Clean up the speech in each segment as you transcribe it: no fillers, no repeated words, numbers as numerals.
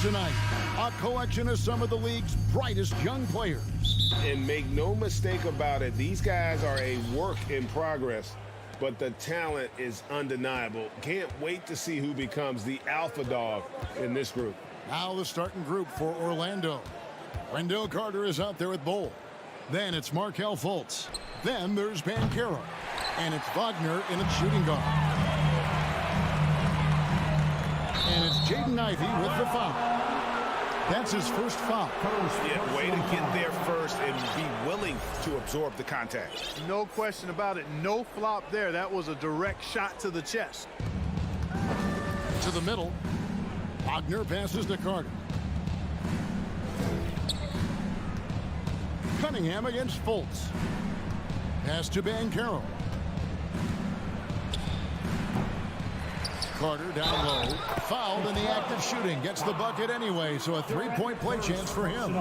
tonight, a collection of some of the league's brightest young players. And make no mistake about it, these guys are a work in progress, but the talent is undeniable. Can't wait to see who becomes the alpha dog in this group. Now the starting group for Orlando. Wendell Carter is out there with Bol. Then it's Markelle Fultz. Then there's Banchero. And it's Wagner in its shooting guard. And it's Jaden Ivey with the foul. That's his first foul. Yeah, way to get there first and be willing to absorb the contact. No question about it. No flop there. That was a direct shot to the chest. To the middle. Wagner passes to Carter. Cunningham against Fultz. Pass to Banchero. Carter down low. Fouled in the act of shooting. Gets the bucket anyway, so a three-point play chance for him.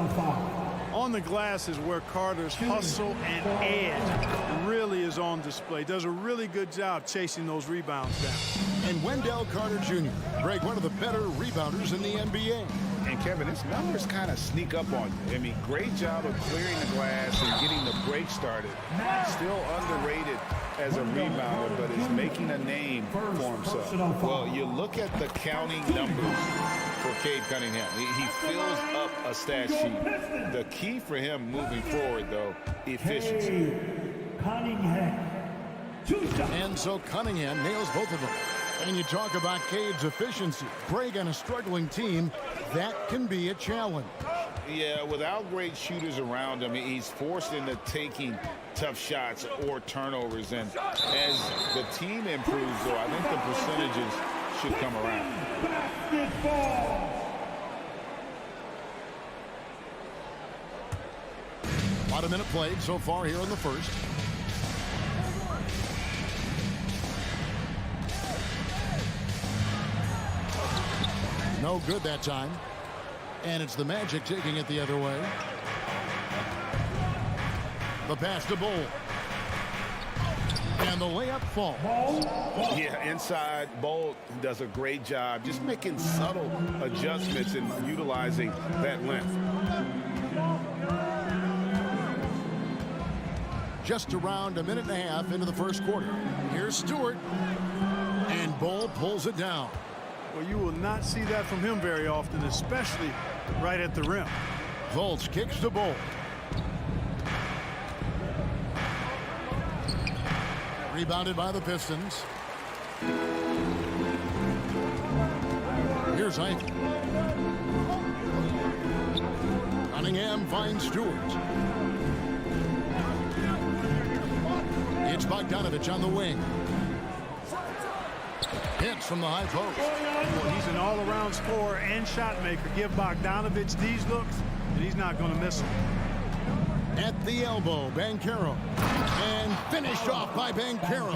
On the glass is where Carter's hustle and edge really is on display. Does a really good job chasing those rebounds down. And Wendell Carter Jr., Greg, one of the better rebounders in the NBA. And Kevin, his numbers kind of sneak up on you. I mean, great job of clearing the glass and getting the break started. Still underrated as a rebounder, but is making a name for himself. Well, you look at the counting numbers for Cade Cunningham. He fills up a stat sheet. The key for him moving forward, though, efficiency. And so Cunningham nails both of them. And you talk about Cade's efficiency. Greg, on a struggling team, that can be a challenge. Yeah, without great shooters around him, he's forced into taking tough shots or turnovers. And as the team improves, though, I think the percentages should come around. About a minute played so far here in the first. No good that time. And it's the Magic taking it the other way. The pass to Bol. And the layup falls. Yeah, inside, Bol does a great job just making subtle adjustments and utilizing that length. Just around a minute and a half into the first quarter. Here's Stewart. And Bol pulls it down. Well, you will not see that from him very often, especially right at the rim. Fultz kicks the Bol. Rebounded by the Pistons. Here's Ivey. Cunningham finds Stewart. It's Bogdanovich on the wing. Hits from the high post. Well, he's an all-around scorer and shot maker. Give Bogdanovich these looks, and he's not going to miss them. At the elbow, Banchero. And finished off by Banchero.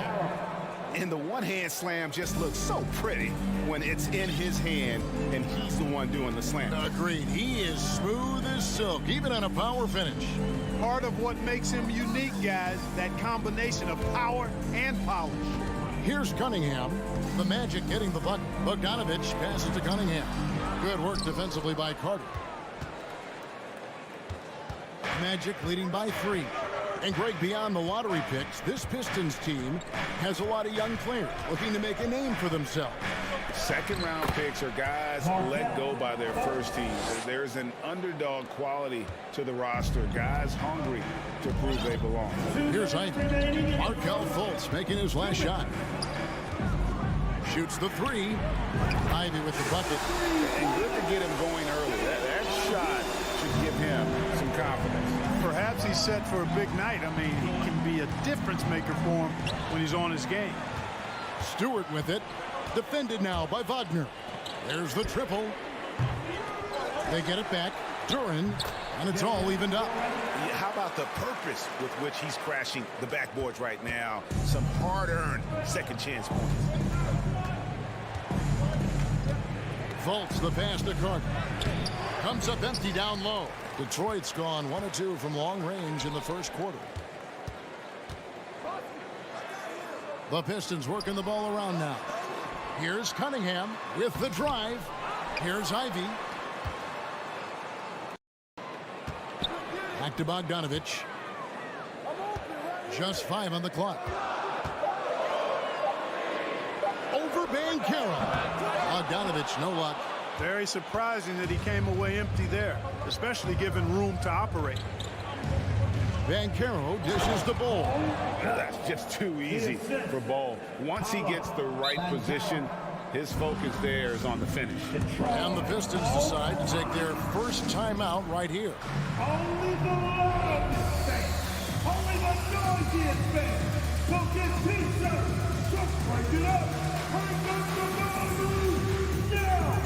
And the one-hand slam just looks so pretty when it's in his hand and he's the one doing the slam. Agreed. He is smooth as silk, even on a power finish. Part of what makes him unique, guys, that combination of power and polish. Here's Cunningham. The Magic getting the bucket. Bogdanovich passes to Cunningham. Good work defensively by Carter. Magic leading by 3. And Greg, beyond the lottery picks, this Pistons team has a lot of young players looking to make a name for themselves. Second-round picks are guys let go by their first team. There's an underdog quality to the roster. Guys hungry to prove they belong. Here's Ivey. Markelle Fultz making his last shot. Shoots the 3. Ivey with the bucket. And good to get him going early. That shot should give him some confidence. Perhaps he's set for a big night. I mean, he can be a difference maker for him when he's on his game. Stewart with it. Defended now by Wagner. There's the triple. They get it back. Duran, and it's all evened up. Yeah, how about the purpose with which he's crashing the backboards right now? Some hard-earned second chance points. Fultz, the pass to Carter. Comes up empty down low. Detroit's gone 1 of 2 from long range in the first quarter. The Pistons working the ball around now. Here's Cunningham with the drive. Here's Ivey. Back to Bogdanovich. Just 5 on the clock. Over Banchero. Bogdanovich, no luck. Very surprising that he came away empty there, especially given room to operate. Banchero dishes the ball. That's just too easy for Ball. Once he gets the right position, his focus there is on the finish. And the Pistons decide to take their first timeout right here. Only the loudest fans, only the noisiest fans will get pizza. So break it up, bring up the volume now.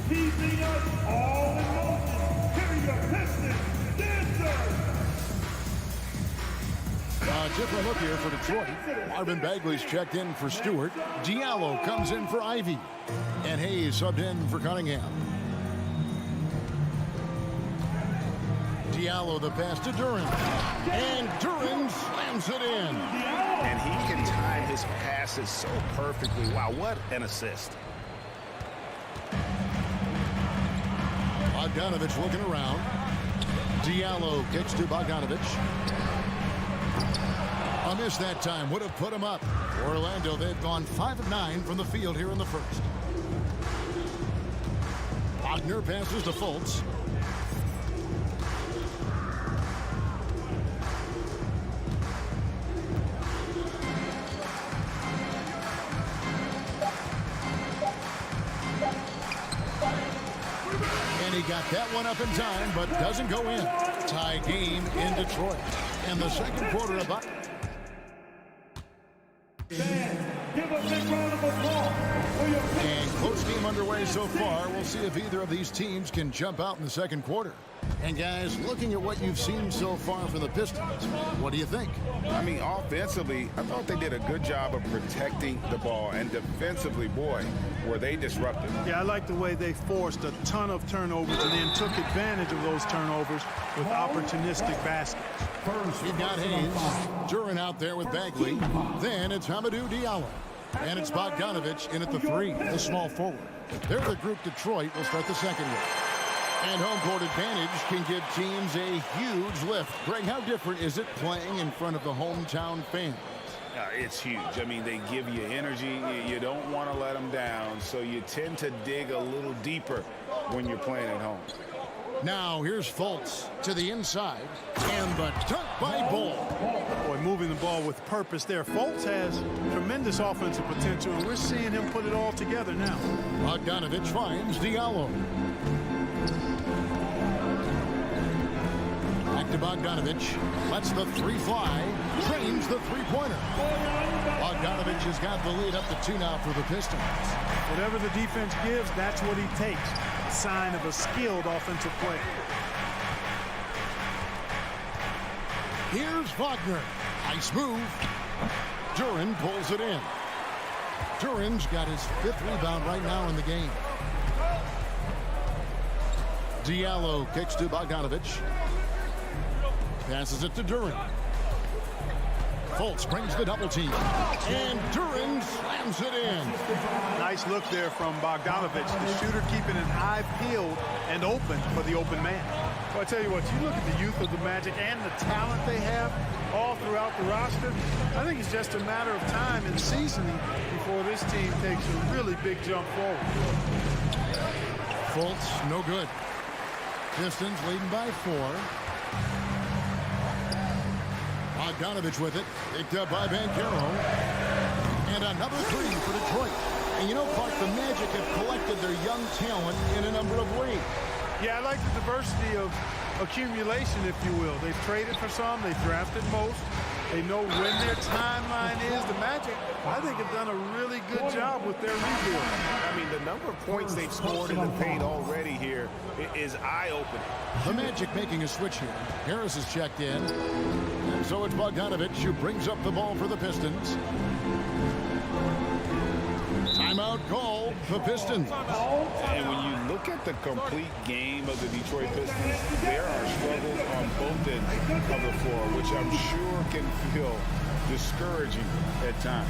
Keeping us all in motion. Here are your Pistons dancers. Different look here for Detroit. Marvin Bagley's checked in for Stewart. Diallo comes in for Ivy. And Hayes subbed in for Cunningham. Diallo the pass to Duren. And Duren slams it in. And he can time his passes so perfectly. Wow, what an assist. Bogdanovich looking around. Diallo kicks to Bogdanovich. A miss that time would have put him up. Orlando, they've gone 5 of 9 from the field here in the first. Wagner passes to Fultz. And he got that one up in time, but doesn't go in. Tie game in Detroit. And the second quarter about... Give a big round of applause for your And close game underway so far. We'll see if either of these teams can jump out in the second quarter. And guys, looking at what you've seen so far from the Pistons, what do you think? I mean, offensively, I thought they did a good job of protecting the ball. And defensively, boy, were they disruptive. Yeah, I like the way they forced a ton of turnovers and then took advantage of those turnovers with opportunistic baskets. You've got Hayes, Duren out there with Bagley. Then it's Hamidou Diallo. And it's Bogdanovich in at the 3, the small forward. They're the group Detroit will start the second with. And home court advantage can give teams a huge lift. Greg, how different is it playing in front of the hometown fans? It's huge. I mean, they give you energy. You don't want to let them down, so you tend to dig a little deeper when you're playing at home. Now here's Fultz to the inside, and the dunk by Ball. Boy, moving the ball with purpose there. Fultz has tremendous offensive potential, and we're seeing him put it all together now. Bogdanovich finds Diallo. Back to Bogdanovich. Lets the 3 fly. Trains the three-pointer. Bogdanovich has got the lead up to 2 now for the Pistons. Whatever the defense gives, that's what he takes. A sign of a skilled offensive player. Here's Wagner. Nice move. Duren pulls it in. Duren's got his 5th rebound right now in the game. Diallo kicks to Bogdanovich. Passes it to Duren. Fultz brings the double team. And Duren slams it in. Nice look there from Bogdanovich. The shooter keeping an eye peeled and open for the open man. Well, I tell you what, you look at the youth of the Magic and the talent they have all throughout the roster. I think it's just a matter of time and seasoning before this team takes a really big jump forward. Fultz, no good. Pistons leading by 4. Bogdanovich with it. Picked up by Banchero. And another 3 for Detroit. And you know, Clark, the Magic have collected their young talent in a number of ways. Yeah, I like the diversity of accumulation, if you will. They've traded for some. They've drafted most. They know when their timeline is. The Magic, I think, have done a really good job with their rebuild. I mean, the number of points they've scored in the paint already here is eye-opening. The Magic making a switch here. Harris is checked in. And so it's Bogdanovich who brings up the ball for the Pistons. Timeout call, the Pistons. And when you look at the complete game of the Detroit Pistons, there are struggles on both ends of the floor, which I'm sure can feel discouraging at times.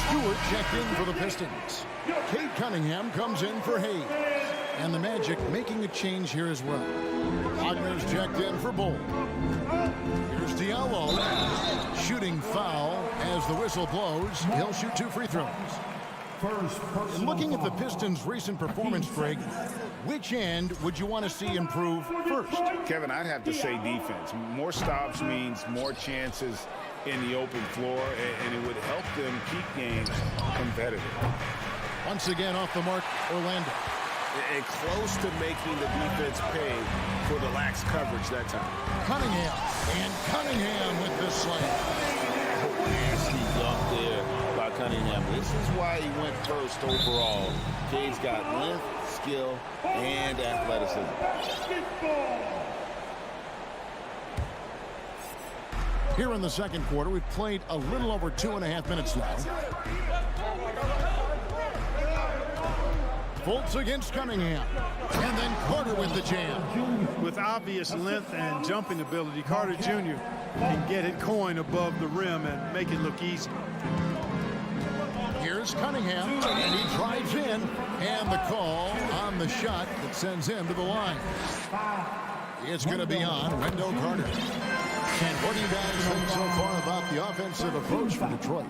Stewart Stewart checked in for the Pistons. Kate Cunningham comes in for Hayes. And the Magic making a change here as well. Wagner's checked in for Bold. Here's Diallo. Shooting foul as the whistle blows. He'll shoot 2 free throws. And looking at the Pistons' recent performance, Greg, which end would you want to see improve first? Kevin, I'd have to say defense. More stops means more chances in the open floor, and it would help them keep games competitive. Once again off the mark, Orlando. And close to making the defense pay for the lax coverage that time. Cunningham. And Cunningham with the slam. Nasty dunk there by Cunningham. This is why he went first overall. Cade's got length, skill, and athleticism. Here in the second quarter, we've played a little over 2.5 minutes now. Fultz against Cunningham. And then Carter with the jam. With obvious length and jumping ability, Carter Jr. can get it going above the rim and make it look easy. Here's Cunningham, and he drives in. And the call on the shot that sends him to the line. It's going to be on Wendell Carter. And what do you guys think so far about the offensive approach for Detroit?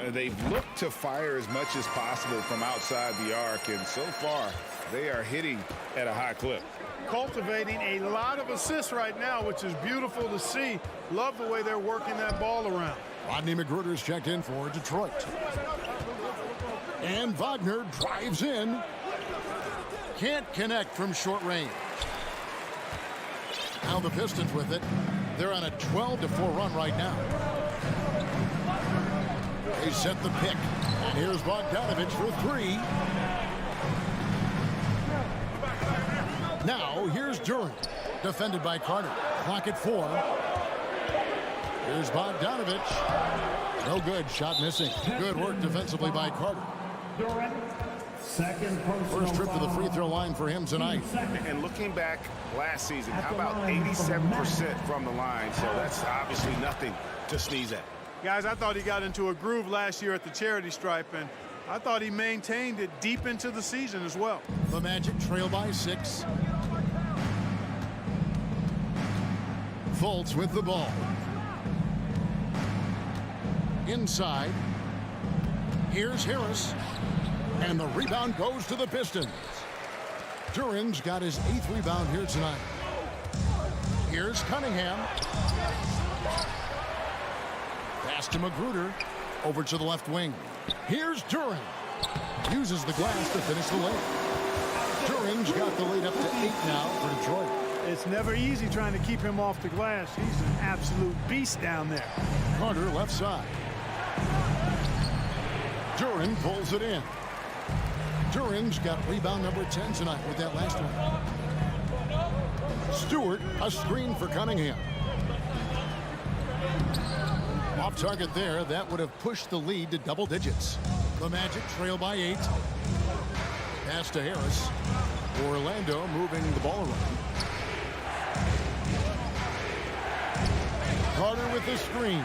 They've looked to fire as much as possible from outside the arc, and so far they are hitting at a high clip. Cultivating a lot of assists right now, which is beautiful to see. Love the way they're working that ball around. Rodney McGruder's checked in for Detroit. And Wagner drives in. Can't connect from short range. Now the Pistons with it. They're on a 12-4 run right now. They set the pick. And here's Bogdanovich for 3. Now here's Durant. Defended by Carter. Clock at 4. Here's Bogdanovich. No good. Shot missing. Good work defensively by Carter. First trip to the free throw line for him tonight. And looking back last season, how about 87% from the line? So that's obviously nothing to sneeze at. Guys, I thought he got into a groove last year at the charity stripe, and I thought he maintained it deep into the season as well. The Magic trail by 6. Fultz with the ball. Inside. Here's Harris. And the rebound goes to the Pistons. Duran's got his 8th rebound here tonight. Here's Cunningham. Pass to Magruder. Over to the left wing. Here's Durant. Uses the glass to finish the layup. Duran's got the lead up to 8 now for Detroit. It's never easy trying to keep him off the glass. He's an absolute beast down there. Carter left side. Durant pulls it in. Duran's got rebound number 10 tonight with that last one. Stewart, a screen for Cunningham. Off target there, that would have pushed the lead to double digits. The Magic trail by 8. Pass to Harris. Orlando moving the ball around. Carter with the screen.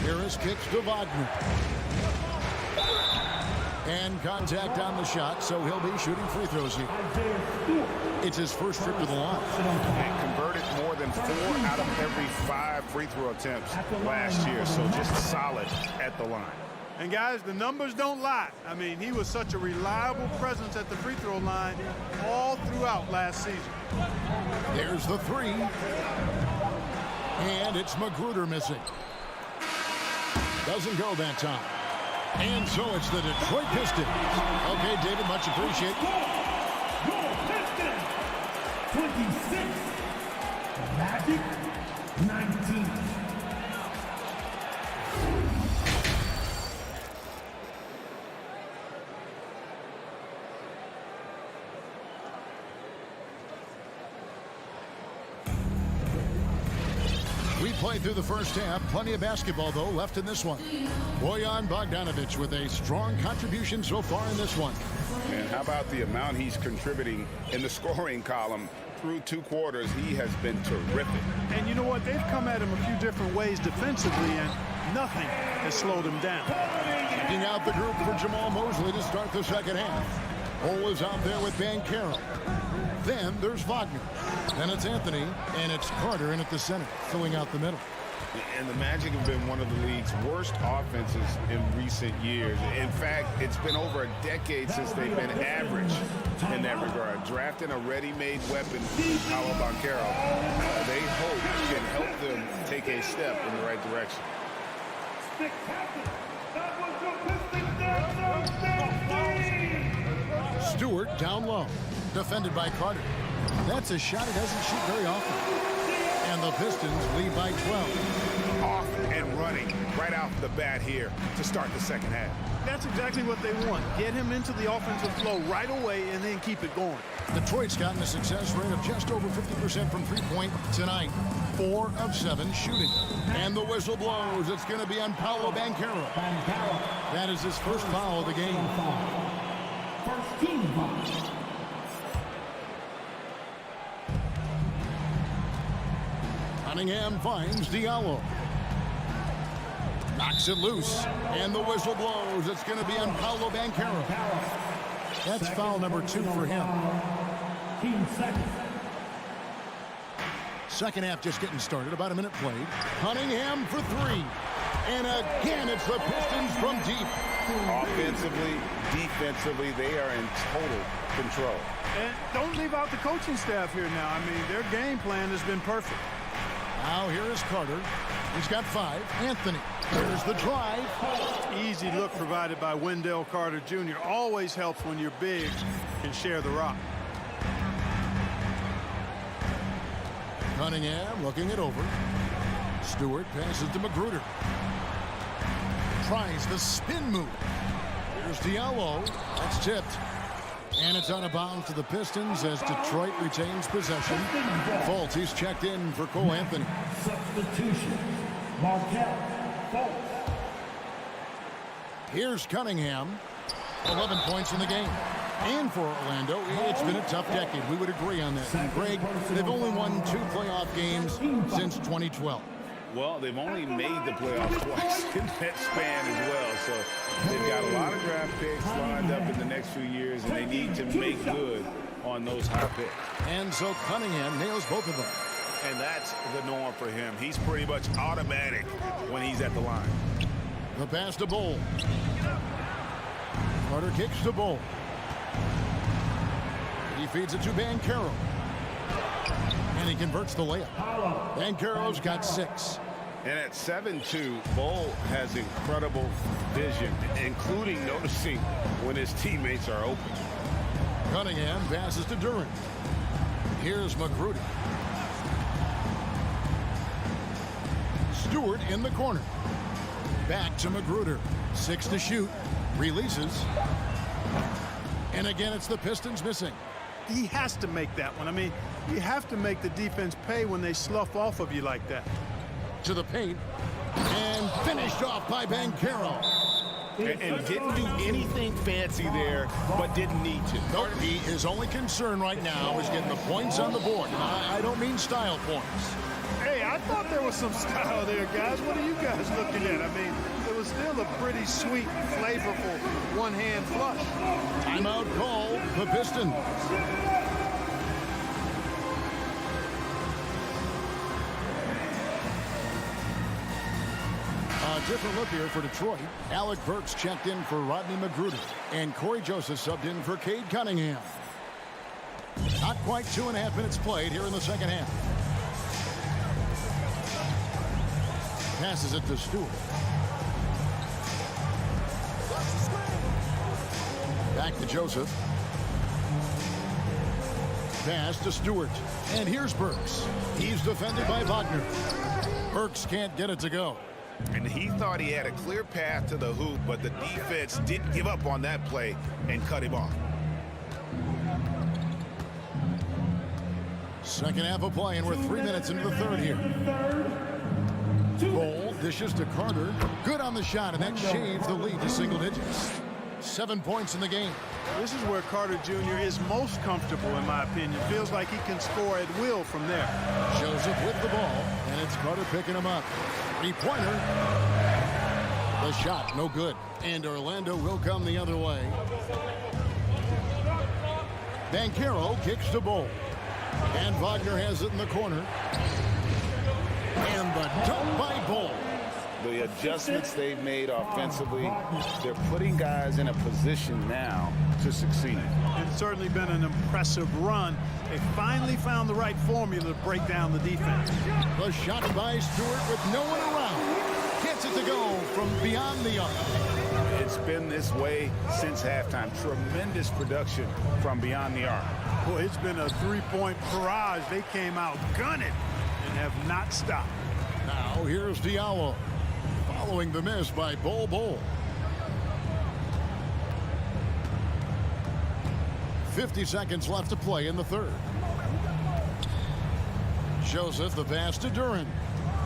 Harris kicks to Wagner. And contact on the shot, so he'll be shooting free throws here. It's his first trip to the line. And converted more than 4 out of every 5 free throw attempts last year, so just solid at the line. And guys, the numbers don't lie. I mean, he was such a reliable presence at the free throw line all throughout last season. There's the 3. And it's Magruder missing. Doesn't go that time. And so it's the Detroit Pistons. Okay, David, much appreciated. Your Pistons, 26. Magic, 19. We played through the first half. Plenty of basketball, though, left in this one. Bojan Bogdanović with a strong contribution so far in this one. And how about the amount he's contributing in the scoring column through 2 quarters? He has been terrific. And you know what? They've come at him a few different ways defensively, and Nothing has slowed him down. Checking out the group for Jamal Mosley to start the second half. Cole is out there with Bankero. Then there's Wagner. Then it's Anthony, and it's Carter in at the center, filling out the middle. And the Magic have been one of the league's worst offenses in recent years. In fact, it's been over a decade since they've been average in that regard. Drafting a ready-made weapon, Paolo Banchero, they hope can help them take a step in the right direction. Stewart down low, defended by Carter. That's a shot he doesn't shoot very often. And the Pistons lead by 12. Off and running right out the bat here to start the second half. That's exactly what they want. Get him into the offensive flow right away and then keep it going. Detroit's gotten a success rate of just over 50% from three-point tonight. 4 of 7 shooting. And the whistle blows. It's going to be on Paolo Banchero. That is his first foul of the game. First team foul. Cunningham finds Diallo. Knocks it loose. And the whistle blows. It's going to be on Paolo Banchero. That's foul number 2 for him. Team second. Second half just getting started. About a minute played. Cunningham for 3. And again, it's the Pistons from deep. Offensively, defensively, they are in total control. And don't leave out the coaching staff here now. I mean, their game plan has been perfect. Now here is Carter. He's got 5. Anthony. There's the drive. Easy look provided by Wendell Carter Jr. Always helps when your bigs can share the rock. Cunningham looking it over. Stewart passes to Magruder. Tries the spin move. Here's Diallo. That's tipped. And it's out of bounds to the Pistons as Detroit retains possession. Fultz, he's checked in for Cole Anthony. Substitution. Markel Fultz. Here's Cunningham. 11 points in the game. And for Orlando, it's been a tough decade. We would agree on that. And Greg, they've only won 2 playoff games since 2012. Well, they've only made the playoffs twice in that span as well. So they've got a lot of draft picks lined up in the next few years, and they need to make good on those high picks. And so Cunningham nails both of them. And that's the norm for him. He's pretty much automatic when he's at the line. The pass to Bull. Carter kicks to Bull. He feeds it to Banchero. And he converts the layup. Banchero's got 6. And at 7-2, Bull has incredible vision, including noticing when his teammates are open. Cunningham passes to Durant. Here's Magruder. Stewart in the corner. Back to Magruder. 6 to shoot. Releases. And again, it's the Pistons missing. He has to make that one. I mean, you have to make the defense pay when they slough off of you like that. To the paint. And finished off by Banchero. And didn't do anything fancy there, but didn't need to. Nope, his only concern right now is getting the points on the board. And I don't mean style points. Hey, I thought there was some style there, guys. What are you guys looking at? I mean, it was still a pretty sweet, flavorful one-hand flush. Timeout call, the Pistons. A different look here for Detroit. Alec Burks checked in for Rodney Magruder. And Corey Joseph subbed in for Cade Cunningham. Not quite 2.5 minutes played here in the second half. Passes it to Stewart. Back to Joseph. Pass to Stewart. And here's Burks. He's defended by Wagner. Burks can't get it to go. And he thought he had a clear path to the hoop, but the defense didn't give up on that play and cut him off. Second half of play, and we're 3 minutes into the third here. Bull dishes to Carter. Good on the shot, and that shaves the lead to single digits. 7 points in the game. This is where Carter Jr. is most comfortable, in my opinion. Feels like he can score at will from there. Joseph with the ball, and it's Carter picking him up. Three-pointer. The shot, no good. And Orlando will come the other way. Banchero kicks to Bol. And Wagner has it in the corner. And the dunk by Bol. The adjustments they've made offensively, they're putting guys in a position now to succeed. It's certainly been an impressive run. They finally found the right formula to break down the defense. The shot by Stewart with no one around. Gets it to go from beyond the arc. It's been this way since halftime. Tremendous production from beyond the arc. Boy, it's been a three-point barrage. They came out gunning and have not stopped. Now here's Diallo following the miss by Bol. 50 seconds left to play in the third. Joseph the pass to Duren.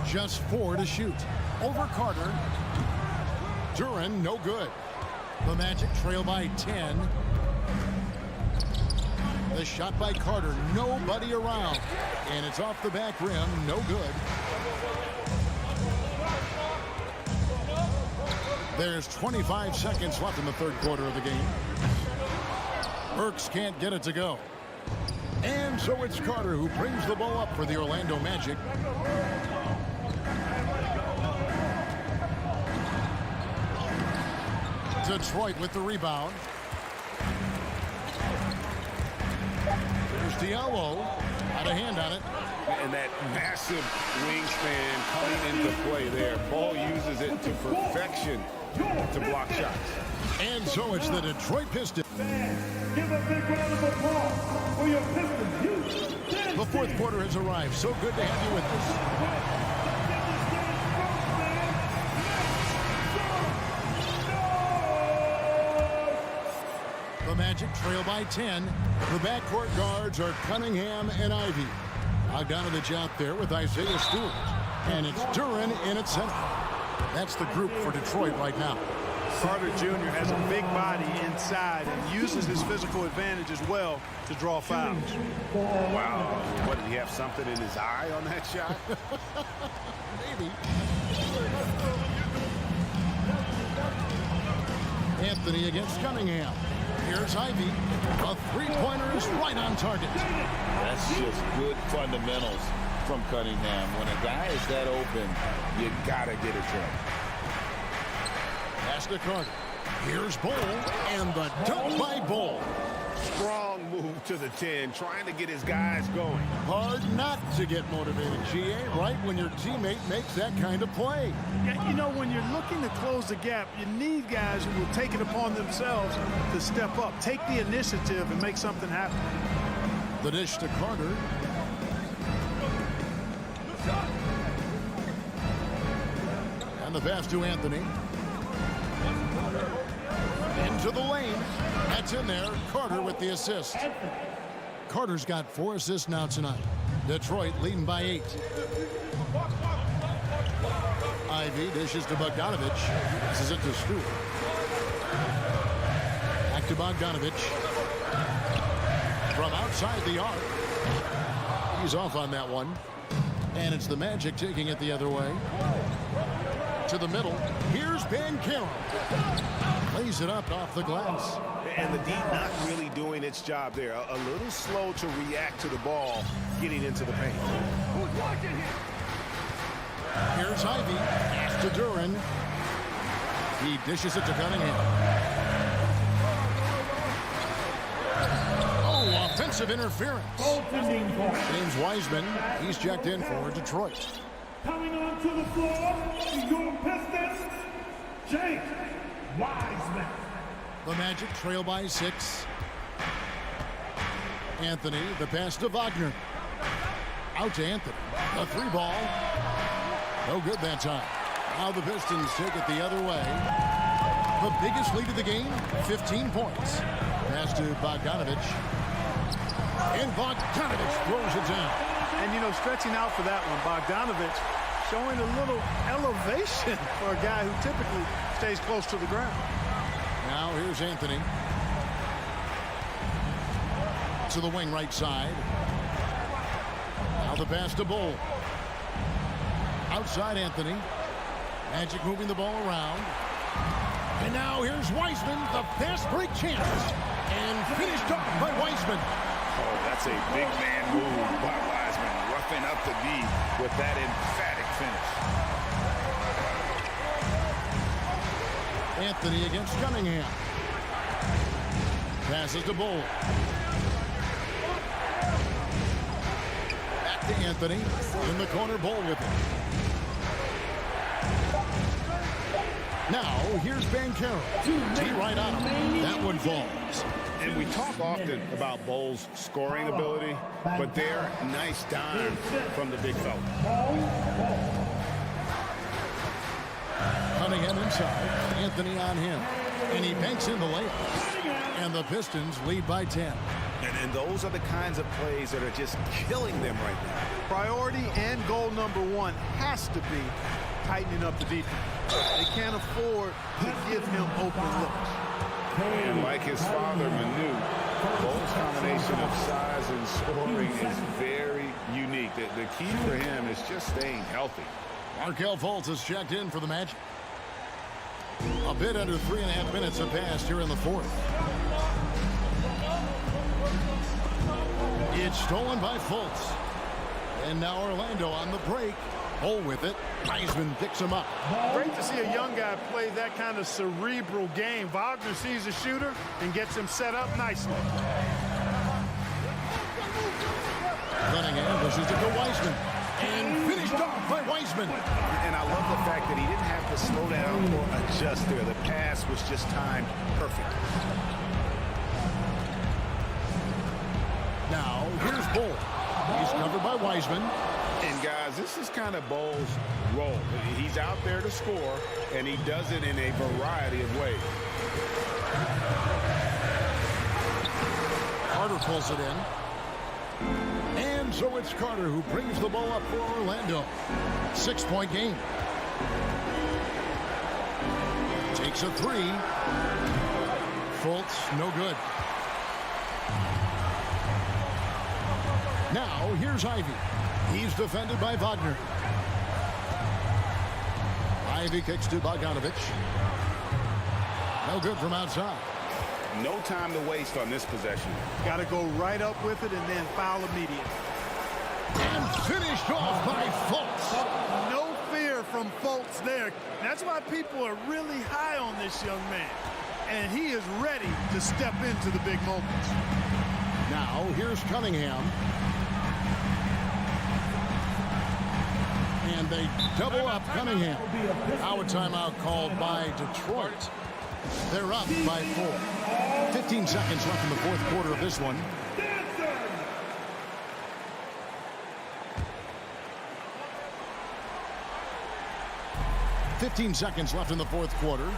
Just 4 to shoot. Over Carter. Duren no good. The Magic trail by 10. The shot by Carter. Nobody around. And it's off the back rim. No good. There's 25 seconds left in the third quarter of the game. Burks can't get it to go. And so it's Carter who brings the ball up for the Orlando Magic. Detroit with the rebound. There's Diallo. Had a hand on it. And that massive wingspan coming into play there. Ball uses it to perfection to block shots. And so it's the Detroit Pistons. Give a big round of applause for your Pistons. The fourth quarter has arrived. So good to have you with us. The Magic trail by 10. The backcourt guards are Cunningham and Ivy. Bogdanovich out there with Isaiah Stewart. And it's Duren in at center. That's the group for Detroit right now. Carter Jr. has a big body inside and uses his physical advantage as well to draw fouls. Wow. What, did he have something in his eye on that shot? Maybe. Anthony against Cunningham. Here's Ivy. A three-pointer is right on target. That's just good fundamentals from Cunningham. When a guy is that open, you gotta get it to him. Pass to Carter. Here's Bol, and the dunk by Bol. Strong move to the 10, trying to get his guys going. Hard not to get motivated, GA, right when your teammate makes that kind of play. Yeah, you know, when you're looking to close the gap, you need guys who will take it upon themselves to step up, take the initiative, and make something happen. The dish to Carter. And the pass to Anthony. Into the lane. That's in there. Carter with the assist. Carter's got 4 assists now tonight. Detroit leading by 8. Ivy dishes to Bogdanovich. This is it to Stewart. Back to Bogdanovich. From outside the arc. He's off on that one. And it's the Magic taking it the other way. To the middle. Here's Banchero. Lays it up off the glass. And the D not really doing its job there. A little slow to react to the ball getting into the paint. Here's Ivy. Pass to Duren. He dishes it to Cunningham. Oh, offensive interference. James Wiseman, he's checked in for Detroit. Coming onto the floor, your Pistons, James Wiseman. The Magic trail by 6. Anthony, the pass to Wagner. Out to Anthony. The 3-ball. No good that time. Now the Pistons take it the other way. The biggest lead of the game, 15 points. Pass to Bogdanovich. And Bogdanovich throws it down. And, you know, stretching out for that one, Bogdanovich showing a little elevation for a guy who typically stays close to the ground. Now here's Anthony. To the wing right side. Now the pass to Bol. Outside Anthony. Magic moving the ball around. And now here's Wiseman, the fast break chance. And finished up by Wiseman. Oh, that's a big man move by Wiseman, roughing up the D with that emphatic finish. Anthony against Cunningham. Passes to Bull. Back to Anthony. In the corner, Bull with it. Now, here's Banchero. Tee right on him. That one falls. And we talk often about Bull's scoring ability, but there, nice dime from the big fella. Cunningham inside. Anthony on him. And he banks in the layup. And the Pistons lead by 10. And those are the kinds of plays that are just killing them right now. Priority and goal number one has to be tightening up the defense. They can't afford to give him open looks. And like his father, Manu, Bull's combination of size and scoring is very unique. The key for him is just staying healthy. Markelle Fultz has checked in for the Magic. A bit under 3.5 minutes have passed here in the fourth. It's stolen by Fultz. And now Orlando on the break. Bull with it. Wiseman picks him up. Great to see a young guy play that kind of cerebral game. Wagner sees a shooter and gets him set up nicely. Cunningham pushes it to Wiseman. And finished off by Wiseman. And I love the fact that he didn't have to slow down or adjust there. The pass was just timed perfect. Now, here's Bull. He's covered by Wiseman. And guys, this is kind of Bull's role. He's out there to score, and he does it in a variety of ways. Carter pulls it in. And so it's Carter who brings the ball up for Orlando. 6-point game. Takes a three. Fultz, no good. Now, here's Ivy. He's defended by Wagner. Ivy kicks to Bogdanovic. No good from outside. No time to waste on this possession. Got to go right up with it and then foul immediately. And finished off by Fultz. No fear from Fultz there. That's why people are really high on this young man. And he is ready to step into the big moments. Now, here's Cunningham. And they double up Cunningham. Now a timeout called by Detroit. They're up by 4. 15 seconds left in the fourth quarter of this one. 15 seconds left in the fourth quarter.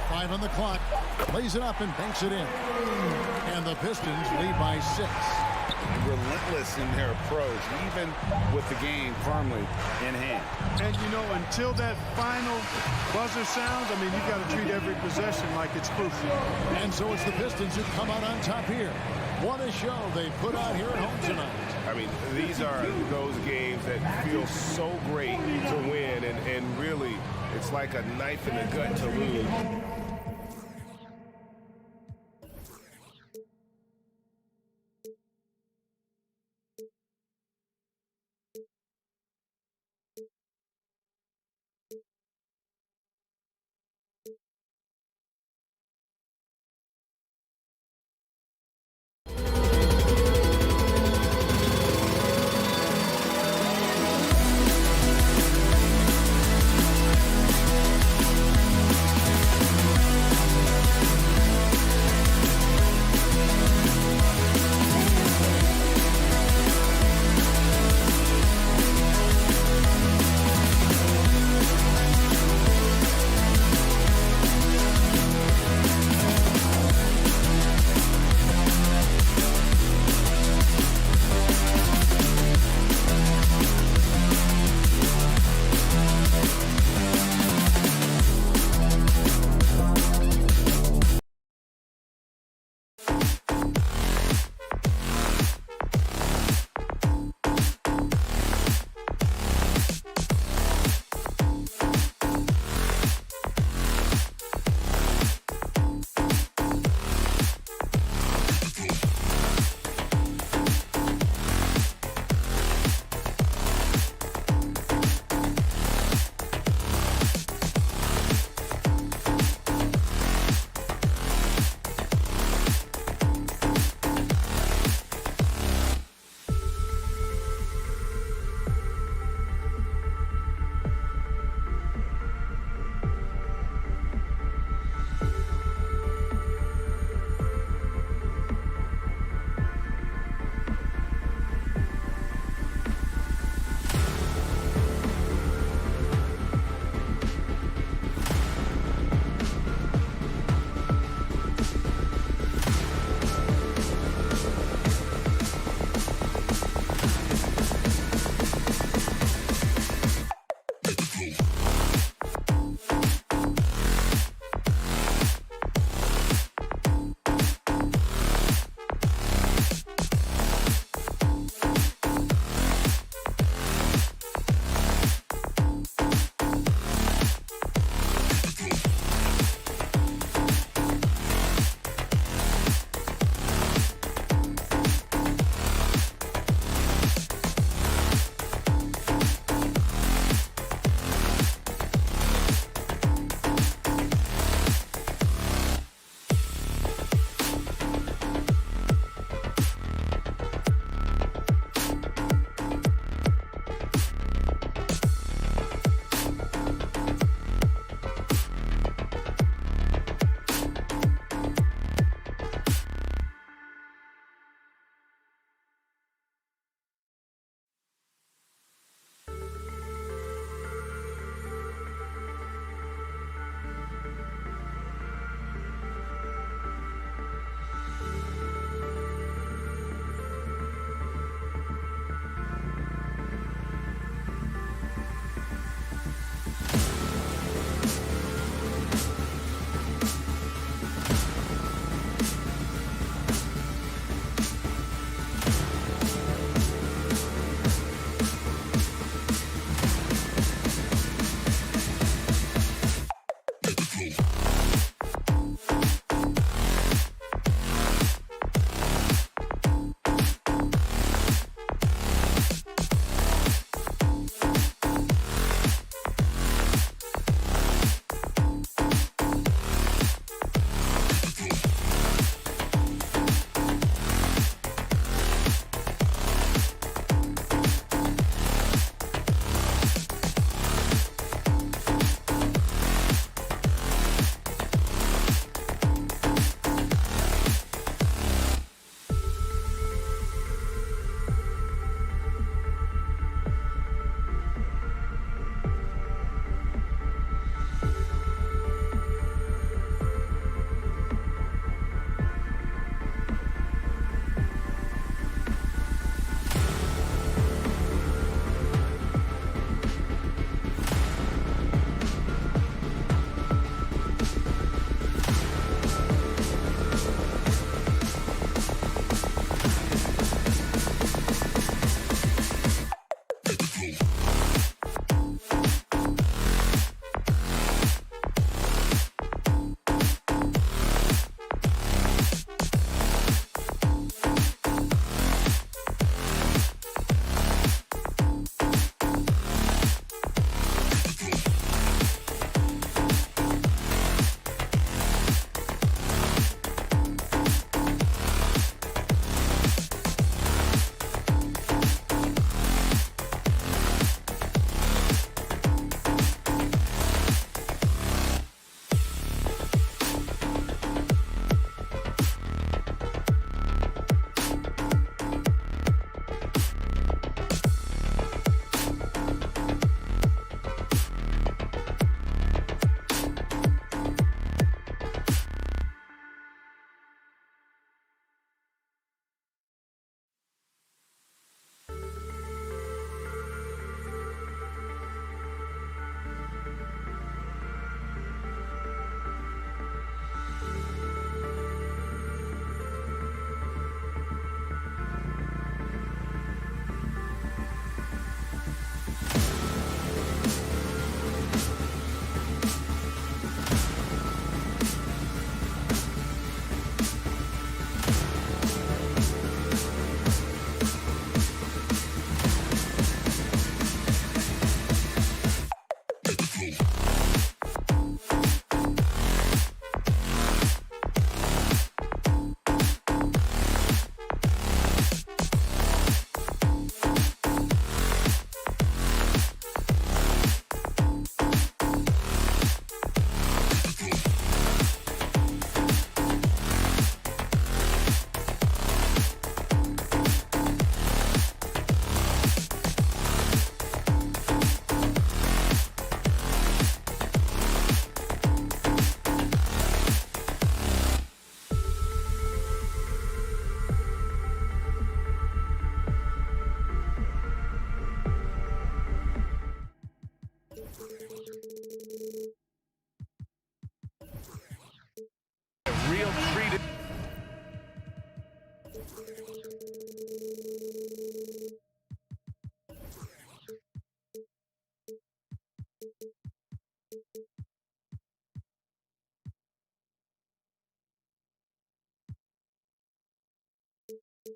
5 on the clock. Plays it up and banks it in. And the Pistons lead by 6. Relentless in their approach, even with the game firmly in hand. And, you know, until that final buzzer sounds, I mean, you've got to treat every possession like it's crucial. And so it's the Pistons who come out on top here. What a show they put out here at home tonight. I mean, these are those games that feel so great to win, and really, it's like a knife in the gut to lose. Score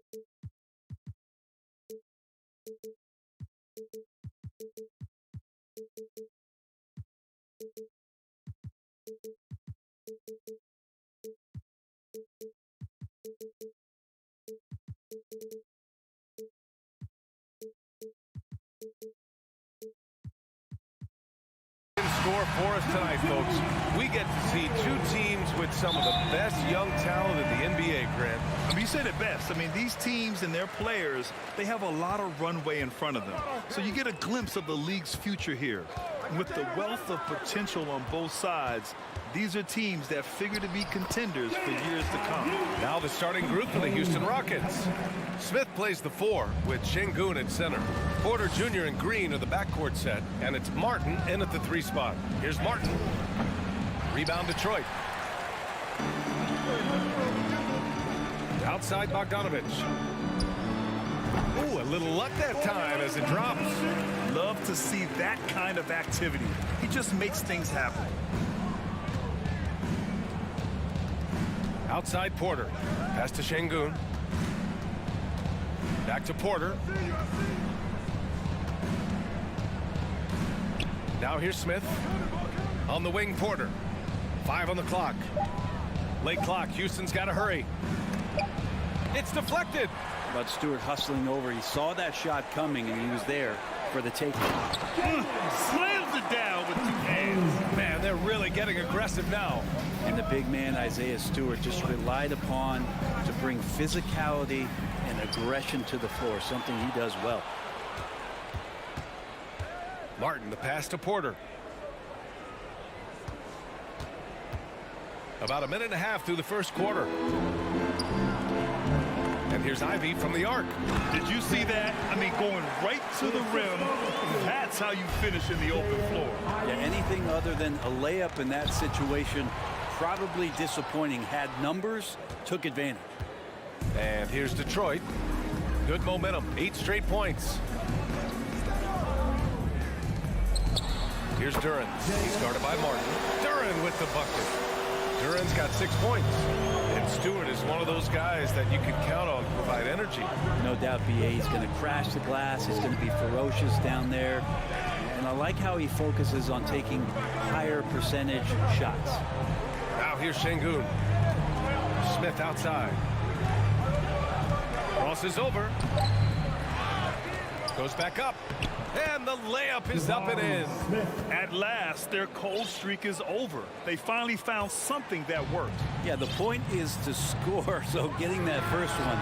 for us tonight, folks. We get to see two teams with some of the best young talent in the NBA, Grant. I mean, you said it best. I mean, these teams and their players, they have a lot of runway in front of them. So you get a glimpse of the league's future here. With the wealth of potential on both sides, these are teams that figure to be contenders for years to come. Now the starting group for the Houston Rockets. Smith plays the 4 with Şengün at center. Porter Jr. and Green are the backcourt set, and it's Martin in at the 3 spot. Here's Martin. Rebound Detroit. Outside Bogdanovic. Ooh, a little luck that time as it drops. Love to see that kind of activity. He just makes things happen. Outside Porter. Pass to Şengün. Back to Porter. Now here's Smith. On the wing, Porter. 5 on the clock. Late clock. Houston's got to hurry. It's deflected. But Stewart hustling over. He saw that shot coming, and he was there for the taking. Slams it down with 2 hands. Man, they're really getting aggressive now. And the big man, Isaiah Stewart, just relied upon to bring physicality and aggression to the floor, something he does well. Martin, the pass to Porter. About a minute and a half through the first quarter. And here's Ivy from the arc. Did you see that? I mean, going right to the rim. That's how you finish in the open floor. Yeah, anything other than a layup in that situation, probably disappointing. Had numbers, took advantage. And here's Detroit. Good momentum, 8 straight points. Here's Duren. He's guarded by Martin. Duren with the bucket. Duren's got 6 points. And Stewart is one of those guys that you can count on to provide energy. No doubt, BA, he's going to crash the glass. He's going to be ferocious down there. And I like how he focuses on taking higher percentage shots. Now here's Şengün. Smith outside. Crosses over. Goes back up. And the layup is up and in. At last, their cold streak is over. They finally found something that worked. Yeah, the point is to score, so getting that first one,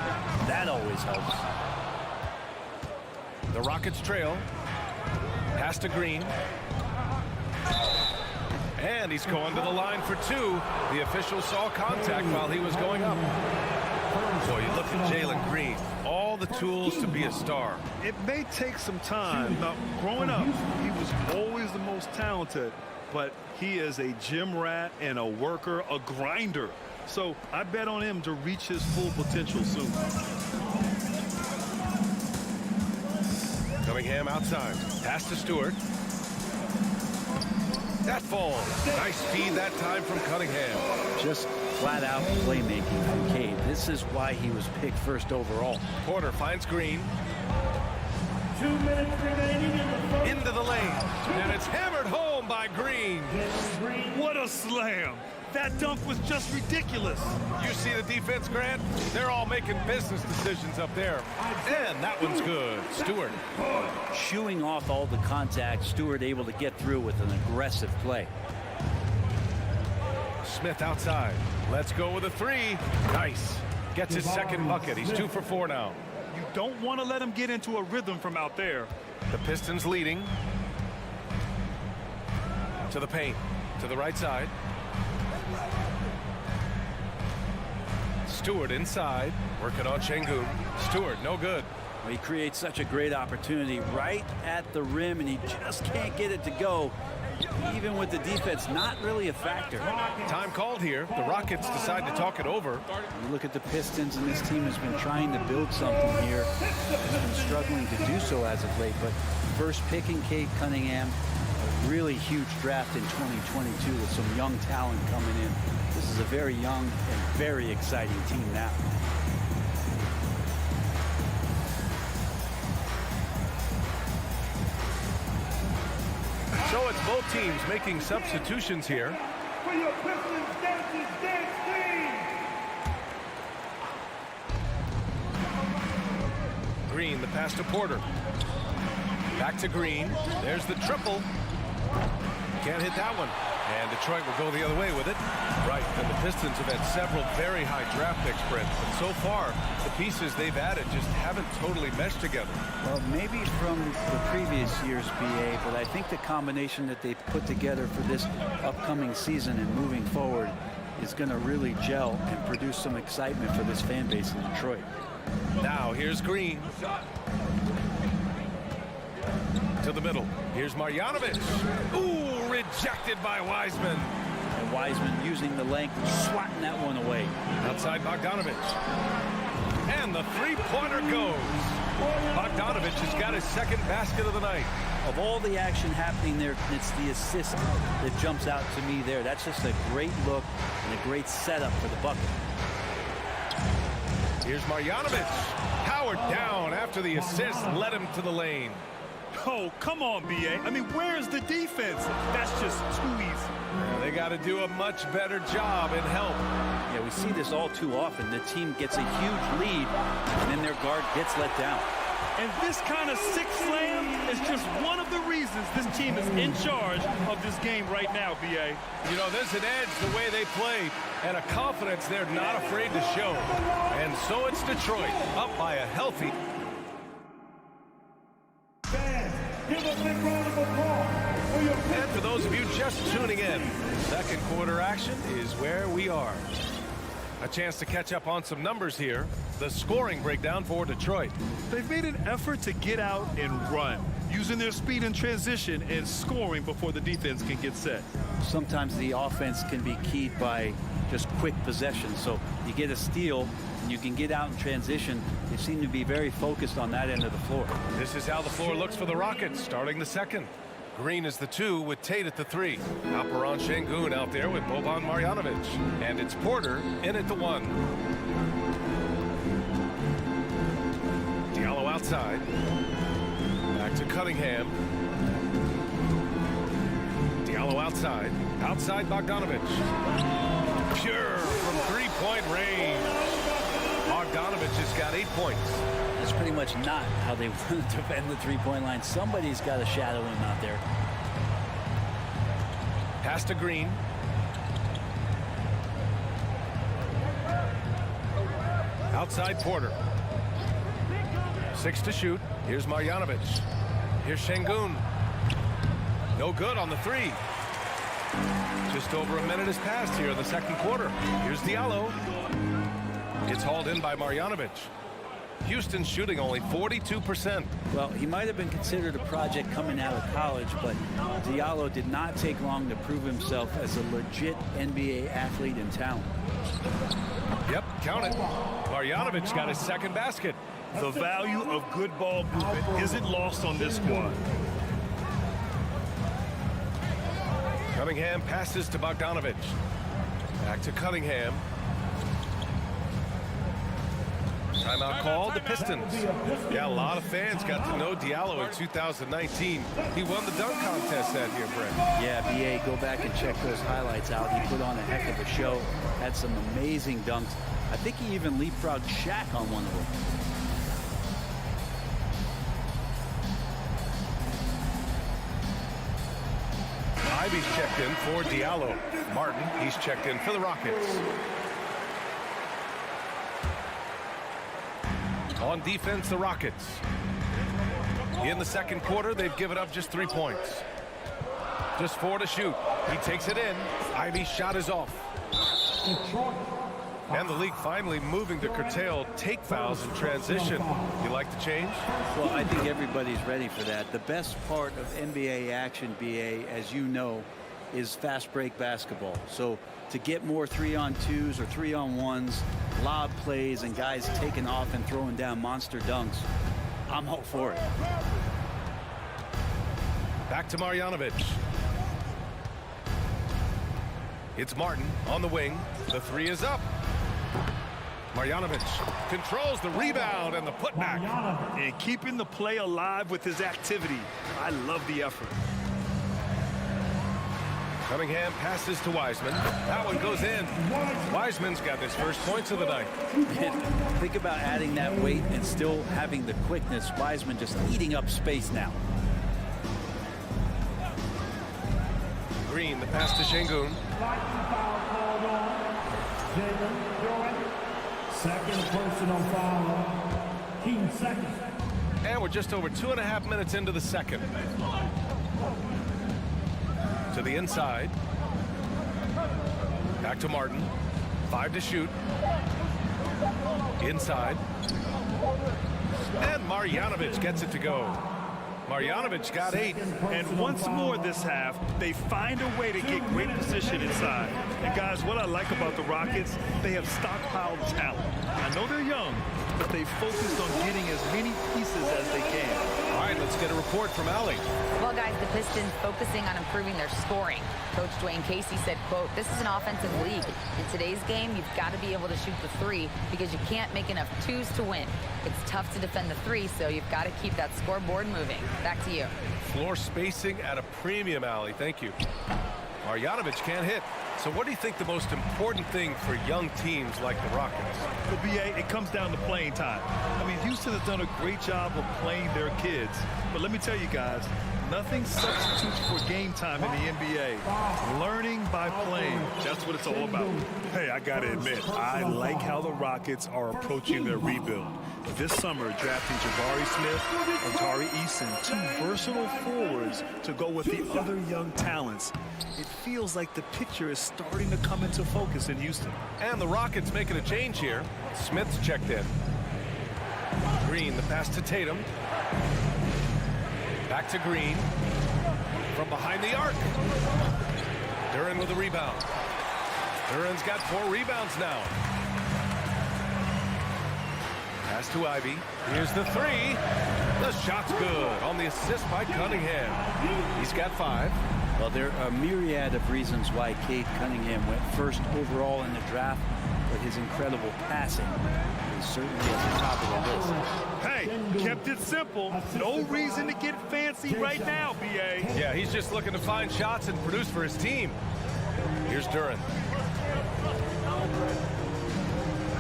that always helps. The Rockets trail. Pass to Green. And he's going to the line for 2. The official saw contact while he was going up. Boy, you look at Jalen Green. All the tools to be a star. It may take some time. Now, growing up, he was always the most talented, but he is a gym rat and a worker, a grinder. So I bet on him to reach his full potential soon. Cunningham outside. Pass to Stewart. That falls. Nice feed that time from Cunningham. Just flat-out playmaking from Cade. This is why he was picked first overall. Porter finds Green. 2 minutes remaining in the first. Into the lane. And it's hammered home by Green. What a slam. That dunk was just ridiculous. You see the defense, Grant? They're all making business decisions up there. And that one's good. Stewart. Shooing off all the contact, Stewart able to get through with an aggressive play. Smith outside. Let's go with a 3. Nice. Gets his second bucket. He's 2 for 4 now. You don't want to let him get into a rhythm from out there. The Pistons leading. To the paint. To the right side. Stewart inside. Working on Şengün. Stewart, no good. Well, he creates such a great opportunity right at the rim, and he just can't get it to go. Even with the defense, not really a factor. Time called here. The Rockets decide to talk it over. You look at the Pistons, and this team has been trying to build something here. Has been struggling to do so as of late, but first picking Cade Cunningham, a really huge draft in 2022 with some young talent coming in. This is a very young and very exciting team now. So it's both teams making substitutions here. For your Pistons dance team. Green, the pass to Porter. Back to Green. There's the triple. Can't hit that one. And Detroit will go the other way with it. Right, and the Pistons have had several very high draft picks, Brent. But so far, the pieces they've added just haven't totally meshed together. Well, maybe from the previous year's BA, but I think the combination that they put together for this upcoming season and moving forward is going to really gel and produce some excitement for this fan base in Detroit. Now, here's Green. To the middle. Here's Marjanovic. Ooh, rejected by Wiseman. And Wiseman using the length, swatting that one away. Outside Bogdanovic. And the three-pointer goes. Bogdanovic has got his second basket of the night. Of all the action happening there, it's the assist that jumps out to me there. That's just a great look and a great setup for the bucket. Here's Marjanovic. Howard down after the assist led him to the lane. Oh, come on, BA. I mean, where's the defense? That's just too easy. Yeah, they got to do a much better job in help. Yeah, we see this all too often. The team gets a huge lead, and then their guard gets let down. And this kind of sick slam is just one of the reasons this team is in charge of this game right now, BA. You know, there's an edge the way they play and a confidence they're not afraid to show. And so it's Detroit up by a healthy. Give a big round of applause for your And for those of you just tuning in, second quarter action is where we are. A chance to catch up on some numbers here. The scoring breakdown for Detroit. They've made an effort to get out and run, using their speed in transition and scoring before the defense can get set. Sometimes the offense can be keyed by just quick possession. So you get a steal, and you can get out in transition. They seem to be very focused on that end of the floor. This is how the floor looks for the Rockets starting the second. Green is the 2 with Tate at the 3. Alperen Şengün out there with Boban Marjanovic. And it's Porter in at the 1. Diallo outside. Back to Cunningham. Diallo outside. Outside Bogdanovic. Pure from three-point range. Bogdanovic has got 8 points. That's pretty much not how they want to defend the three-point line. Somebody's got to shadow him out there. Pass to Green. Outside Porter. 6 to shoot. Here's Marjanovic. Here's Şengün. No good on the 3. Just over a minute has passed here in the second quarter. Here's Diallo. It's hauled in by Marjanovic. Houston shooting only 42%. Well, he might have been considered a project coming out of college, but Diallo did not take long to prove himself as a legit NBA athlete and talent. Yep, count it. Marjanovic got his second basket. The value of good ball movement isn't lost on this squad. Cunningham passes to Bogdanovic. Back to Cunningham. Timeout called the Pistons. Yeah, a lot of fans got to know Diallo in 2019. He won the dunk contest that year, Brent. Yeah, BA, go back and check those highlights out. He put on a heck of a show. Had some amazing dunks. I think he even leapfrogged Shaq on one of them. Ivy's checked in for Diallo. Martin, he's checked in for the Rockets. On defense, the Rockets. In the second quarter, they've given up just 3 points. Just 4 to shoot. He takes it in. Ivy's shot is off. And the league finally moving to curtail take fouls in transition. You like the change? Well, I think everybody's ready for that. The best part of NBA action, BA, as you know, is fast break basketball. So to get more 3-on-2s or 3-on-1s, lob plays, and guys taking off and throwing down monster dunks, I'm all for it. Back to Marjanovic. It's Martin on the wing. The 3 is up. Marjanovic controls the rebound and the putback. And keeping the play alive with his activity. I love the effort. Cunningham passes to Wiseman. That one goes in. Wiseman's got his first points of the night. Think about adding that weight and still having the quickness. Wiseman just eating up space now. Green, the pass to Şengün. Second personal foul. 15 seconds. And we're just over 2.5 minutes into the second. To the inside. Back to Martin. 5 to shoot. Inside. And Marjanovic gets it to go. Marjanovic got 8. And once more this half, they find a way to get great position inside. And guys, what I like about the Rockets, they have stockpiled talent. I know they're young, but they focused on getting as many pieces as they can. All right, let's get a report from Allie. Well, guys, the Pistons focusing on improving their scoring. Coach Dwayne Casey said, quote, "This is an offensive league. In today's game, you've got to be able to shoot the 3 because you can't make enough 2s to win. It's tough to defend the 3, so you've got to keep that scoreboard moving." Back to you. Floor spacing at a premium, Allie. Thank you. Marjanovic can't hit. So what do you think the most important thing for young teams like the Rockets? Well, BA, it comes down to playing time. I mean, Houston has done a great job of playing their kids. But let me tell you guys, nothing substitutes for game time in the NBA. Learning by playing, that's what it's all about. Hey, I got to admit, I like how the Rockets are approaching their rebuild. This summer, drafting Jabari Smith and Tari Eason, 2 versatile forwards to go with the other young talents. It feels like the picture is starting to come into focus in Houston. And the Rockets making a change here. Smith's checked in. Green, the pass to Tatum. Back to Green. From behind the arc. Duren with a rebound. Duren's got 4 rebounds now. Pass to Ivy. Here's the 3. The shot's good on the assist by Cunningham. He's got 5. Well, there are a myriad of reasons why Cade Cunningham went first overall in the draft, but his incredible passing is certainly at the top of the list. Hey, kept it simple. No reason to get fancy right now, BA. Yeah, he's just looking to find shots and produce for his team. Here's Duren.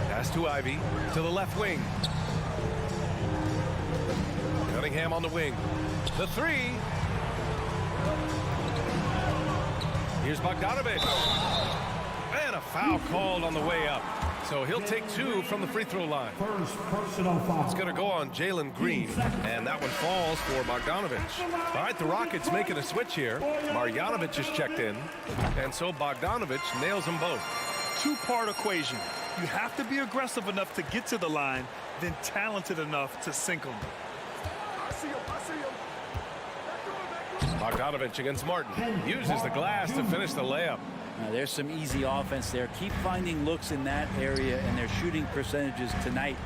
Pass to Ivy, to the left wing. Cunningham on the wing. The 3. Here's Bogdanovic. And a foul called on the way up. So he'll take 2 from the free throw line. First personal foul. It's going to go on Jalen Green. And that one falls for Bogdanovic. All right, the Rockets making a switch here. Marjanovic is checked in. And so Bogdanovic nails them both. 2-part equation. You have to be aggressive enough to get to the line, then talented enough to sink them. Bogdanovic against Martin. Uses the glass to finish the layup. Now, there's some easy offense there. Keep finding looks in that area, and their shooting percentages tonight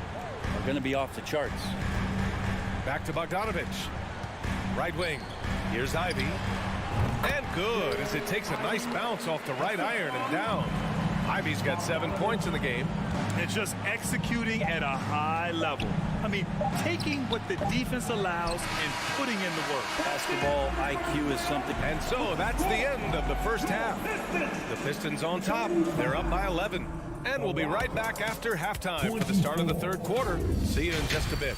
are going to be off the charts. Back to Bogdanovic. Right wing. Here's Ivy. And good as it takes a nice bounce off the right iron and down. Ivy's got 7 points in the game. And just executing at a high level. I mean, taking what the defense allows and putting in the work. Basketball IQ is something. And so that's the end of the first half. The Pistons on top. They're up by 11. And we'll be right back after halftime for the start of the third quarter. See you in just a bit.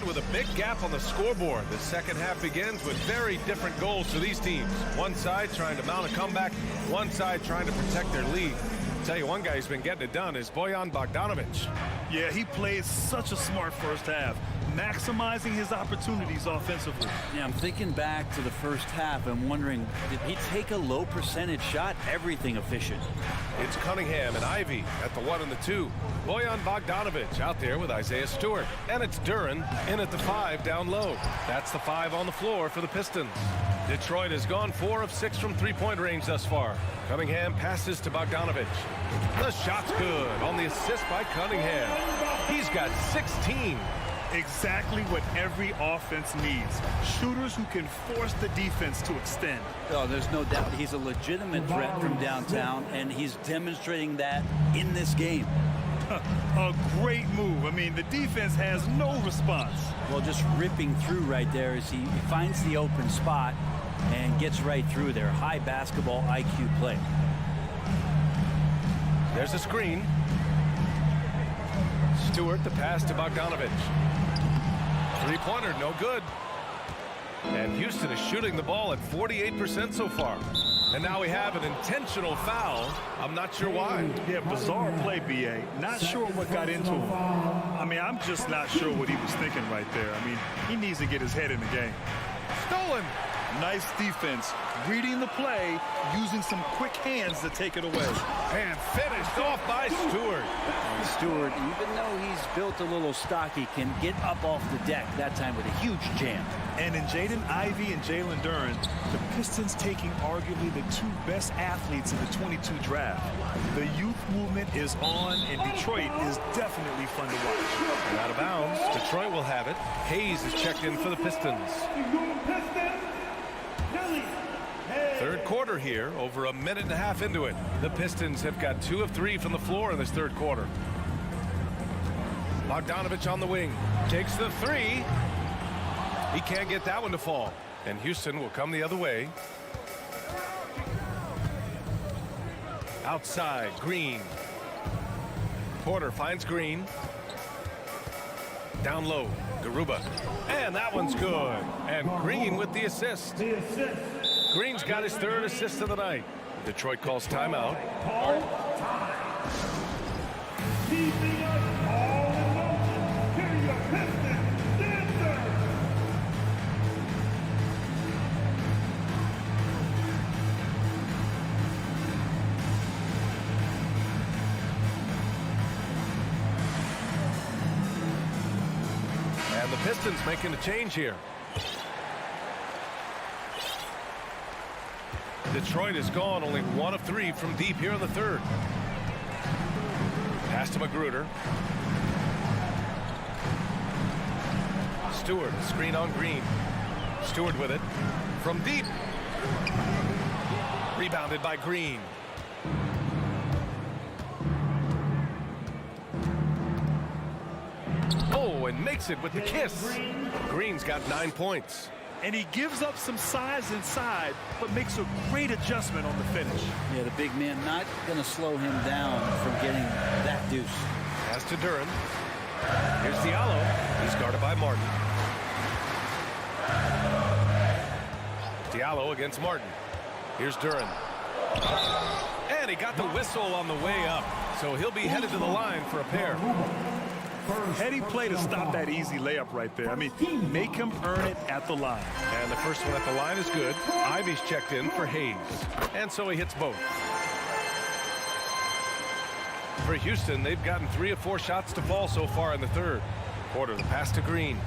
With a big gap on the scoreboard, the second half begins with very different goals for these teams. One side trying to mount a comeback, one side trying to protect their lead. I'll tell you, one guy who's been getting it done is Bojan Bogdanovic. Yeah, he played such a smart first half, maximizing his opportunities offensively. Yeah, I'm thinking back to the first half and wondering, did he take a low percentage shot? Everything efficient. It's Cunningham and Ivy at the 1 and the 2. Bojan Bogdanovic out there with Isaiah Stewart. And it's Duren in at the 5 down low. That's the 5 on the floor for the Pistons. Detroit has gone 4 of 6 from three-point range thus far. Cunningham passes to Bogdanovic. The shot's good on the assist by Cunningham. He's got 16. Exactly what every offense needs. Shooters who can force the defense to extend. Oh, there's no doubt he's a legitimate threat from downtown, and he's demonstrating that in this game. A great move. I mean, the defense has no response. Well, just ripping through right there as he finds the open spot and gets right through there. High basketball IQ play. There's a screen. Stewart, the pass to Bogdanovich. Three-pointer, no good. And Houston is shooting the ball at 48% so far. And now we have an intentional foul. I'm not sure why. Yeah, bizarre play, B.A. Not sure what got into him. I mean, I'm just not sure what he was thinking right there. I mean, he needs to get his head in the game. Stolen. Nice defense, reading the play, using some quick hands to take it away. And finished off by Stewart. And Stewart, even though he's built a little stocky, can get up off the deck, that time with a huge jam. And in Jaden Ivey and Jalen Duren, the Pistons taking arguably the two best athletes in the 22 draft. The youth movement is on, and Detroit is definitely fun to watch. And out of bounds, Detroit will have it. Hayes is checked in for the Pistons. Third quarter here, over a minute and a half into it. The Pistons have got 2 of 3 from the floor in this third quarter. Bogdanovich on the wing, takes the three. He can't get that one to fall. And Houston will come the other way. Outside, Green. Porter finds Green. Down low, Garuba. And that one's good. And Green with the assist. Green's got his third assist of the night. Detroit calls timeout. Keeping us all in motion. Here your Pistons dancers. And the Pistons making a change here. Detroit is gone, only 1 of 3 from deep here in the third. Pass to Magruder. Stewart, screen on Green. Stewart with it. From deep. Rebounded by Green. Oh, and makes it with the kiss. Green's got 9 points. And he gives up some size inside, but makes a great adjustment on the finish. Yeah, the big man not going to slow him down from getting that deuce. Pass to Duren. Here's Diallo. He's guarded by Martin. Diallo against Martin. Here's Duren. And he got the whistle on the way up. So he'll be headed to the line for a pair. Heady play to stop that easy layup right there. I mean, make him earn it at the line. And the first one at the line is good. Ivy's checked in for Hayes. And so he hits both. For Houston, they've gotten 3 of 4 shots to fall so far in the third. Porter, the pass to Green.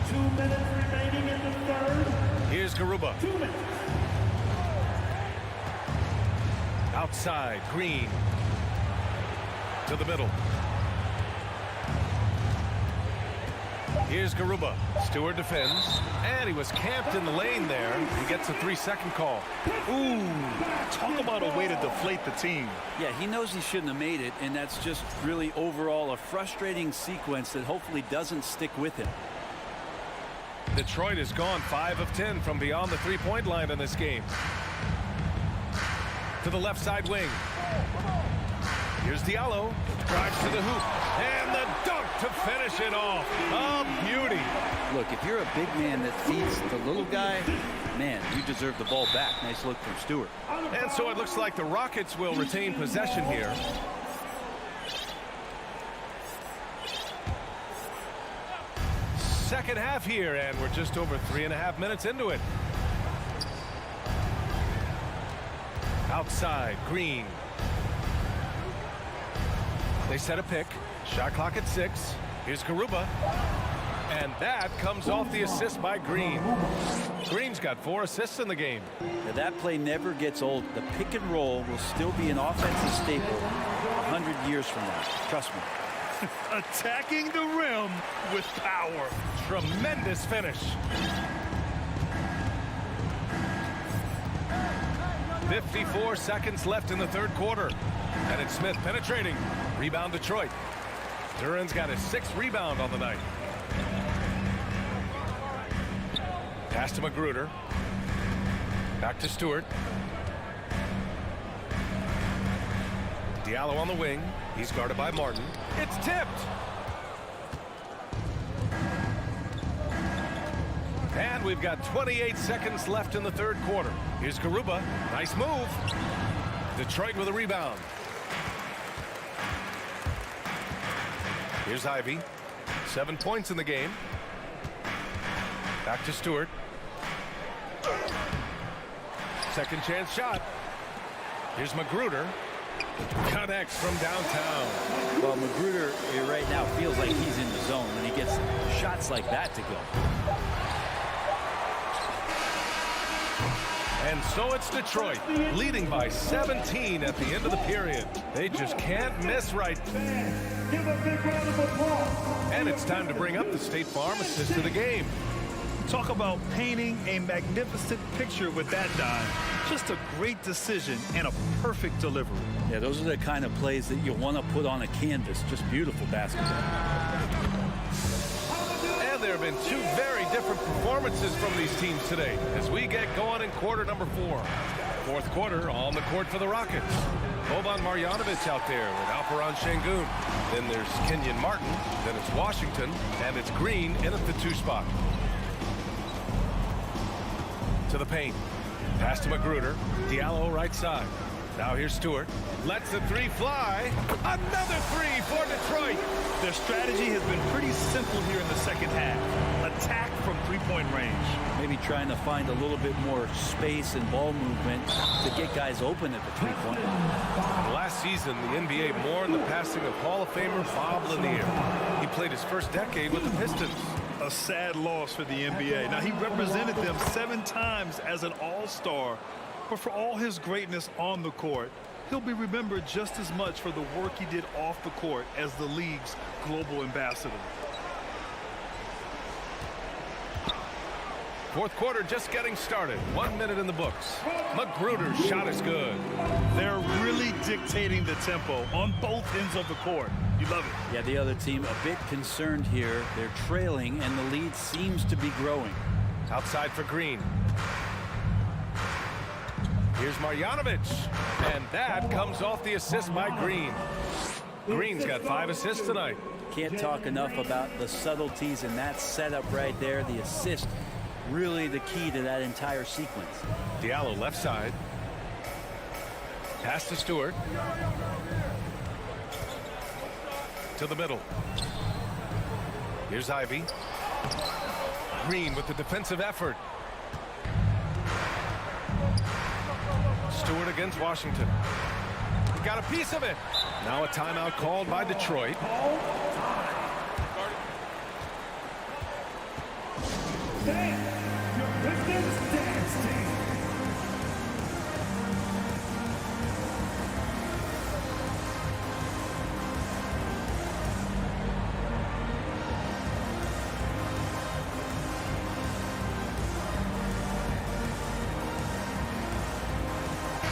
2 minutes remaining in the third. Here's Garuba. 2 minutes. Outside, Green. To the middle. Here's Garuba. Stewart defends. And he was camped in the lane there. He gets a 3-second call. Ooh, talk about a way to deflate the team. Yeah, he knows he shouldn't have made it, and that's just really overall a frustrating sequence that hopefully doesn't stick with him. Detroit has gone 5 of 10 from beyond the 3-point line in this game. To the left side wing. Here's Diallo. Drives to the hoop. And the dunk to finish it off. A beauty. Look, if you're a big man that feeds the little guy, man, you deserve the ball back. Nice look from Stewart. And so it looks like the Rockets will retain possession here. Second half here, and we're just over 3.5 minutes into it. Outside, Green. They set a pick. Shot clock at 6. Here's Garuba. And that comes off the assist by Green. Green's got 4 assists in the game. Now, that play never gets old. The pick and roll will still be an offensive staple 100 years from now. Trust me. Attacking the rim with power. Tremendous finish. 54 seconds left in the third quarter. And it's Smith penetrating. Rebound Detroit. Duran's got his 6th rebound on the night. Pass to Magruder. Back to Stewart. Diallo on the wing. He's guarded by Martin. It's tipped. And we've got 28 seconds left in the third quarter. Here's Garuba. Nice move. Detroit with a rebound. Here's Ivy. 7 points in the game. Back to Stewart. Second chance shot. Here's Magruder. Connects from downtown. Well, Magruder right now feels like he's in the zone when he gets shots like that to go. And so it's Detroit, leading by 17 at the end of the period. They just can't miss right. Give a big round of applause. And it's time to bring up the State Farm assist of the game. Talk about painting a magnificent picture with that dime. Just a great decision and a perfect delivery. Yeah, those are the kind of plays that you want to put on a canvas. Just beautiful basketball. And there have been 2 very different performances from these teams today as we get going in quarter number 4. Fourth quarter on the court for the Rockets. Boban Marjanovic out there with Alperen Şengün. Then there's Kenyon Martin. Then it's Washington. And it's Green in at the 2 spot. To the paint. Pass to Magruder. Diallo right side. Now here's Stewart. Lets the 3 fly. Another 3 for Detroit. Their strategy has been pretty simple here in the second half. Attack from 3-point range. Maybe trying to find a little bit more space and ball movement to get guys open at the 3-point line. Last season, the NBA mourned the passing of Hall of Famer Bob Lanier. He played his first decade with the Pistons. A sad loss for the NBA. Now, he represented them 7 times as an all-star, but for all his greatness on the court, he'll be remembered just as much for the work he did off the court as the league's global ambassador. Fourth quarter just getting started. 1 minute in the books. Magruder's shot is good. They're really dictating the tempo on both ends of the court. You love it. Yeah, the other team a bit concerned here. They're trailing, and the lead seems to be growing. Outside for Green. Here's Marjanovic. And that comes off the assist by Green. Green's got 5 assists tonight. Can't talk enough about the subtleties in that setup right there. The assist, really the key to that entire sequence. Diallo left side. Pass to Stewart. To the middle. Here's Ivy. Green with the defensive effort. Stewart against Washington. Got a piece of it. Now a timeout called by Detroit. Pistons dance team.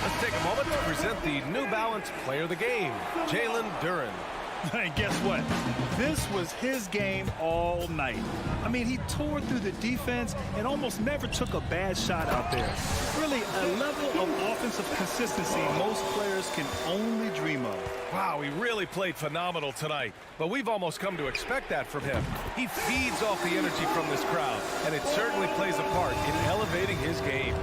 Let's take a moment to present the New Balance Player of the Game, Jalen Duren. And guess what? This was his game all night. I mean, he tore through the defense and almost never took a bad shot out there. Really, a level of offensive consistency most players can only dream of. Wow, he really played phenomenal tonight. But we've almost come to expect that from him. He feeds off the energy from this crowd, and it certainly plays a part in elevating his game.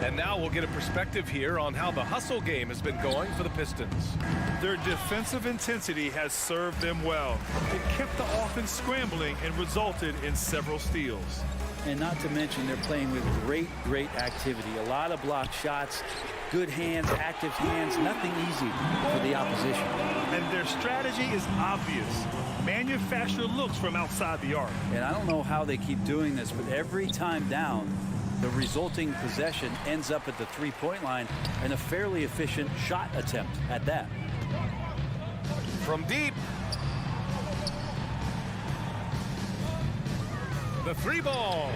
And now we'll get a perspective here on how the hustle game has been going for the Pistons. Their defensive intensity has served them well. It kept the offense scrambling and resulted in several steals. And not to mention they're playing with great activity. A lot of blocked shots, good hands, active hands, nothing easy for the opposition. And their strategy is obvious. Manufacture looks from outside the arc. And I don't know how they keep doing this, but every time down, the resulting possession ends up at the 3-point line and a fairly efficient shot attempt at that. From deep. The 3 ball.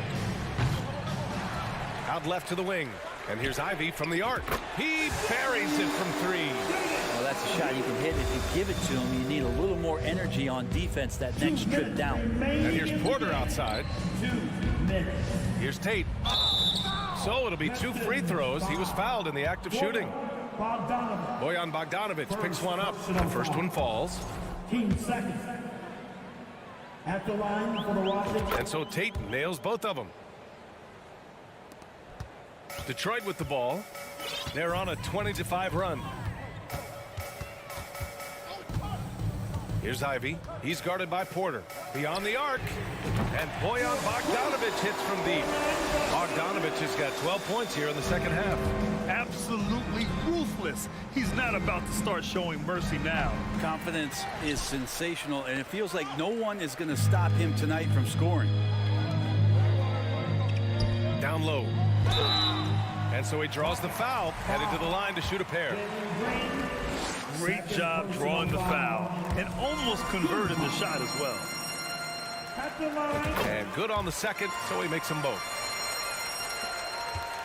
Out left to the wing. And here's Ivy from the arc. He buries it from 3. Well, that's a shot you can hit. If you give it to him, you need a little more energy on defense that next trip down. And here's Porter outside. 2 minutes. Here's Tate. So it'll be 2 free throws. He was fouled in the act of shooting. Bogdanovic. Bojan Bogdanovic picks one up. The first one falls. 15 seconds. At the line for the Rockets. And so Tate nails both of them. Detroit with the ball. They're on a 20-5 run. Here's Ivy. He's guarded by Porter. Beyond the arc. And Bojan Bogdanovic hits from deep. Bogdanovic has got 12 points here in the second half. Absolutely ruthless. He's not about to start showing mercy now. Confidence is sensational, and it feels like no one is going to stop him tonight from scoring. Down low. And so he draws the foul, headed to the line to shoot a pair. Great job drawing the foul and almost converted the shot as well. At the line. And good on the second, so he makes them both.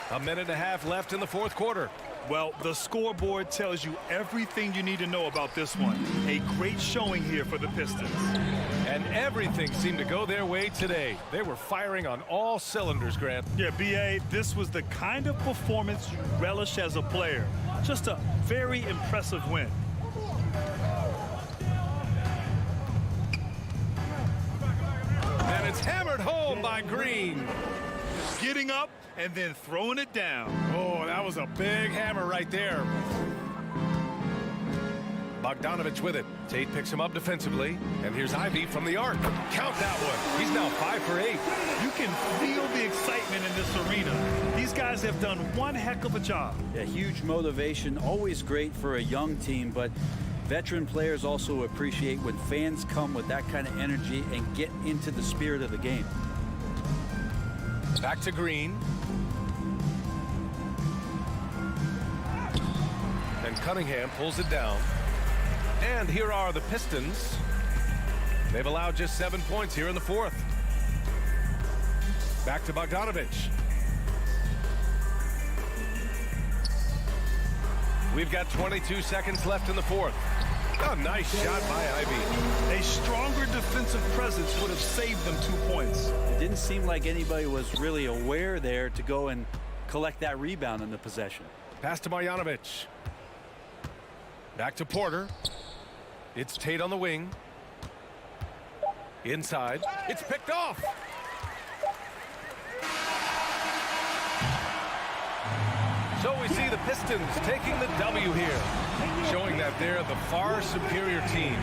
1.5 minutes left in the fourth quarter. Well, the scoreboard tells you everything you need to know about this one. A great showing here for the Pistons. And everything seemed to go their way today. They were firing on all cylinders, Grant. Yeah, B.A., this was the kind of performance you relish as a player. Just a very impressive win. And it's hammered home by Green. Getting up and then throwing it down. Oh, that was a big hammer right there. Bogdanovic with it. Tate picks him up defensively. And here's Ivy from the arc. Count that one. He's now 5 for 8. You can feel the excitement in this arena. These guys have done one heck of a job. Yeah, huge motivation, always great for a young team, but veteran players also appreciate when fans come with that kind of energy and get into the spirit of the game. Back to Green. And Cunningham pulls it down. And here are the Pistons. They've allowed just 7 points here in the fourth. Back to Bogdanovic. We've got 22 seconds left in the fourth. A nice shot by Ivy. A stronger defensive presence would have saved them 2 points. It didn't seem like anybody was really aware there to go and collect that rebound in the possession. Pass to Marjanovic. Back to Porter. It's Tate on the wing. Inside. It's picked off. So we see the Pistons taking the W here, showing that they're the far superior team.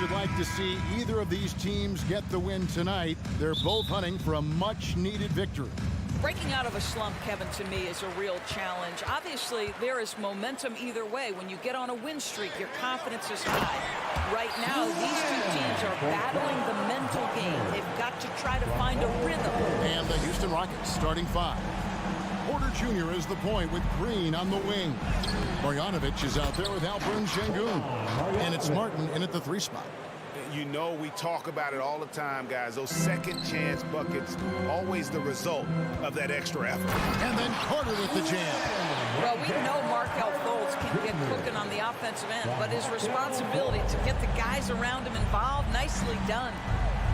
you'd like to see either of these teams get the win tonight. They're both hunting for a much-needed victory. Breaking out of a slump, Kevin, to me is a real challenge. Obviously, there is momentum either way. When you get on a win streak, your confidence is high. Right now, these two teams are battling the mental game. They've got to try to find a rhythm. And the Houston Rockets starting 5. Porter Jr. is the point with Green on the wing. Marjanovic is out there with Alperen Şengün. And it's Martin in at the 3 spot. You know, we talk about it all the time, guys. Those second chance buckets, always the result of that extra effort. And then Carter with the jam. Well, we know Markelle Fultz can get cooking on the offensive end, but his responsibility to get the guys around him involved, nicely done.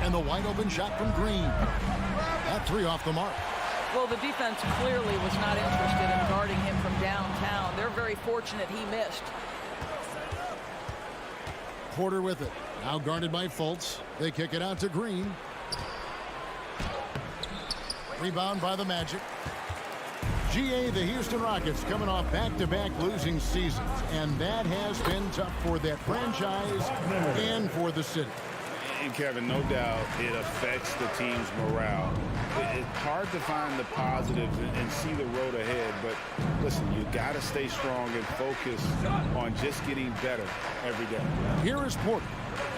And the wide open shot from Green. That 3 off the mark. Well, the defense clearly was not interested in guarding him from downtown. They're very fortunate he missed. Porter with it. Now guarded by Fultz. They kick it out to Green. Rebound by the Magic. GA, the Houston Rockets, coming off back-to-back losing seasons. And that has been tough for that franchise and for the city. And Kevin, no doubt it affects the team's morale. It's hard to find the positives and see the road ahead, but listen, you got to stay strong and focus on just getting better every day. Here is Porter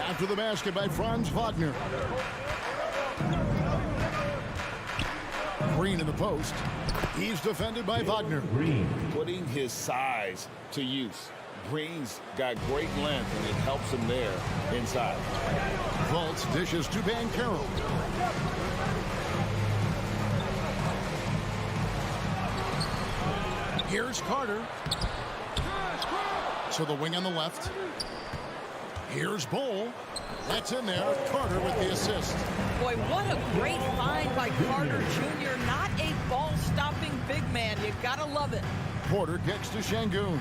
after the basket by Franz Wagner. Green in the post. He's defended by Wagner. Putting his size to use. Green's got great length, and it helps him there inside. Fultz dishes to Banchero. Here's Carter. To the wing on the left. Here's Bull. That's in there. Carter with the assist. Boy, what a great find by Carter Jr. Not a ball-stopping big man. You gotta love it. Porter kicks to Şengün.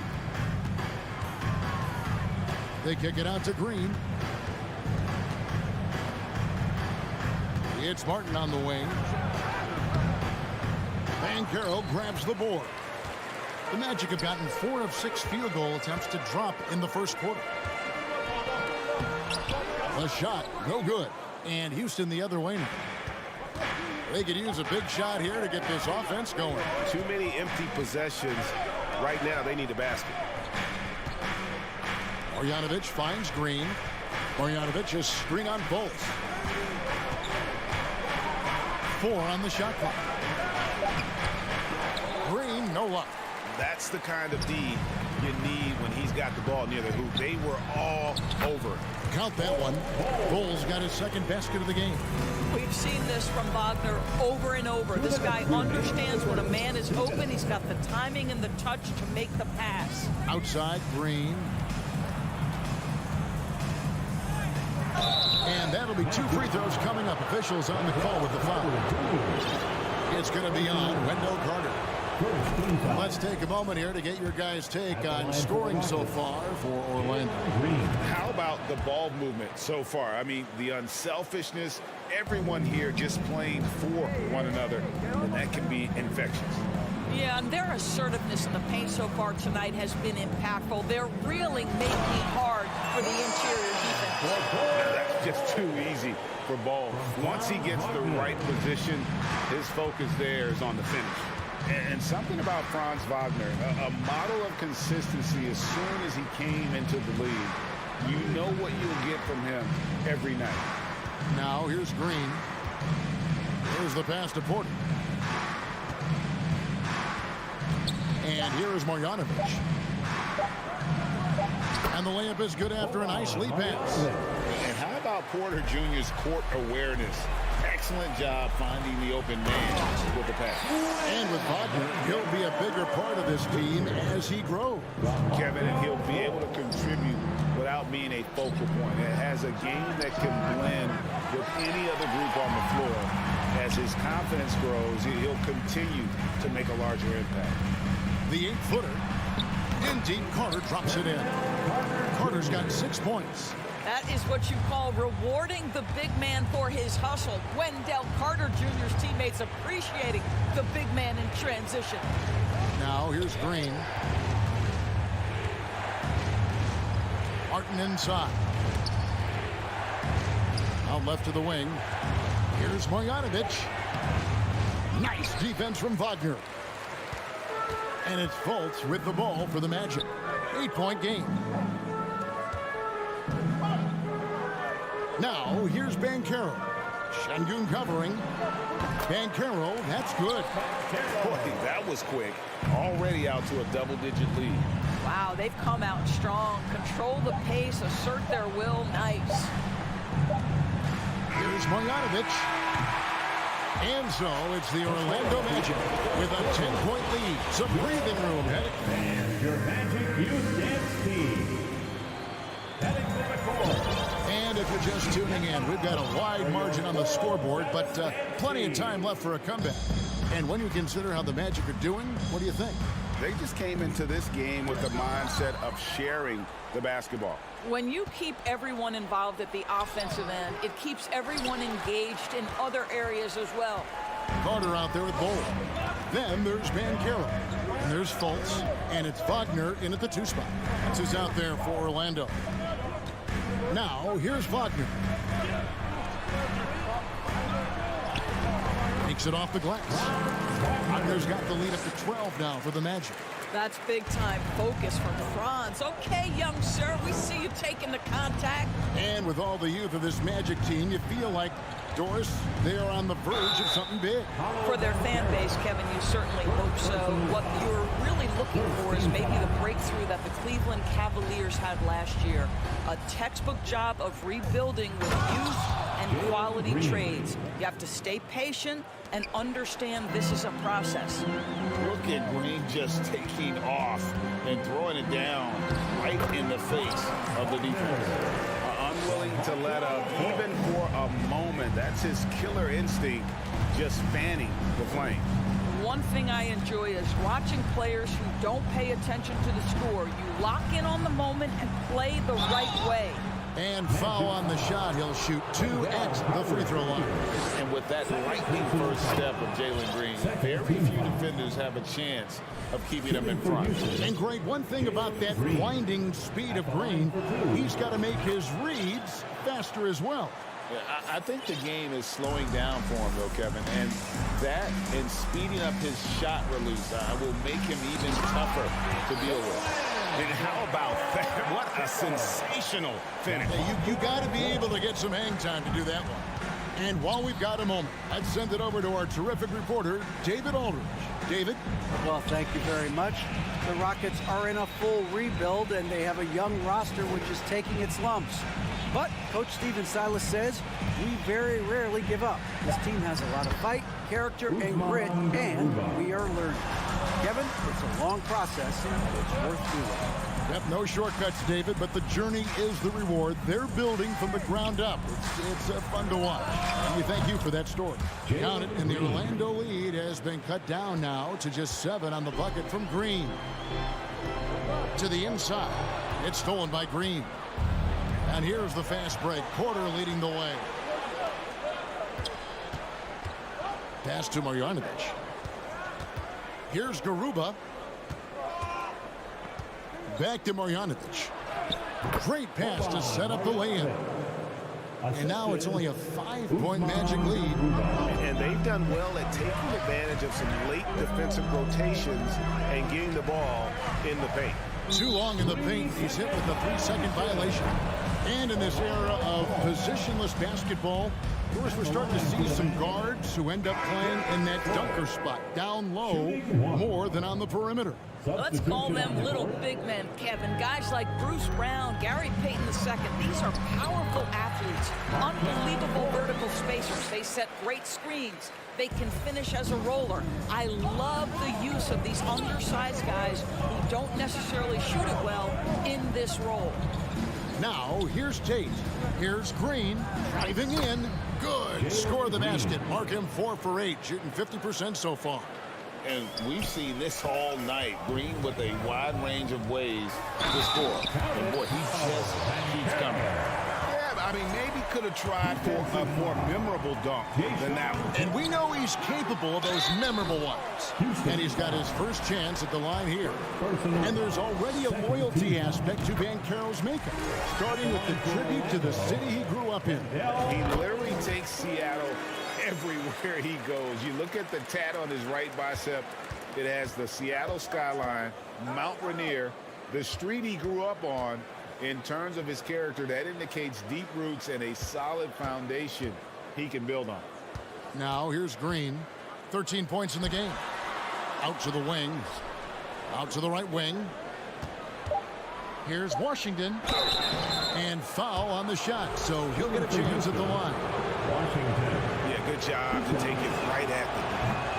They kick it out to Green. It's Martin on the wing. Banchero grabs the board. The Magic have gotten 4 of 6 field goal attempts to drop in the first quarter. The shot, no good. And Houston the other way now. They could use a big shot here to get this offense going. Too many empty possessions. Right now, they need a basket. Marjanovic finds Green. Marjanovic is screen on Fultz. 4 on the shot clock. Green, no luck. That's the kind of D you need when he's got the ball near the hoop. They were all over it. Count that one. Bull's got his second basket of the game. We've seen this from Wagner over and over. This guy understands when a man is open. He's got the timing and the touch to make the pass. Outside, Green. And that'll be 2 free throws coming up. Officials on the call with the foul. It's going to be on Wendell Carter. Let's take a moment here to get your guys' take on scoring so far for Orlando. How about the ball movement so far? I mean, the unselfishness, everyone here just playing for one another, and that can be infectious. Yeah, and their assertiveness in the paint so far tonight has been impactful. They're really making it hard for the interior defense. That's just too easy for Ball. Once he gets the right position, his focus there is on the finish. And something about Franz Wagner, a model of consistency as soon as he came into the league. You know what you'll get from him every night. Now here's Green. Here's the pass to Porter. And here is Marjanovic. And the layup is good after a nice lead pass. And how about Porter Jr.'s court awareness? Excellent job finding the open man with the pass. And with Wagner, he'll be a bigger part of this team as he grows. Kevin, and he'll be able to contribute without being a focal point. It has a game that can blend with any other group on the floor. As his confidence grows, he'll continue to make a larger impact. The 8-footer. In deep, Carter drops it in. Carter's got 6 points. That is what you call rewarding the big man for his hustle. Wendell Carter Jr.'s teammates appreciating the big man in transition. Now here's Green. Martin inside. Out left to the wing. Here's Marjanovic. Nice defense from Wagner. And it's Fultz with the ball for the Magic. 8-point game. Now, here's Banchero. Şengün covering. Banchero, that's good. Boy, that was quick. Already out to a double-digit lead. Wow, they've come out strong. Control the pace, assert their will. Nice. Here's Marjanovic. And so it's the Orlando Magic with a 10-point lead. Some breathing room. And your Magic Youth Dance Team. Heading to the court. And if you're just tuning in, we've got a wide margin on the scoreboard, but plenty of time left for a comeback. And when you consider how the Magic are doing, what do you think? They just came into this game with the mindset of sharing the basketball. When you keep everyone involved at the offensive end, it keeps everyone engaged in other areas as well. Carter out there with Bol. Then there's Banchero. And there's Fultz. And it's Wagner in at the 2 spot. That's who's out there for Orlando. Now, here's Wagner. Takes it off the glass. Wagner's got the lead up to 12 now for the Magic. That's big-time focus from Franz. Okay, young sir, we see you taking the contact. And with all the youth of this Magic team, you feel like, Doris, they are on the verge of something big. For their fan base, Kevin, you certainly hope so. What you're really looking for is maybe the breakthrough that the Cleveland Cavaliers had last year. A textbook job of rebuilding with youth and quality trades. You have to stay patient and understand this is a process. Look at Green just taking off and throwing it down right in the face of the defense. Unwilling to let up even for a moment. That's his killer instinct, just fanning the flame. One thing I enjoy is watching players who don't pay attention to the score. You lock in on the moment and play the right way. And foul on the shot. He'll shoot 2 at the free throw line. And with that lightning first step of Jalen Green, very few defenders have a chance of keeping him in front. And Greg, one thing about that winding speed of Green, he's got to make his reads faster as well. Yeah, I think the game is slowing down for him, though, Kevin. And that and speeding up his shot release will make him even tougher to deal with. And how about that? What a sensational finish. You got to be able to get some hang time to do that one. And while we've got a moment, let's send it over to our terrific reporter, David Aldridge. David? Well, thank you very much. The Rockets are in a full rebuild, and they have a young roster which is taking its lumps. But Coach Stephen Silas says we very rarely give up. This team has a lot of fight, character, and grit, and we are learning. Kevin, it's a long process. It's worth doing. Yep, no shortcuts, David, but the journey is the reward. They're building from the ground up. It's fun to watch. And we thank you for that story. Count it, and the Orlando lead has been cut down now to just 7 on the bucket from Green. To the inside. It's stolen by Green. And here's the fast break. Porter leading the way. Pass to Marjanovic. Here's Garuba. Back to Marjanovic. Great pass to set up the lay-in. And now it's only a 5-point Magic lead. And they've done well at taking advantage of some late defensive rotations and getting the ball in the paint. Too long in the paint. He's hit with a 3-second violation. And in this era of positionless basketball, of course, we're starting to see some guards who end up playing in that dunker spot, down low, more than on the perimeter. Let's call them little big men, Kevin. Guys like Bruce Brown, Gary Payton II. These are powerful athletes, unbelievable vertical spacers. They set great screens. They can finish as a roller. I love the use of these undersized guys who don't necessarily shoot it well in this role. Now, here's Tate. Here's Green, driving in. Good. Score the basket. Mark him 4 for 8, shooting 50% so far. And we've seen this all night. Green with a wide range of ways to score. And boy, he just keeps coming. Yeah, I mean, maybe could have tried for a more memorable dunk than that one. And we know he's capable of those memorable ones. And he's got his first chance at the line here. And there's already a loyalty aspect to Banchero's makeup, starting with the tribute to the city he grew up in. He literally takes Seattle everywhere he goes. You look at the tat on his right bicep. It has the Seattle skyline, Mount Rainier, the street he grew up on. In terms of his character, that indicates deep roots and a solid foundation he can build on. Now here's Green. 13 points in the game. Out to the wing. Out to the right wing. Here's Washington. And foul on the shot, so he'll get a chance at the line. Yeah, good job to take it right at the...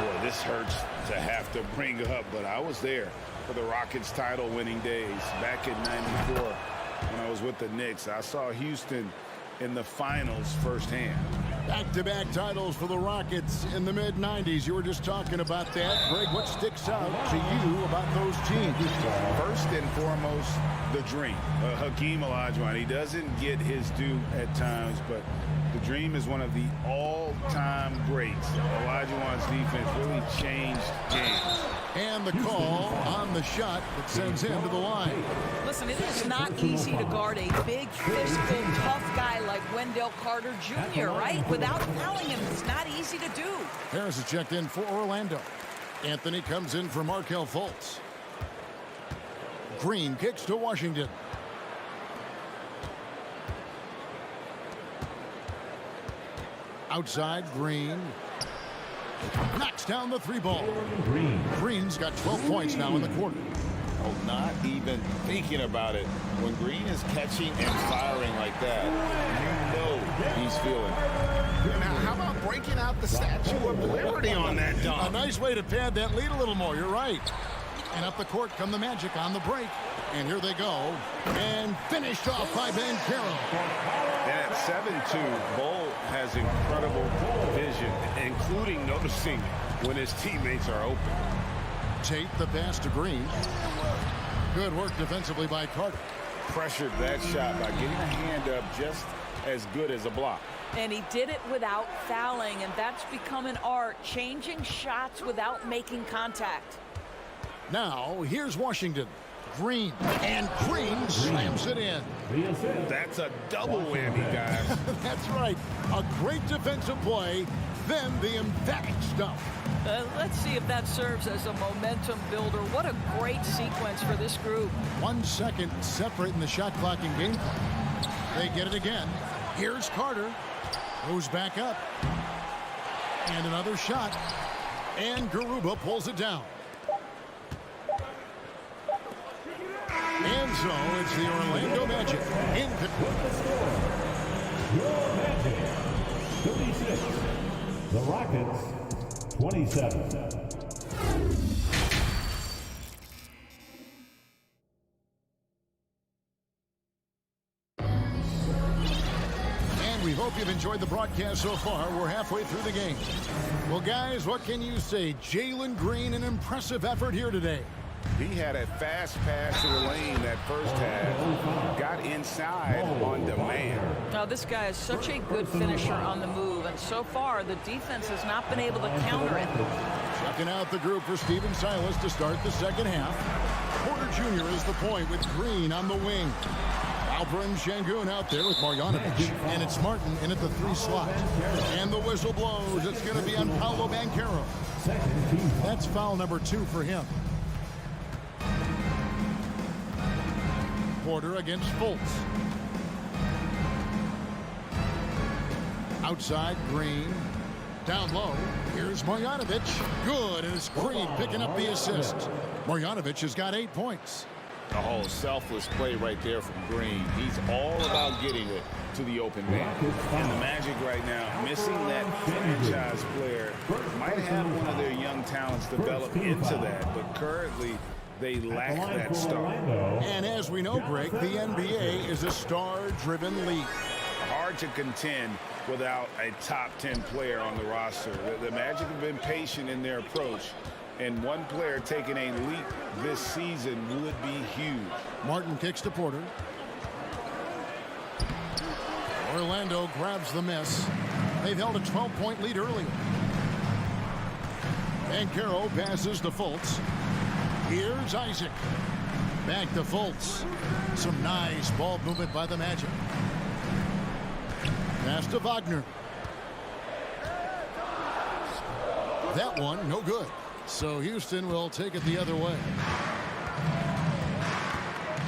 Boy, this hurts to have to bring up, but I was there for the Rockets title-winning days back in '94 when I was with the Knicks. I saw Houston in the finals firsthand. Back-to-back titles for the Rockets in the mid-'90s. You were just talking about that. Greg, what sticks out to you about those teams? First and foremost, the Dream. Hakeem Olajuwon. He doesn't get his due at times, but the Dream is one of the all-time greats. Olajuwon's defense really changed games. And the call on the shot that sends him to the line. Listen, it is not easy to guard a big, physical, tough guy like Wendell Carter Jr., right? Without fouling him, it's not easy to do. Harris is checked in for Orlando. Anthony comes in for Markelle Fultz. Green kicks to Washington. Outside, Green knocks down the three ball. Green's got 12 points now in the quarter. Oh, not even thinking about it. When Green is catching and firing like that, you know he's feeling it. Now, how about breaking out the Statue of Liberty on that dunk? A nice way to pad that lead a little more. You're right. And up the court come the Magic on the break. And here they go. And finished off by Banchero. And at 7'2", Bull has incredible vision, including noticing when his teammates are open. Tate the pass to Green. Good work defensively by Carter. Pressured that shot by getting a hand up just as good as a block. And he did it without fouling, and that's become an art, changing shots without making contact. Now, here's Washington. Green, and Green slams it in. That's a double whammy, guys. That's right. A great defensive play, then the emphatic stuff. Let's see if that serves as a momentum builder. What a great sequence for this group. 1 second separating the shot clock and game clock. They get it again. Here's Carter. Goes back up. And another shot. And Garuba pulls it down. And so it's the Orlando Magic in control. Your Magic, 36. The Rockets, 27. And we hope you've enjoyed the broadcast so far. We're halfway through the game. Well, guys, what can you say? Jalen Green, an impressive effort here today. He had a fast pass to the lane that first half. Got inside on demand. Now, this guy is such a good finisher on the move, and so far the defense has not been able to counter it. Checking out the group for Stephen Silas to start the second half. Porter Jr. is the point with Green on the wing. Alperen Şengün out there with Marjanovic. And it's Martin in at the 3 slot. And the whistle blows. It's going to be on Paolo Banchero. That's foul number 2 for him. Porter against Fultz. Outside, Green. Down low. Here's Marjanovic. Good, and it's Green picking up the assist. Marjanovic has got 8 points. Oh, selfless play right there from Green. He's all about getting it to the open man. And the Magic right now, missing that franchise player, might have one of their young talents develop into that, but currently they lack that star. And as we know, Greg, the NBA is a star-driven league. Hard to contend without a top 10 player on the roster. The Magic have been patient in their approach, and one player taking a leap this season would be huge. Martin kicks to Porter. Orlando Carroll grabs the miss. They've held a 12-point lead earlier. And Carroll passes to Fultz. Here's Isaac. Back to Fultz. Some nice ball movement by the Magic. Pass to Wagner. That one, no good. So Houston will take it the other way.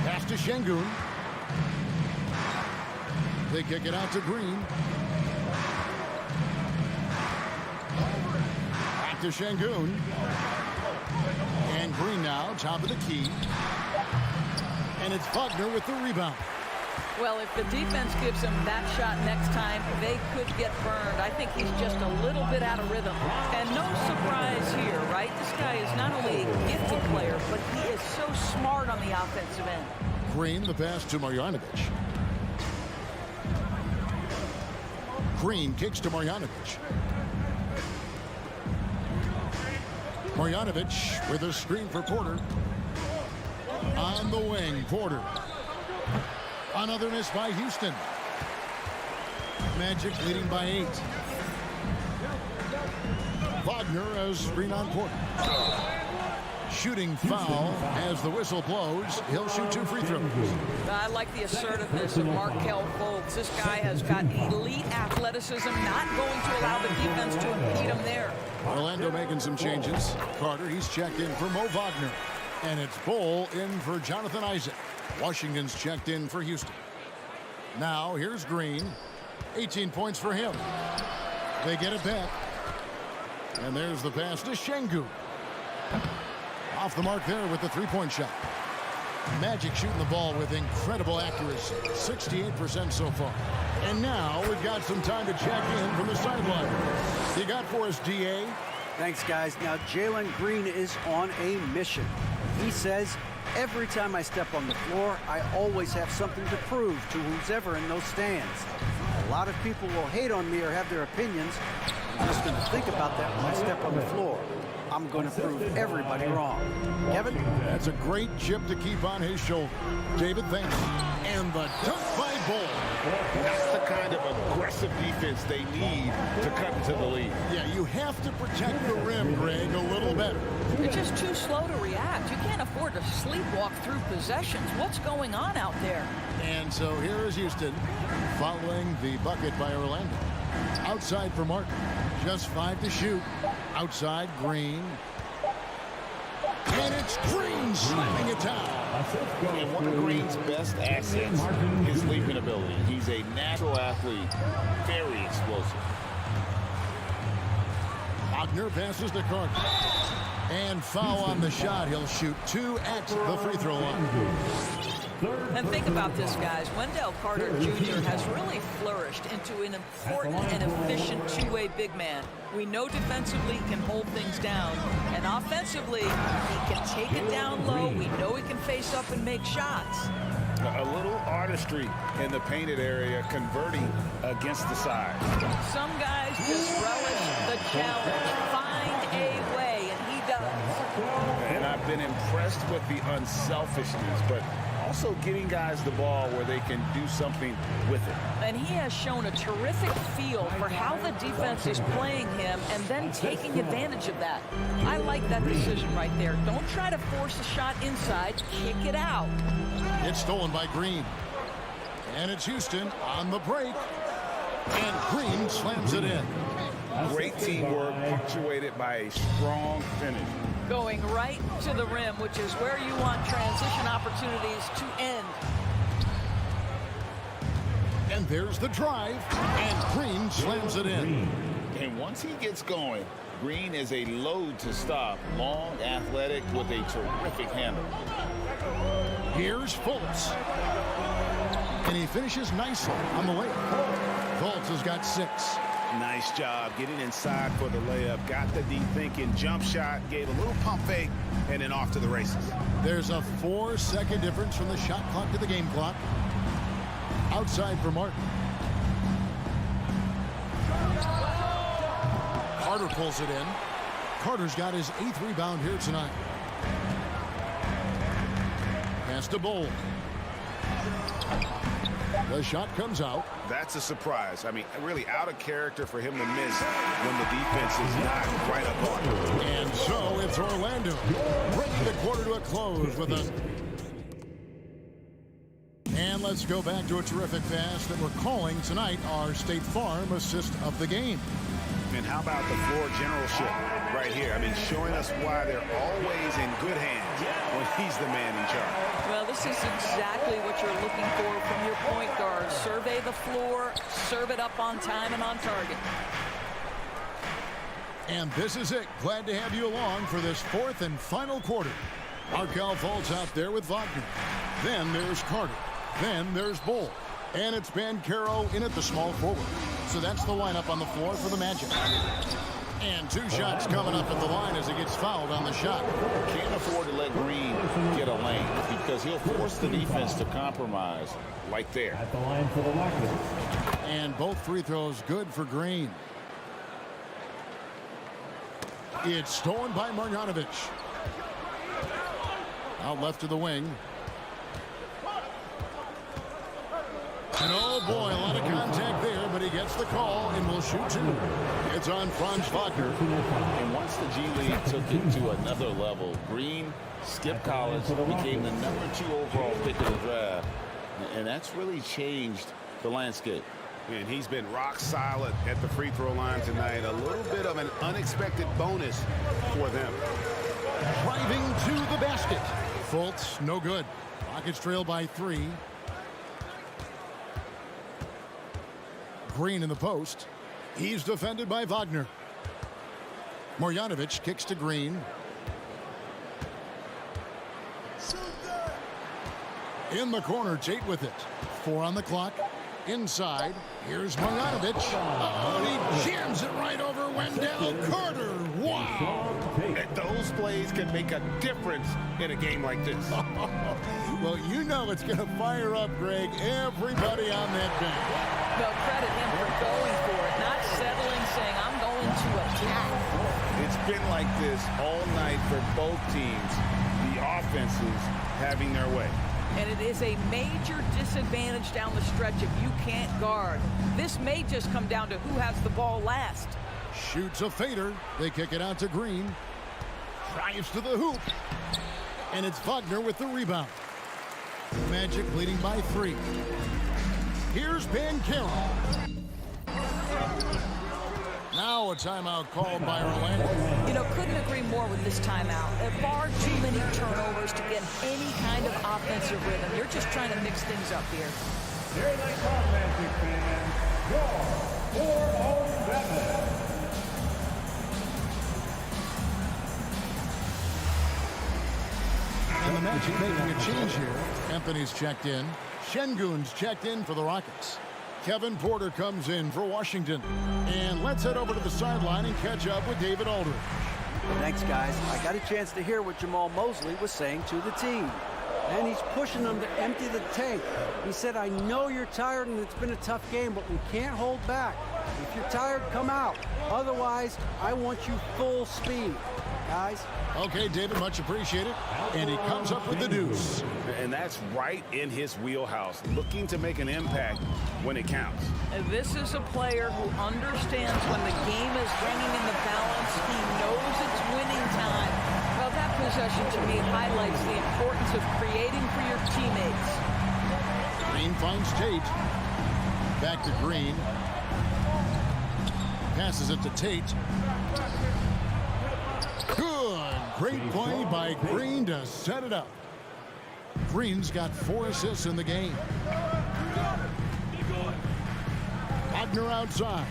Pass to Şengün. They kick it out to Green. Back to Şengün. And Green now, top of the key. And it's Wagner with the rebound. Well, if the defense gives him that shot next time, they could get burned. I think he's just a little bit out of rhythm. And no surprise here, right? This guy is not only a gifted player, but he is so smart on the offensive end. Green, the pass to Marjanovic. Green kicks to Marjanovic. Marjanovic with a screen for Porter. On the wing, Porter. Another miss by Houston. Magic leading by 8. Wagner as screen on Porter. Shooting foul as the whistle blows. He'll shoot 2 free throws. I like the assertiveness of Markelle Fultz. This guy has got elite athleticism, not going to allow the defense to impede him there. Orlando making some changes. Carter, he's checked in for Mo Wagner. And it's Bull in for Jonathan Isaac. Washington's checked in for Houston. Now, here's Green. 18 points for him. They get it back. And there's the pass to Şengün. Off the mark there with the three-point shot. Magic shooting the ball with incredible accuracy. 68% so far. And now we've got some time to check in from the sideline. You got for us, DA? Thanks, guys. Now, Jalen Green is on a mission. He says, every time I step on the floor, I always have something to prove to who's ever in those stands. A lot of people will hate on me or have their opinions. I'm just going to think about that when I step on the floor. I'm going to prove everybody wrong. Kevin? That's a great chip to keep on his shoulder. David, thanks. And the dunk by Bull. That's the kind of aggressive defense they need to cut into the lead. Yeah, you have to protect the rim, Greg, a little better. You're just too slow to react. You can't afford to sleepwalk through possessions. What's going on out there? And so here is Houston following the bucket by Orlando. Outside for Martin. Just 5 to shoot. Outside, Green. And it's Green slamming it down. And one of Green's best assets, his leaping ability. He's a natural athlete, very explosive. Wagner passes to Carter. And foul on the shot. He'll shoot 2 at the free throw line. And think about this, guys. Wendell Carter Jr. has really flourished into an important and efficient two-way big man. We know defensively he can hold things down. And offensively, he can take it down low. We know he can face up and make shots. A little artistry in the painted area, converting against the side. Some guys just relish the challenge. Find a way, and he does. And I've been impressed with the unselfishness, but also getting guys the ball where they can do something with it. And he has shown a terrific feel for how the defense is playing him and then taking advantage of that. I like that decision right there. Don't try to force a shot inside. Kick it out. It's stolen by Green. And it's Houston on the break. And Green slams it in. Great teamwork punctuated by a strong finish. Going right to the rim, which is where you want transition opportunities to end. And there's the drive. And Green slams it in. And once he gets going, Green is a load to stop. Long, athletic, with a terrific handle. Here's Fultz. And he finishes nicely on the layup. Fultz has got 6. Nice job getting inside for the layup. Got the deep thinking jump shot, gave a little pump fake, and then off to the races. There's a 4-second difference from the shot clock to the game clock. Outside for Martin. Carter pulls it in. Carter's got his 8th rebound here tonight. Pass to Bull. The shot comes out. That's a surprise. I mean, really out of character for him to miss when the defense is not right up on him. And so it's Orlando bringing the quarter to a close with a... And let's go back to a terrific pass that we're calling tonight our State Farm assist of the game. And how about the floor generalship right here? I mean, showing us why they're always in good hands when he's the man in charge. Well, this is exactly what you're looking for from your point guard. Survey the floor, serve it up on time and on target. And this is it. Glad to have you along for this fourth and final quarter. Arkell falls out there with Wagner. Then there's Carter. Then there's Bull. And it's Banchero in at the small forward. So that's the lineup on the floor for the Magic. And 2 shots coming up at the line as he gets fouled on the shot. Can't afford to let Green get a lane because he'll force the defense to compromise like there. At the line for the Rockets. And both free throws good for Green. It's stolen by Marjanovic. Out left to the wing. And oh boy, a lot of contact there, but he gets the call and will shoot 2. It's on Franz Wagner. And once the G League took it to another level, Green skipped college, became the #2 overall pick of the draft. And that's really changed the landscape. And he's been rock solid at the free throw line tonight. A little bit of an unexpected bonus for them. Driving to the basket. Fultz, no good. Rockets trail by 3. Green in the post. He's defended by Wagner. Marjanovic kicks to Green. In the corner, Tate with it. 4 on the clock. Inside, here's Marjanovic. Oh, he jams it right over Wendell Carter. Wow. And those plays can make a difference in a game like this. Well, you know it's going to fire up, Greg, everybody on that bench. Well, credit him for going for it, not settling, saying, I'm going to attack. It's been like this all night for both teams. The offenses having their way. And it is a major disadvantage down the stretch if you can't guard. This may just come down to who has the ball last. Shoots a fader. They kick it out to Green. Drives to the hoop. And it's Wagner with the rebound. Magic leading by 3. Here's Banchero. Now a timeout called by Orlando. You know, couldn't agree more with this timeout. Bar too many turnovers to get any kind of offensive rhythm. You're just trying to mix things up here. Here they come, Magic fans. Your 4-0-7. And the Magic making a change here. Anthony's checked in. Şengün's checked in for the Rockets. Kevin Porter comes in for Washington. And let's head over to the sideline and catch up with David Aldridge. Thanks, guys. I got a chance to hear what Jamal Mosley was saying to the team. And he's pushing them to empty the tank. He said, I know you're tired and it's been a tough game, but we can't hold back. If you're tired, come out. Otherwise, I want you full speed. Guys. Okay, David, much appreciated. And he comes up with the deuce. And that's right in his wheelhouse, looking to make an impact when it counts. And this is a player who understands when the game is ringing in the balance. He knows it's winning time. Well, that possession to me highlights the importance of creating for your teammates. Green finds Tate. Back to Green. Passes it to Tate. Good. Great play by Green to set it up. Green's got 4 assists in the game. Wagner outside.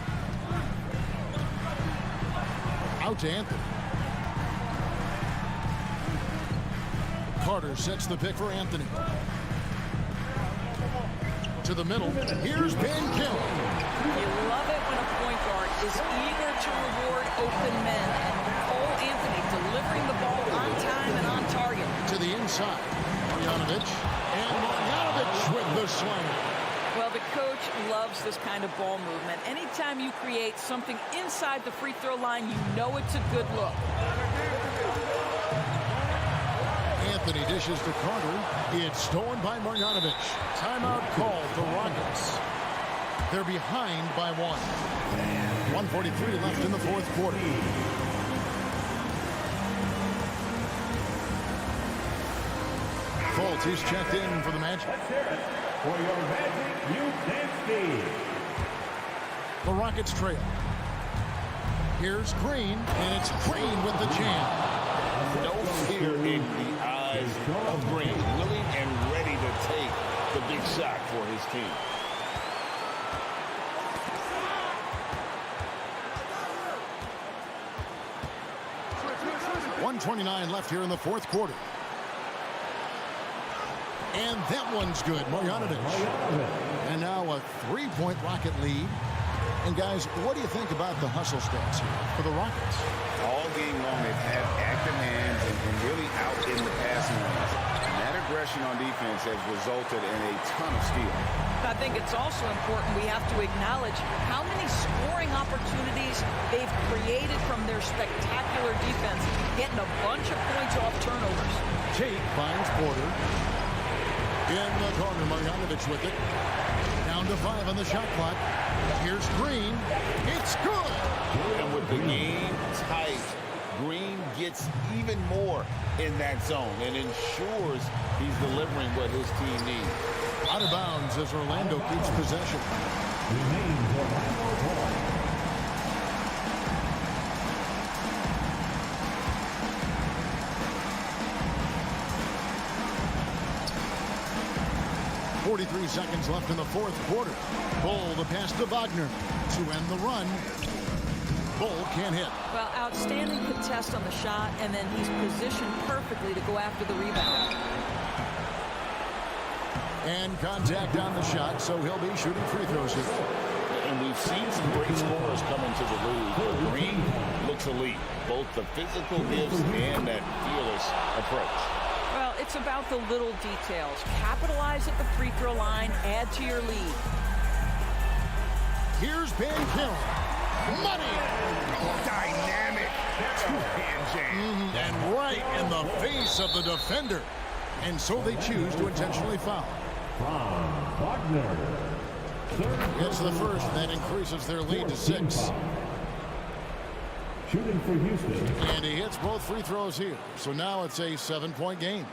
Out to Anthony. Carter sets the pick for Anthony. To the middle. Here's Banchero. You love it when a point guard is eager to reward open men. And Cole Anthony delivering the ball on time and on target. To the inside. Marjanovic. And Marjanovic with the slam. Well, the coach loves this kind of ball movement. Anytime you create something inside the free throw line, you know it's a good look. Anthony dishes to Carter. It's stolen by Marjanovic. Timeout called the Rockets. They're behind by 1. 1:43 left in the fourth quarter. Fultz, he's checked in for the Magic. For your Magic, you The Rockets trail. Here's Green, and it's Green with the jam. No fear in the eyes of Green, willing and ready to take the big shot for his team. .129 left here in the fourth quarter. And that one's good. Marjanovic. And now a 3-point Rocket lead. And guys, what do you think about the hustle stats here for the Rockets? All game long, they've had active hands and really out in the passing lanes. And that aggression on defense has resulted in a ton of steals. I think it's also important we have to acknowledge how many scoring opportunities they've created from their spectacular defense, getting a bunch of points off turnovers. Tate finds Porter. In the corner, Marjanovic with it. Down to 5 on the shot clock. Here's Green. It's good. And with the game tight, Green gets even more in that zone and ensures he's delivering what his team needs. Out of bounds as Orlando keeps possession. Remains Orlando ball. .43 seconds left in the fourth quarter. Bull the pass to Wagner to end the run. Bull can't hit. Well, outstanding contest on the shot, and then he's positioned perfectly to go after the rebound. And contact on the shot, so he'll be shooting free throws here. And we've seen some great scorers come into the league. But Green looks elite, both the physical gifts and that fearless approach. Well, it's about the little details. Capitalize at the free throw line, add to your lead. Here's Banchero. Money! Dynamic two-hand jam. And right in the face of the defender. And so they choose to intentionally foul. Wagner. It's the first, and that increases their lead to 6. Shooting for Houston. And he hits both free throws here. So now it's a 7-point game.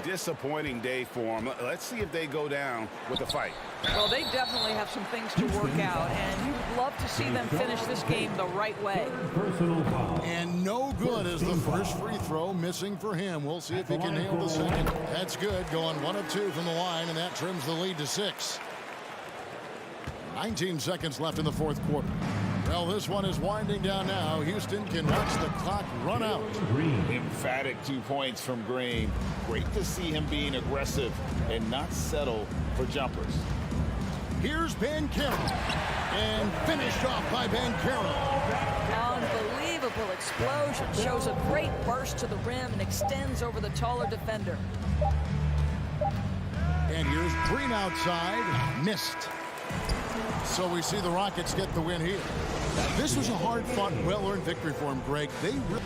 Disappointing day for them. Let's see if they go down with a fight. Well, they definitely have some things to work out, and you'd love to see them finish this game the right way. Personal foul. And no good is the first free throw missing for him. We'll see if he can nail the second. That's good, going 1 of 2 from the line, and that trims the lead to 6. 19 seconds left in the fourth quarter. Well, this one is winding down now. Houston can watch the clock run out. Emphatic 2 points from Green. Great to see him being aggressive and not settle for jumpers. Here's Banchero. And finished off by Banchero. Unbelievable explosion. Shows a great burst to the rim and extends over the taller defender. And here's Green outside. Missed. So we see the Rockets get the win here. This was a hard-fought, well-earned victory for him, Greg. They really...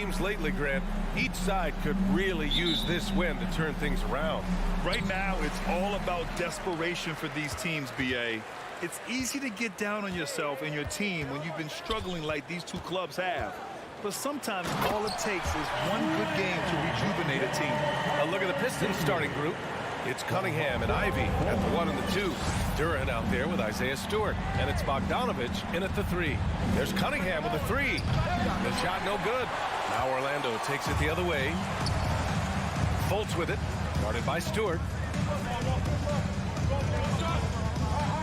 teams lately, Grant. Each side could really use this win to turn things around. Right now, it's all about desperation for these teams, BA. It's easy to get down on yourself and your team when you've been struggling like these two clubs have. But sometimes all it takes is one good game to rejuvenate a team. A look at the Pistons starting group. It's Cunningham and Ivy at the 1 and the 2. Duran out there with Isaiah Stewart. And it's Bogdanovich in at the 3. There's Cunningham with the 3. The shot no good. Now Orlando takes it the other way. Fultz with it. Guarded by Stewart.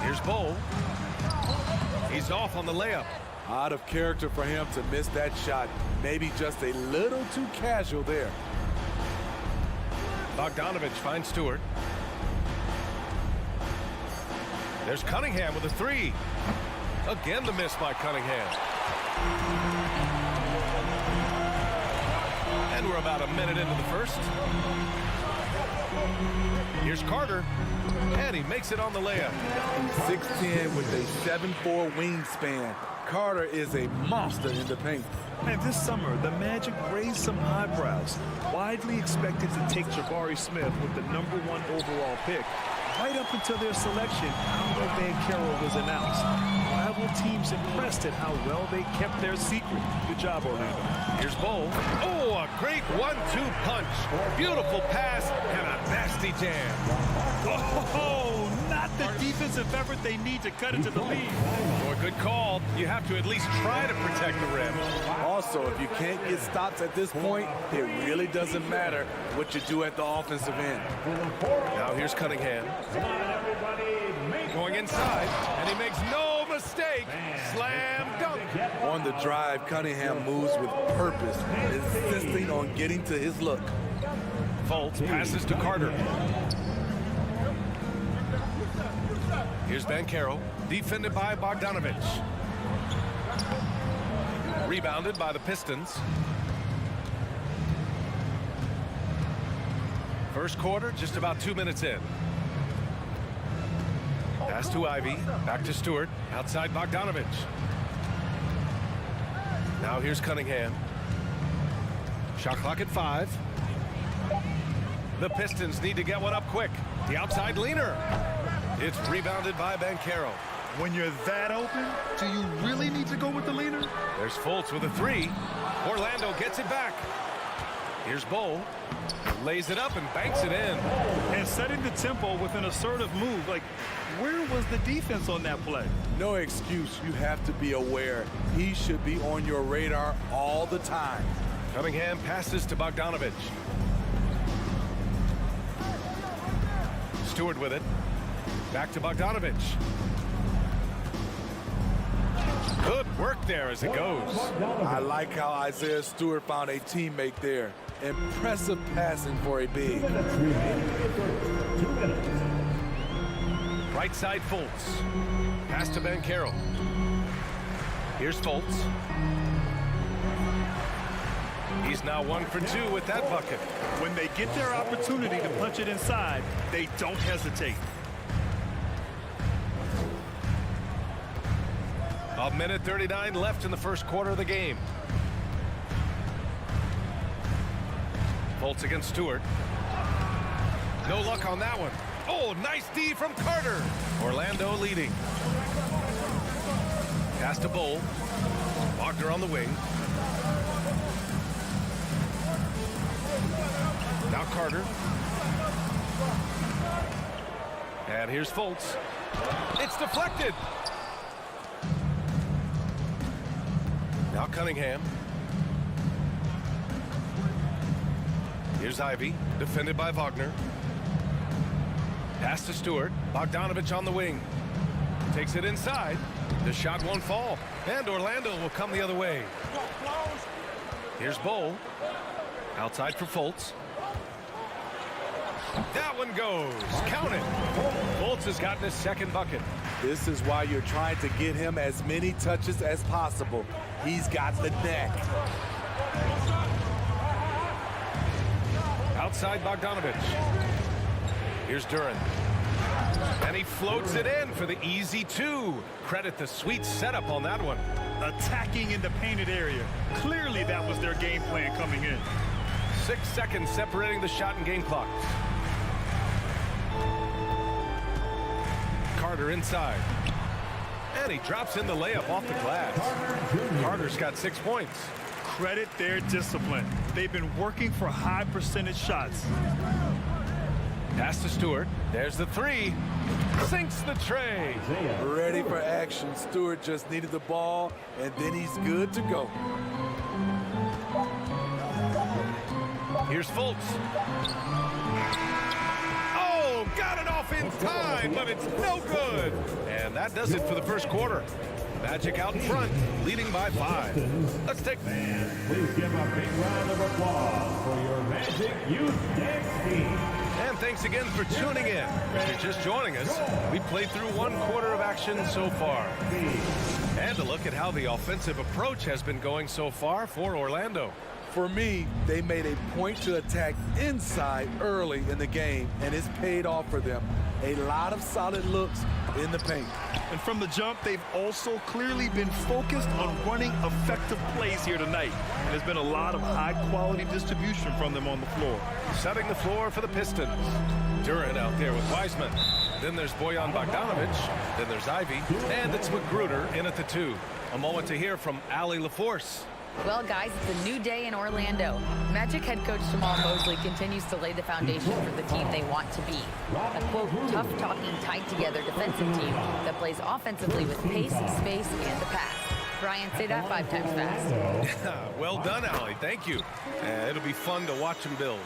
Here's Bowl. He's off on the layup. Out of character for him to miss that shot. Maybe just a little too casual there. Bogdanovich finds Stewart. There's Cunningham with a 3. Again the miss by Cunningham. And we're about a minute into the first. Here's Carter. And he makes it on the layup. 6'10" with a 7'4" wingspan. Carter is a monster in the paint. And this summer, the Magic raised some eyebrows. Widely expected to take Jabari Smith with the #1 overall pick. Right up until their selection, Paolo Banchero was announced. Rival teams impressed at how well they kept their secret. Good job, Orlando. Here's Bowl. Oh, a great 1-2 punch. Beautiful pass and a nasty jam. Oh, not the defensive effort they need to cut into the lead. Oh, a good call. You have to at least try to protect the rim. Also, if you can't get stops at this point, it really doesn't matter what you do at the offensive end. Now here's Cunningham. Going inside, and he makes no mistake. Slam dunk. On the drive, Cunningham moves with purpose, insisting on getting to his look. Fultz passes to Carter. Here's Banchero, defended by Bogdanovich. Rebounded by the Pistons. First quarter, just about 2 minutes in. Pass to Ivy, back to Stewart, outside Bogdanovich. Now here's Cunningham. Shot clock at 5. The Pistons need to get one up quick. The outside leaner. It's rebounded by Banchero. When you're that open, do you really need to go with the leaner? There's Fultz with a 3. Orlando gets it back. Here's Bowl. Lays it up and banks it in. And setting the tempo with an assertive move. Like, where was the defense on that play? No excuse. You have to be aware. He should be on your radar all the time. Cunningham passes to Bogdanovich. Stewart with it. Back to Bogdanovich. Good work there as it goes. I like how Isaiah Stewart found a teammate there. Impressive passing for a big. Right side Fultz. Pass to Banchero. Here's Fultz. He's now 1 for 2 with that bucket. When they get their opportunity to punch it inside, they don't hesitate. A minute 39 left in the first quarter of the game. Fultz against Stewart. No luck on that one. Oh, nice D from Carter. Orlando leading. Pass to Bowl. Wagner on the wing. Now Carter. And here's Fultz. It's deflected. Now Cunningham. Here's Ivy, defended by Wagner. Pass to Stewart. Bogdanovich on the wing. Takes it inside. The shot won't fall. And Orlando will come the other way. Here's Bowl. Outside for Fultz. That one goes. Count it. Fultz has gotten his second bucket. This is why you're trying to get him as many touches as possible. He's got the neck. Outside Bogdanovich. Here's Duran. And he floats it in for the easy 2. Credit the sweet setup on that one. attacking in the painted area. Clearly that was their game plan coming in. 6 seconds separating the shot and game clock. Carter inside. And he drops in the layup off the glass. Carter's got 6 points. Credit their discipline. They've been working for high percentage shots. Pass to Stewart. There's the three. Sinks the tray. Ready for action. Stewart just needed the ball, and then he's good to go. Here's Fultz. Oh, got it off in time, but it's no good. And that does it for the first quarter. Magic out in front, leading by 5. Let's take... Please give a big round of applause for your Magic Youth Dance Team. And thanks again for tuning in. If you're just joining us, we played through 1 quarter of action so far. And a look at how the offensive approach has been going so far for Orlando. For me, they made a point to attack inside early in the game, and it's paid off for them. A lot of solid looks in the paint. And from the jump, they've also clearly been focused on running effective plays here tonight. And there's been a lot of high-quality distribution from them on the floor. Setting the floor for the Pistons. Duran out there with Wiseman. Then there's Bojan Bogdanovic. Then there's Ivy. And it's McGruder in at the 2. A moment to hear from Allie LaForce. Well, guys, it's a new day in Orlando. Magic head coach Jamal Mosley continues to lay the foundation for the team they want to be. A, quote, tough-talking, tied-together defensive team that plays offensively with pace, space, and the pass. Brian, say that 5 times fast. Well done, Allie. Thank you. It'll be fun to watch them build.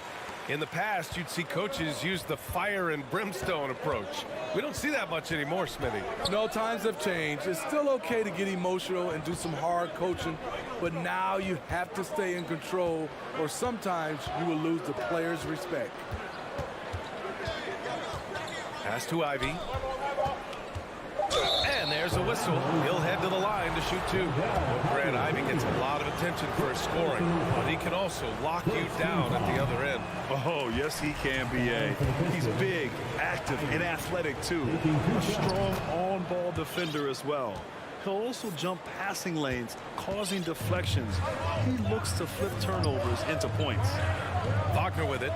In the past, you'd see coaches use the fire and brimstone approach. We don't see that much anymore, Smitty. No, times have changed. It's still okay to get emotional and do some hard coaching, but now you have to stay in control, or sometimes you will lose the players' respect. Pass to Ivy. And there's a whistle. He'll head to the line to shoot 2. Well, Grant Ivy gets a lot of attention for his scoring, but he can also lock you down at the other end. Oh, yes, he can, B.A. He's big, active, and athletic, too. A strong on-ball defender as well. He'll also jump passing lanes, causing deflections. He looks to flip turnovers into points. Wagner with it.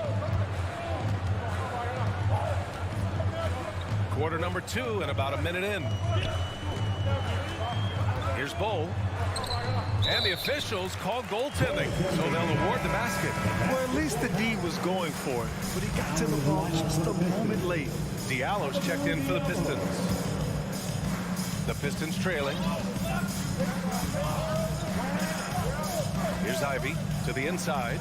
Quarter number 2 and about a minute in. Here's Bowl. And the officials called goaltending, so they'll award the basket. Well, at least the D was going for it, but he got to the ball just a moment late. Diallo's checked in for the Pistons. The Pistons trailing. Here's Ivy to the inside.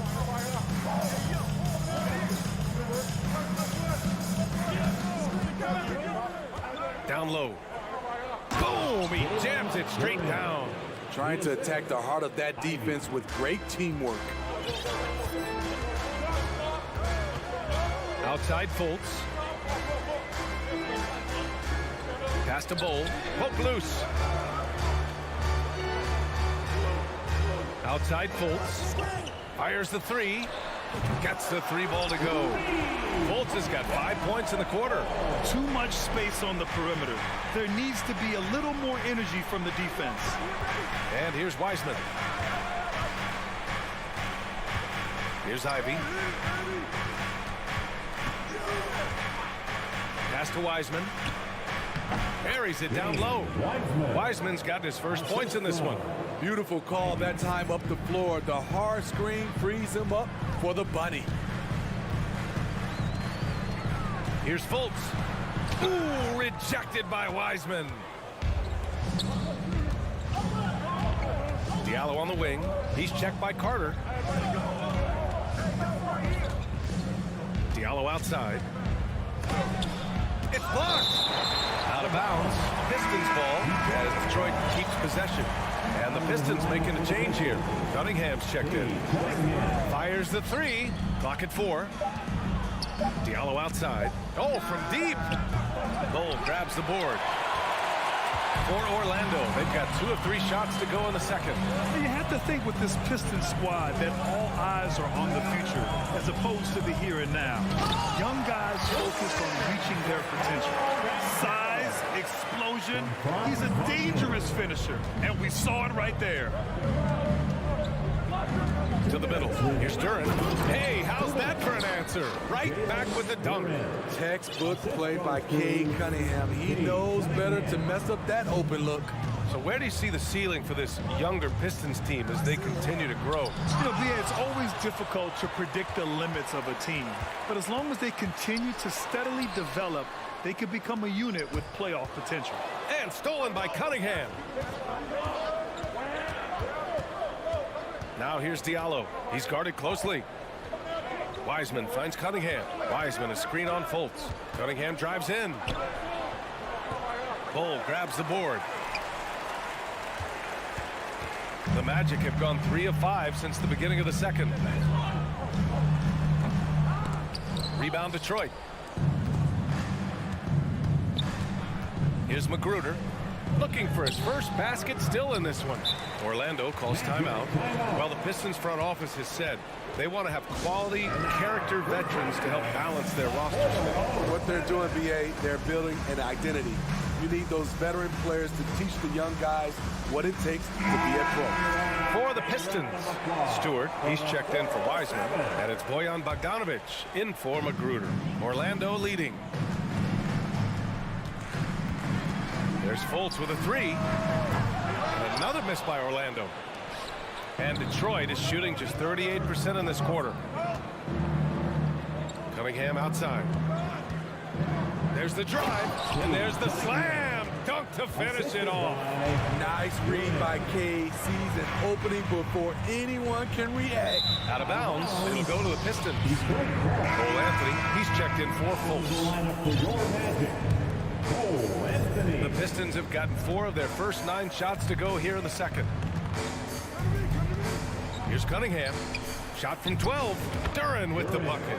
Down low. Boom! He jams it straight down. Trying to attack the heart of that defense with great teamwork. Outside Fultz. Pass to Bowl. Poke loose. Outside Fultz. Fires the 3. Gets the 3 ball to go. Fultz has got 5 points in the quarter. Too much space on the perimeter. There needs to be a little more energy from the defense. And here's Wiseman. Here's Ivy. Pass to Wiseman. Buries it down low. Wiseman's got his first points in this one. Beautiful call that time up the floor. The hard screen frees him up for the bunny. Here's Fultz. Ooh, rejected by Wiseman. Diallo on the wing. He's checked by Carter. Diallo outside. It's blocked. Out of bounds. Pistons ball as Detroit keeps possession. And the Pistons making a change here. Cunningham's checked in. Fires the 3. Clock at 4. Diallo outside. Oh, from deep. Bowl grabs the board. For Orlando, they've got 2 of 3 shots to go in the second. You have to think with this Pistons squad that all eyes are on the future as opposed to the here and now. Young guys focused on reaching their potential. Size explosion. He's a dangerous finisher, and we saw it right there. To the middle. Here's Duran. Hey, how's that for an answer? Right back with the dunk. Textbook play by Cade Cunningham. He knows better to mess up that open look. So where do you see the ceiling for this younger Pistons team as they continue to grow? You know, BA, it's always difficult to predict the limits of a team. But as long as they continue to steadily develop, they can become a unit with playoff potential. And stolen by Cunningham. Now here's Diallo. He's guarded closely. Wiseman finds Cunningham. Wiseman a screen on Fultz. Cunningham drives in. Bull grabs the board. The Magic have gone 3 of 5 since the beginning of the second. Rebound Detroit. Here's Magruder. Looking for his first basket, still in this one. Orlando calls timeout. Well, the Pistons front office has said they want to have quality character veterans to help balance their roster. What they're doing, BA, they're building an identity. You need those veteran players to teach the young guys what it takes to be a pro. For the Pistons, Stewart, he's checked in for Wiseman, and it's Bojan Bogdanovic in for Magruder. Orlando leading. There's Fultz with a 3. And another miss by Orlando. And Detroit is shooting just 38% in this quarter. Cunningham outside. There's the drive, and there's the slam dunk to finish it off. Nice read by Cade. Sees an opening before anyone can react. Out of bounds, it'll go to the Pistons. Cole Anthony, he's checked in for Fultz. The Pistons have gotten 4 of their first 9 shots to go here in the second. Here's Cunningham. Shot from 12. Duran with the bucket.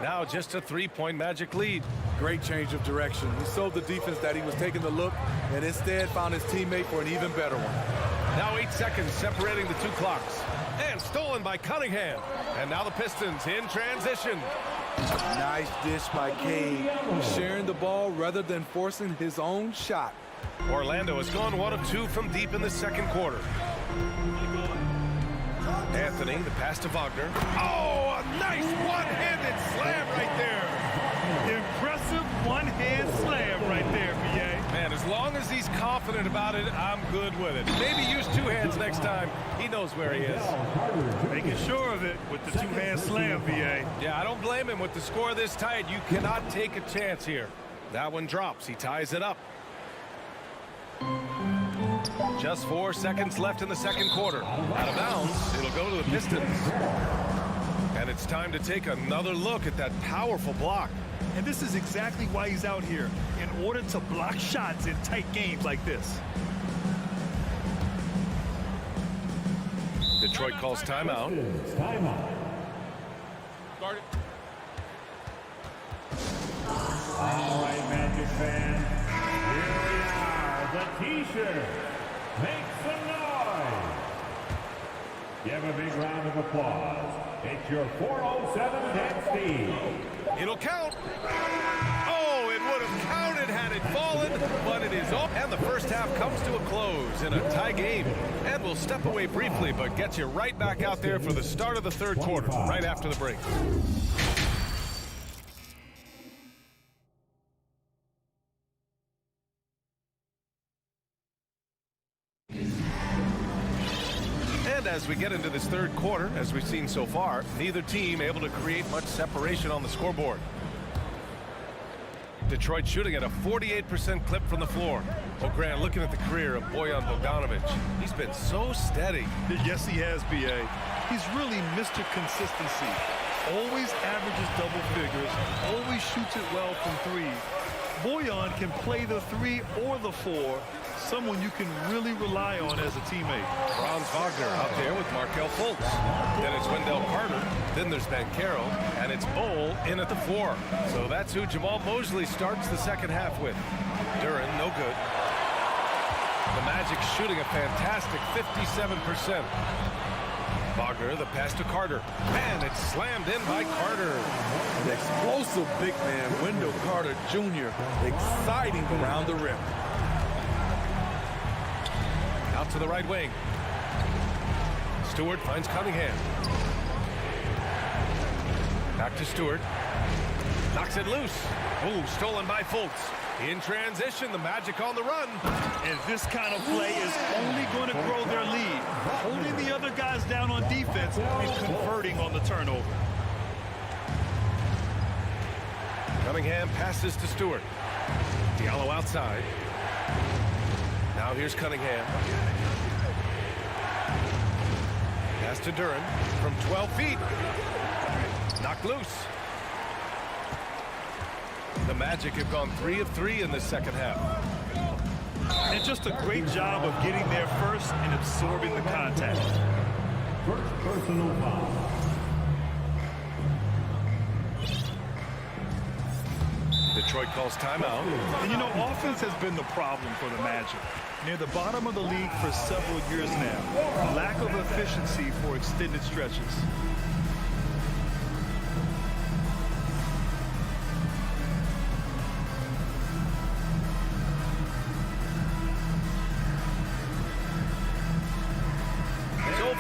Now just a 3-point Magic lead. Great change of direction. He showed the defense that he was taking the look and instead found his teammate for an even better one. Now 8 seconds separating the 2 clocks. And stolen by Cunningham. And now the Pistons in transition. Nice dish by Cade. Sharing the ball rather than forcing his own shot. Orlando has gone 1 of 2 from deep in the second quarter. Anthony, the pass to Wagner. Oh, a nice one-handed slam right there. Impressive one-hand slam right there, BA. Man, as long as he's confident about it, I'm good with it. Maybe use 2 hands next time. He knows where he is. Making sure of it with the 2-hand slam, BA. Yeah, I don't blame him. With the score this tight, you cannot take a chance here. That one drops. He ties it up. Just 4 seconds left in the second quarter. Out of bounds, it'll go to the Pistons. And it's time to take another look at that powerful block. And this is exactly why he's out here, in order to block shots in tight games like this. Detroit calls timeout. Guard it. All right, Magic fans, here we are, the T-shirt. Make some noise. Give a big round of applause. It's your 407 Dead Steve. It'll count. Oh, it would have counted had it fallen, but it is off. And the first half comes to a close in a tie game. And we'll step away briefly, but get you right back out there for the start of the third quarter, right after the break. And as we get into this third quarter, as we've seen so far, neither team able to create much separation on the scoreboard. Detroit shooting at a 48% clip from the floor. Well, Grant, looking at the career of Bojan Bogdanovic, he's been so steady. Yes, he has, BA. He's really Mr. Consistency. Always averages double figures, always shoots it well from 3. Bojan can play the 3 or the 4, someone you can really rely on as a teammate. Franz Wagner out there with Markelle Fultz. Then it's Wendell Carter. Then there's Banchero. And it's Bull in at the 4. So that's who Jamal Mosley starts the second half with. Duran, no good. The Magic shooting a fantastic 57%. Wagner, the pass to Carter. And it's slammed in by Carter. An explosive big man, Wendell Carter Jr. Exciting around the rim. Out to the right wing. Stewart finds Cunningham. Back to Stewart. Knocks it loose. Oh, stolen by Fultz. In transition, the Magic on the run. And this kind of play is only going to grow their lead. Holding the other guys down on defense and converting on the turnover. Cunningham passes to Stewart. Diallo outside. Now here's Cunningham. Pass to Duran from 12 feet. Knocked loose. The Magic have gone 3 of 3 in the second half. And just a great job of getting there first and absorbing the contact. First personal foul. Detroit calls timeout. And you know, offense has been the problem for the Magic. Near the bottom of the league for several years now. Lack of efficiency for extended stretches.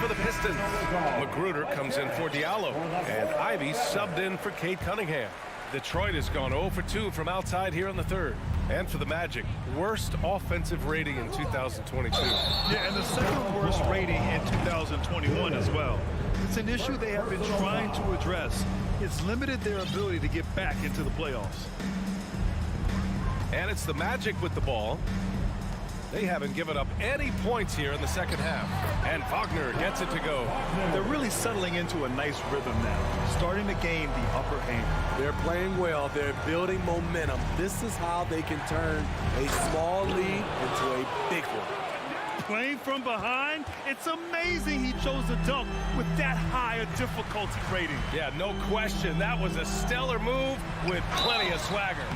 For the Pistons. Magruder comes in for Diallo. And Ivy subbed in for Cade Cunningham. Detroit has gone 0 for 2 from outside here in the third. And for the Magic, worst offensive rating in 2022. Yeah, and the second worst rating in 2021 as well. It's an issue they have been trying to address. It's limited their ability to get back into the playoffs. And it's the Magic with the ball. They haven't given up any points here in the second half. And Wagner gets it to go. They're really settling into a nice rhythm now, starting to gain the upper hand. They're playing well. They're building momentum. This is how they can turn a small lead into a big one. Playing from behind, it's amazing he chose to dunk with that high a difficulty rating. Yeah, no question. That was a stellar move with plenty of swagger.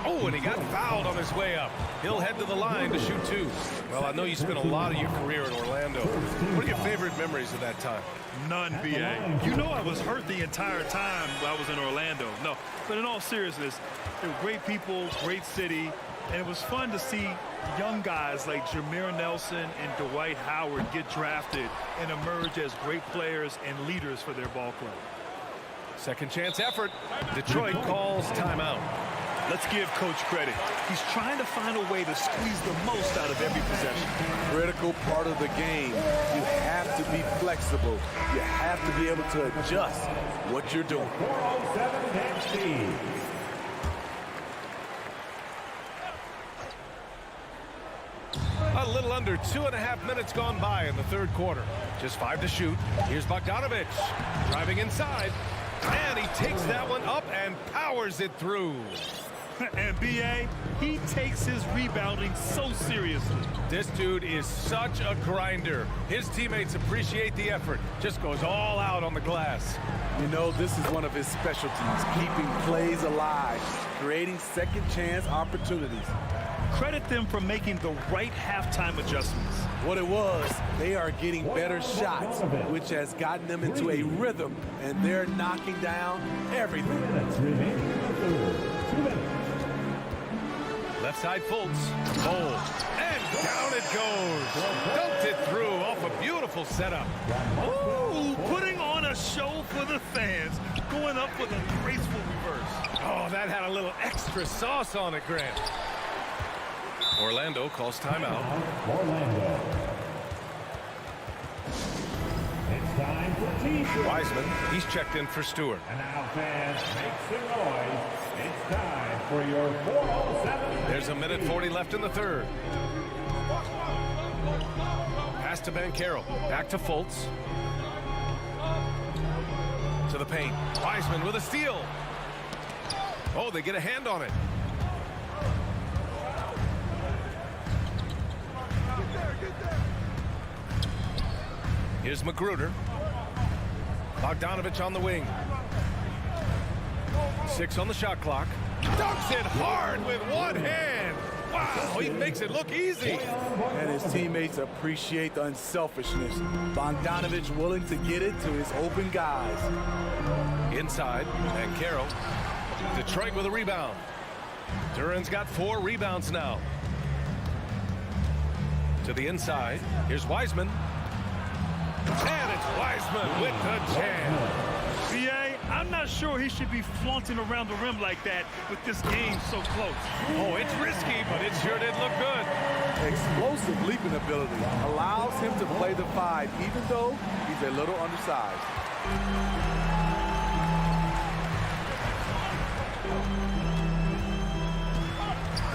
Oh, and he got fouled on his way up. He'll head to the line to shoot 2. Well, I know you spent a lot of your career in Orlando. What are your favorite memories of that time? None, B.A. You know I was hurt the entire time I was in Orlando. No, but in all seriousness, they were great people, great city, and it was fun to see young guys like Jameer Nelson and Dwight Howard get drafted and emerge as great players and leaders for their ball club. Second chance effort. Detroit calls timeout. Let's give Coach credit. He's trying to find a way to squeeze the most out of every possession. Critical part of the game. You have to be flexible. You have to be able to adjust what you're doing. 407 A little under 2.5 minutes gone by in the third quarter. Just 5 to shoot. Here's Bogdanovich driving inside. And he takes that one up and powers it through. And B.A., he takes his rebounding so seriously. This dude is such a grinder. His teammates appreciate the effort. Just goes all out on the glass. You know, this is one of his specialties, keeping plays alive, creating second chance opportunities. Credit them for making the right halftime adjustments. What it was, they are getting better shots, which has gotten them into a rhythm, and they're knocking down everything. Left side Fultz. Oh, and down it goes. Dunked it through off a beautiful setup. Ooh, putting on a show for the fans. Going up with a graceful reverse. Oh, that had a little extra sauce on it, Grant. Orlando calls timeout. Orlando. It's time for T-shirt. Wiseman, he's checked in for Stewart. And now fans, make some noise. It's time for your 407. There's 1:40 left in the third. Pass to Banchero. Back to Fultz. To the paint. Wiseman with a steal. Oh, they get a hand on it. Here's Magruder. Bogdanovich on the wing. 6 on the shot clock. Dunks it hard with one hand. Wow, he makes it look easy. And his teammates appreciate the unselfishness. Bogdanovich willing to get it to his open guys. Inside, and Carroll. Detroit with a rebound. Duran's got 4 rebounds now. To the inside, here's Wiseman. And it's Wiseman with the jam. BA, I'm not sure he should be flaunting around the rim like that with this game so close. Oh, it's risky, but it sure did look good. Explosive leaping ability allows him to play the 5, even though he's a little undersized.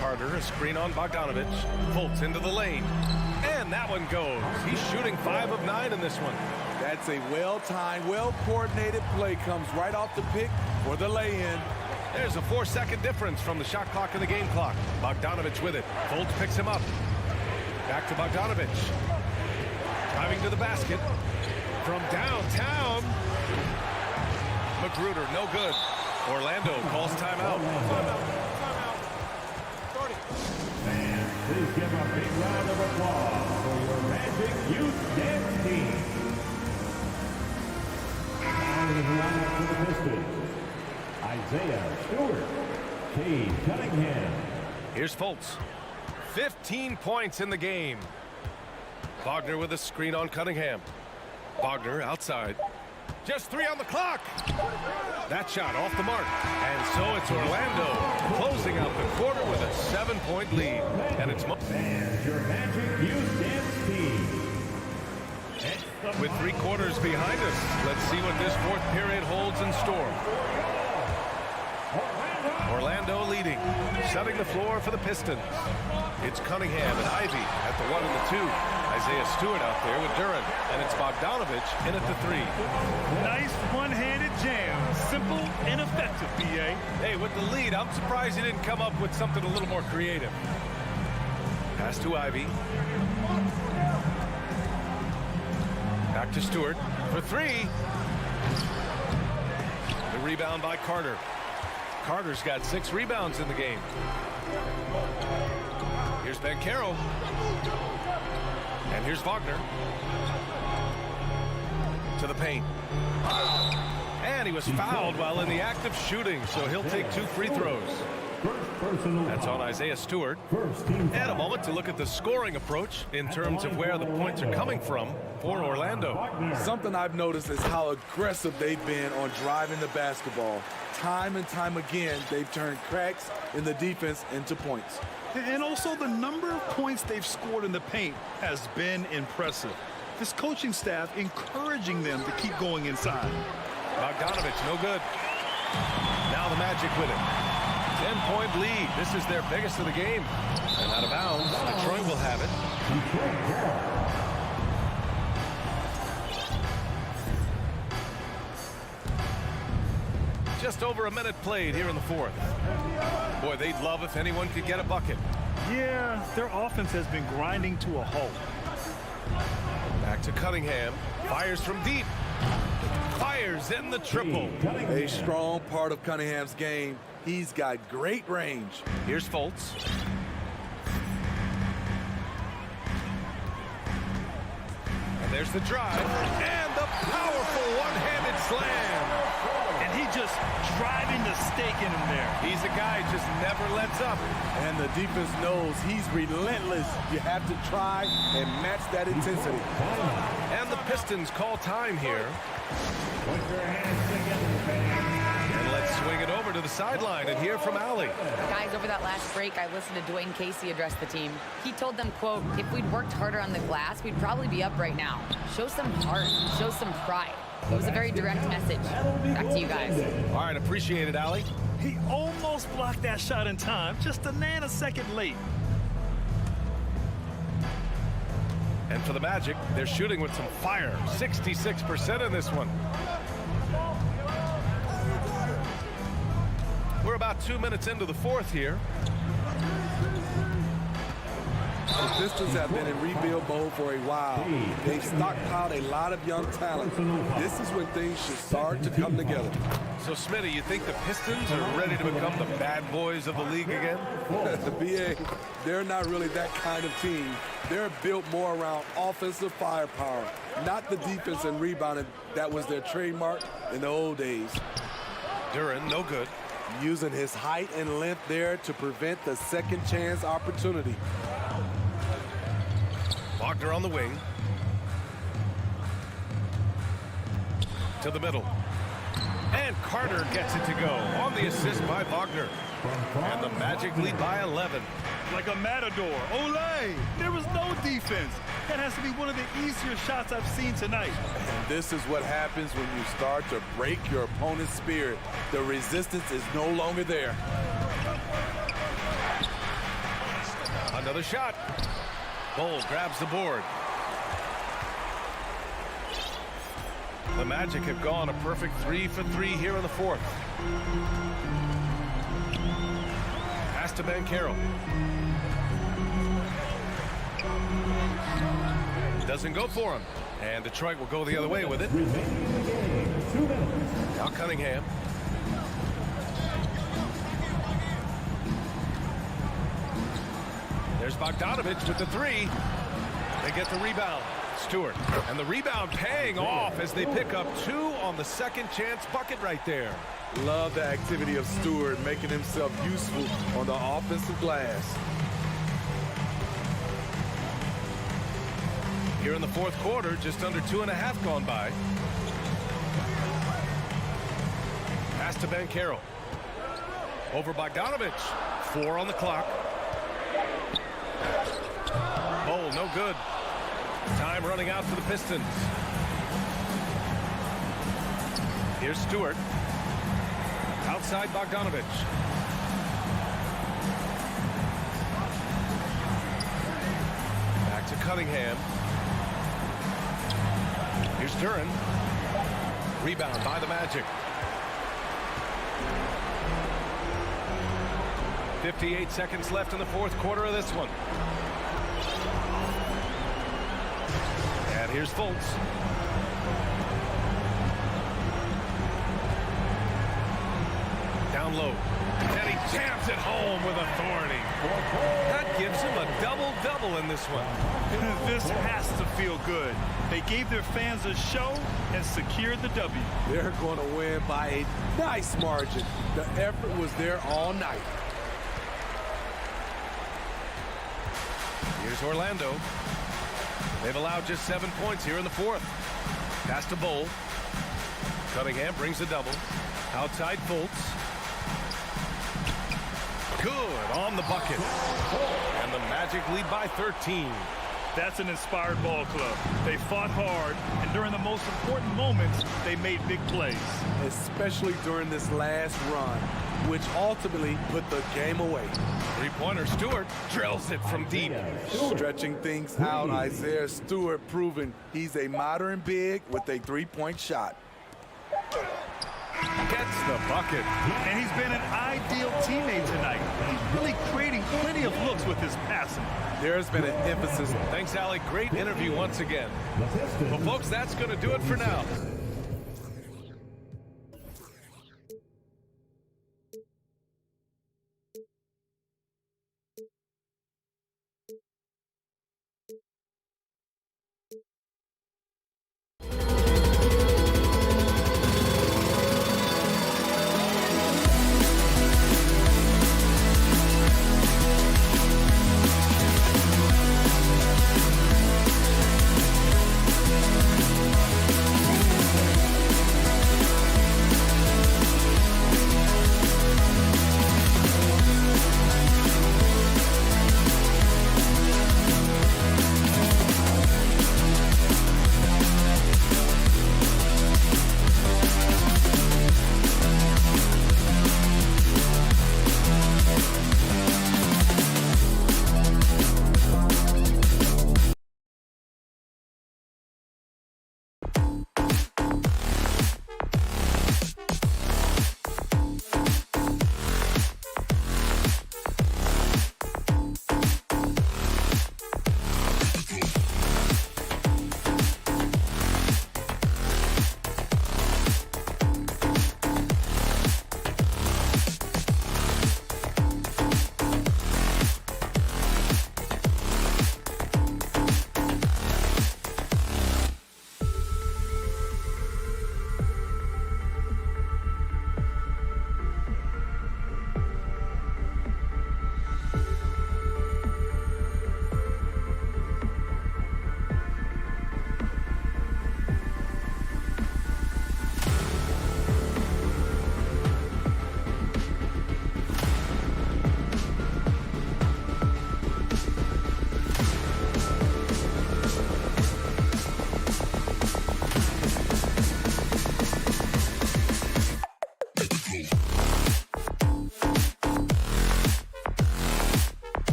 Carter, a screen on Bogdanovich. Fultz into the lane. And that one goes. He's shooting 5 of 9 in this one. That's a well-timed, well-coordinated play. Comes right off the pick for the lay-in. There's a 4-second difference from the shot clock and the game clock. Bogdanovich with it. Fultz picks him up. Back to Bogdanovich. Driving to the basket. From downtown. Magruder, no good. Orlando calls timeout. Please give a big round of applause for your Magic Youth Dance Team. Now in the lineup for the Pistons, Isaiah Stewart, Cade Cunningham. Here's Fultz. 15 points in the game. Wagner with a screen on Cunningham. Wagner outside. Just 3 on the clock. That shot off the mark. And so it's Orlando closing out the quarter with a 7-point lead. And it's And your Magic Youth Dance Team. with 3 quarters behind us. Let's see what this 4th period holds in store. Orlando leading, setting the floor for the Pistons. It's Cunningham and Ivy at the 1 and the 2. Isaiah Stewart out there with Duran, and it's Bogdanovich in at the 3. Nice one-handed jam. Simple and effective, BA. Hey, with the lead, I'm surprised he didn't come up with something a little more creative. Pass to Ivy. Back to Stewart for 3. The rebound by Carter. Carter's got 6 rebounds in the game. Here's Bankero. And here's Wagner. To the paint. And he was fouled while in the act of shooting, so he'll take 2 free throws. That's on Isaiah Stewart. And a moment to look at the scoring approach in terms of where the points are coming from for Orlando. Something I've noticed is how aggressive they've been on driving the basketball. Time and time again, they've turned cracks in the defense into points. And also the number of points they've scored in the paint has been impressive. This coaching staff encouraging them to keep going inside. Bogdanovich, no good. Now the Magic with it. 10-point lead. This is their biggest of the game. And out of bounds, Detroit will have it. Just over a minute played here in the 4th. Boy, they'd love if anyone could get a bucket. Yeah, their offense has been grinding to a halt. Back to Cunningham. Fires from deep. Fires in the triple. A strong part of Cunningham's game. He's got great range. Here's Fultz. And there's the drive. And the powerful one-handed slam. And he just driving the stake in him there. He's a guy who just never lets up. And the defense knows he's relentless. You have to try and match that intensity. And the Pistons call time here. Put your hands together, fans. And let's swing it over to the sideline and hear from Allie. Guys, over that last break, I listened to Dwayne Casey address the team. He told them, quote, if we'd worked harder on the glass, we'd probably be up right now. Show some heart. Show some pride. It was a very direct message. Back to you guys. All right, appreciate it, Allie. He almost blocked that shot in time, just a nanosecond late. And for the Magic, they're shooting with some fire. 66% in this one. We're about 2 minutes into the 4th here. The Pistons have been in rebuild mode for a while. They've stockpiled a lot of young talent. This is when things should start to come together. So, Smitty, you think the Pistons are ready to become the bad boys of the league again? The BA, they're not really that kind of team. They're built more around offensive firepower, not the defense and rebounding that was their trademark in the old days. Duren, no good. Using his height and length there to prevent the second chance opportunity. Wagner on the wing. To the middle. And Carter gets it to go on the assist by Wagner. And the Magic lead by 11. Like a matador. Olay! There was no defense. That has to be one of the easier shots I've seen tonight. And this is what happens when you start to break your opponent's spirit. The resistance is no longer there. Another shot. Bol grabs the board. The Magic have gone a perfect 3 for 3 here in the fourth. Pass to Banchero. Doesn't go for him. And Detroit will go the other way with it. Now Cunningham. There's Bogdanovich with the three. They get the rebound. Stewart. And the rebound paying off as they pick up 2 on the second chance bucket right there. Love the activity of Stewart, making himself useful on the offensive glass. Here in the fourth quarter, just under 2.5 gone by. Pass to Banchero. Over Bogdanovich. 4 on the clock. Bol, no good. Time running out for the Pistons. Here's Stewart. Outside Bogdanovich. Back to Cunningham. Here's Duren. Rebound by the Magic. 58 seconds left in the fourth quarter of this one. And here's Fultz. Down low. And he jams it home with authority. That gives him a double-double in this one. This has to feel good. They gave their fans a show and secured the W. They're going to win by a nice margin. The effort was there all night. Here's Orlando. They've allowed just 7 points here in the fourth. Pass to Bol. Cunningham brings the double. Outside Fultz. Good on the bucket. And the Magic lead by 13. That's an inspired ball club. They fought hard, and during the most important moments, they made big plays. Especially during this last run, which ultimately put the game away. Three-pointer Stewart drills it from deep. Stretching things out, Isaiah Stewart proving he's a modern big with a three-point shot. Gets the bucket. And he's been an ideal teammate tonight. He's really creating plenty of looks with his passing. There's been an emphasis. Thanks, Alec. Great interview once again. Well, folks, that's going to do it for now.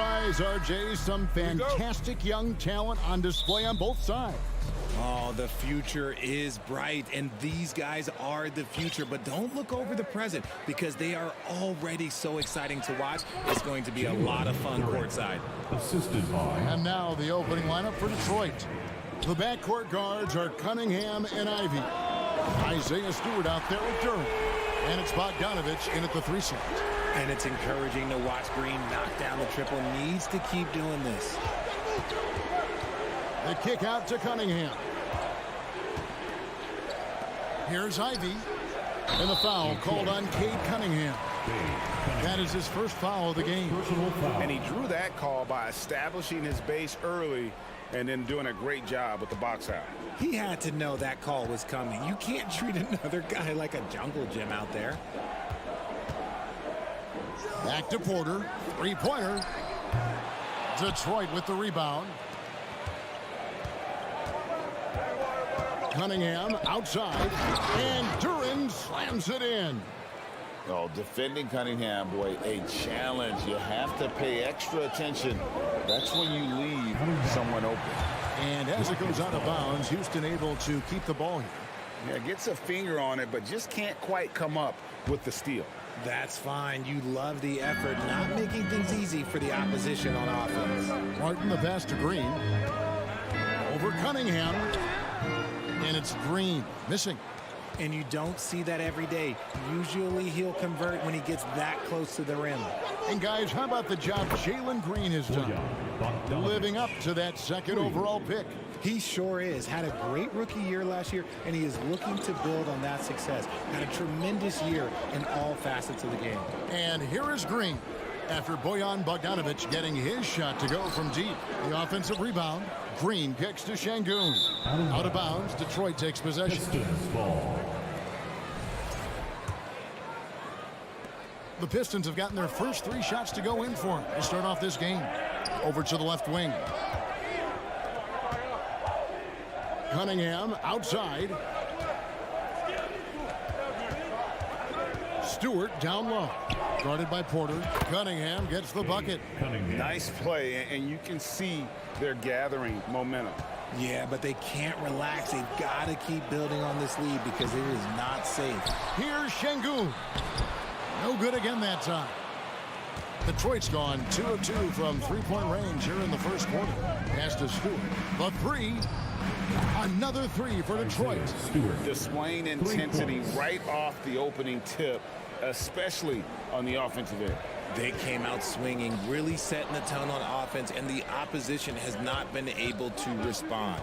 summarize, RJ, some fantastic young talent on display on both sides. Oh, the future is bright, and these guys are the future. But don't look over the present, because they are already so exciting to watch. It's going to be a lot of fun courtside. Assisted by. And now the opening lineup for Detroit. The backcourt guards are Cunningham and Ivy. Isaiah Stewart out there with Durant. And it's Bogdanovich in at the 3 slot. And it's encouraging to watch Green knock down the triple. Needs to keep doing this. The kick out to Cunningham. Here's Ivy. And the foul called on Cade Cunningham. That is his first foul of the game. And he drew that call by establishing his base early and then doing a great job with the box out. He had to know that call was coming. You can't treat another guy like a jungle gym out there. Back to Porter. Three-pointer. Detroit with the rebound. Cunningham outside. And Duran slams it in. Oh, defending Cunningham, boy, a challenge. You have to pay extra attention. That's when you leave someone open. And as it goes out of bounds, Houston able to keep the ball here. Yeah, gets a finger on it, but just can't quite come up with the steal. That's fine. You love the effort, not making things easy for the opposition on offense. Martin the pass to Green. Over Cunningham. And it's Green missing. And you don't see that every day. Usually he'll convert when he gets that close to the rim. And guys, how about the job Jalen Green has done? Living up to that second overall pick. He sure is. Had a great rookie year last year, and he is looking to build on that success. Had a tremendous year in all facets of the game. And here is Green. After Bojan Bogdanovic getting his shot to go from deep. The offensive rebound. Green kicks to Şengün. Out of bounds. Detroit takes possession. The Pistons have gotten their first 3 shots to go in for him to start off this game. Over to the left wing. Cunningham outside. Stewart down low. Guarded by Porter. Cunningham gets the bucket. Nice play, and you can see they're gathering momentum. Yeah, but they can't relax. They've got to keep building on this lead because it is not safe. Here's Şengün. No good again that time. Detroit's gone 2 of 2 from 3-point range here in the first quarter. Pass to Stewart. The 3. Another 3 for Detroit. Displaying intensity right off the opening tip, especially on the offensive end. They came out swinging, really setting the tone on offense, and the opposition has not been able to respond.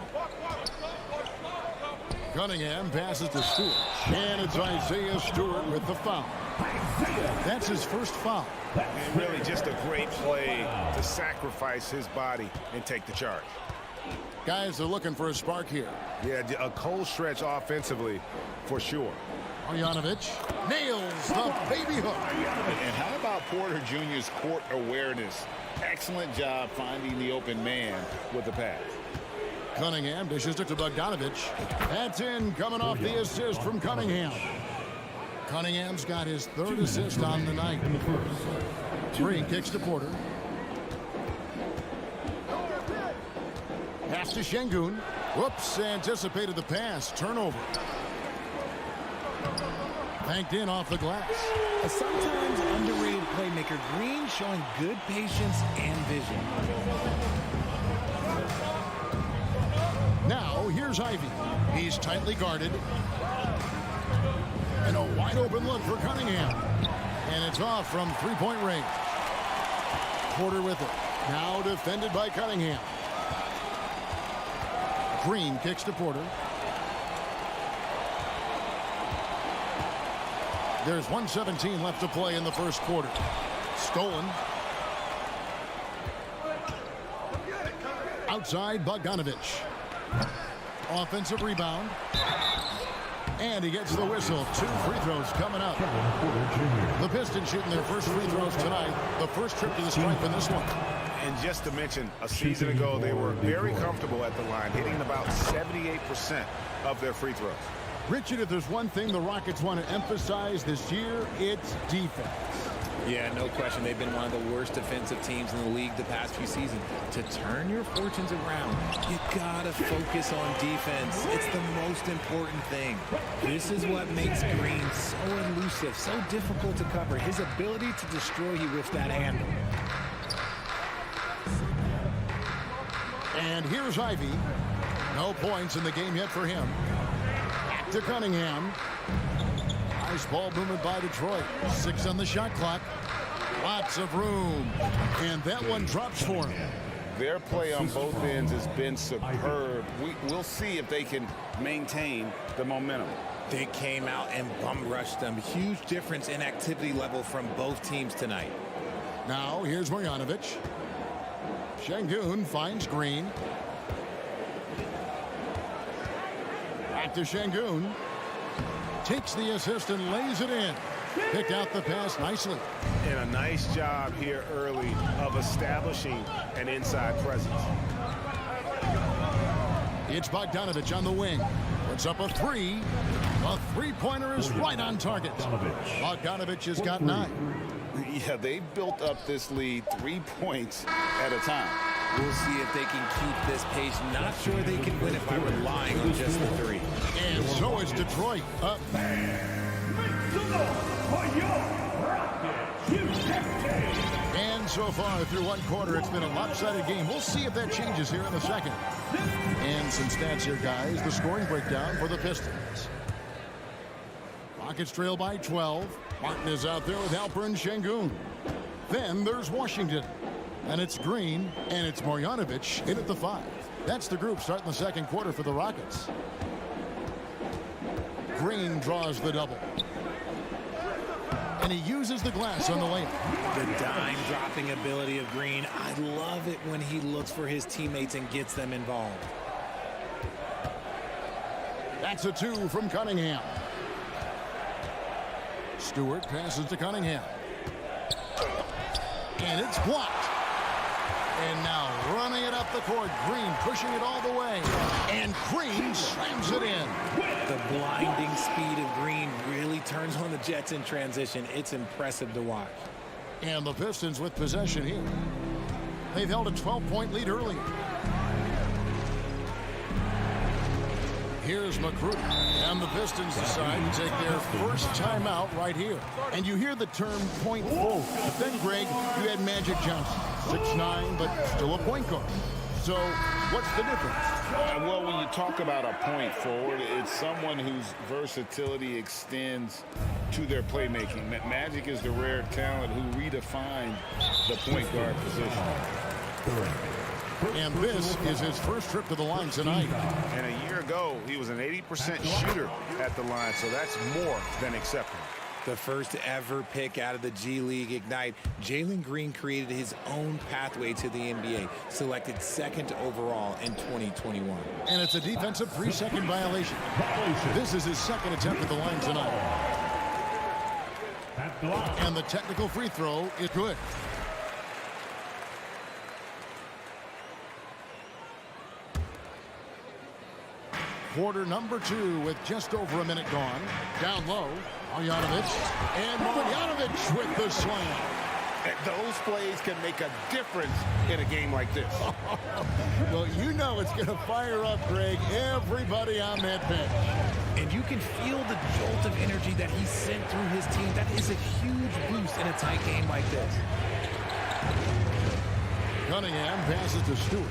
Cunningham passes to Stewart. And it's Isaiah Stewart with the foul. That's his first foul. And really just a great play to sacrifice his body and take the charge. Guys are looking for a spark here. Yeah, a cold stretch offensively for sure. Marjanovic nails the baby hook. And how about Porter Jr.'s court awareness? Excellent job finding the open man with the pass. Cunningham dishes it to Bogdanovic. That's in, coming off the assist from Cunningham. Cunningham's got his 3rd assist on the night. Green kicks to Porter. Pass to Şengün. Whoops, anticipated the pass. Turnover. Banked in off the glass. A sometimes underrated playmaker, Green showing good patience and vision. Now, here's Ivy. He's tightly guarded. And a wide open look for Cunningham. And it's off from 3-point range. Porter with it. Now defended by Cunningham. Green kicks to Porter. There's 1:17 left to play in the first quarter. Stolen. Outside, Bogdanovic. Offensive rebound. And he gets the whistle. 2 free throws coming up. The Pistons shooting their first free throws tonight. The first trip to the stripe in this one. And just to mention, a season ago, they were very comfortable at the line, hitting about 78% of their free throws. Richard, if there's one thing the Rockets want to emphasize this year, it's defense. Yeah, no question. They've been one of the worst defensive teams in the league the past few seasons. To turn your fortunes around, you gotta focus on defense. It's the most important thing. This is what makes Green so elusive, so difficult to cover. His ability to destroy you with that handle. And here's Ivy. No points in the game yet for him. Back to Cunningham. Nice ball movement by Detroit. 6 on the shot clock. Lots of room. And that one drops for him. Their play on both ends has been superb. We'll see if they can maintain the momentum. They came out and bum rushed them. Huge difference in activity level from both teams tonight. Now here's Marjanovic. Şengün finds Green. Back to Şengün. Takes the assist and lays it in. Picked out the pass nicely. And a nice job here early of establishing an inside presence. It's Bogdanovic on the wing. Puts up a 3. A three-pointer is right on target. Bogdanovic has got 9. Yeah, they built up this lead 3 points at a time. We'll see if they can keep this pace. Not sure they can win it by relying on just the 3. And so is Detroit up. And so far through one quarter, it's been a lopsided game. We'll see if that changes here in the second. And some stats here, guys. The scoring breakdown for the Pistons. Rockets trail by 12. Martin is out there with Alperen Şengün. Then there's Washington. And it's Green, and it's Marjanovic in at the 5. That's the group starting the second quarter for the Rockets. Green draws the double. And he uses the glass on the layup. The dime-dropping ability of Green. I love it when he looks for his teammates and gets them involved. That's a 2 from Cunningham. Stewart passes to Cunningham. And it's blocked. And now running it up the court. Green pushing it all the way. And Green slams it in. The blinding speed of Green really turns on the Jets in transition. It's impressive to watch. And the Pistons with possession here. They've held a 12-point lead earlier. Here's McCruder. And the Pistons decide to take their first timeout right here. And you hear the term point forward. But then, Greg, you had Magic Johnson. 6'9", but still a point guard. So what's the difference? Well, when you talk about a point forward, it's someone whose versatility extends to their playmaking. Magic is the rare talent who redefined the point guard position. And this is his first trip to the line tonight. And a year ago, he was an 80% shooter at the line, so that's more than acceptable. The first ever pick out of the G League Ignite, Jalen Green created his own pathway to the NBA, selected 2nd overall in 2021. And it's a defensive 3-second violation. This is his 2nd attempt at the line tonight. And the technical free throw is good. Quarter number 2 with just over a minute gone. Down low, Marjanovic. And Marjanovic with the slam. Those plays can make a difference in a game like this. Well, you know it's going to fire up, Greg, everybody on that bench. And you can feel the jolt of energy that he sent through his team. That is a huge boost in a tight game like this. Cunningham passes to Stewart.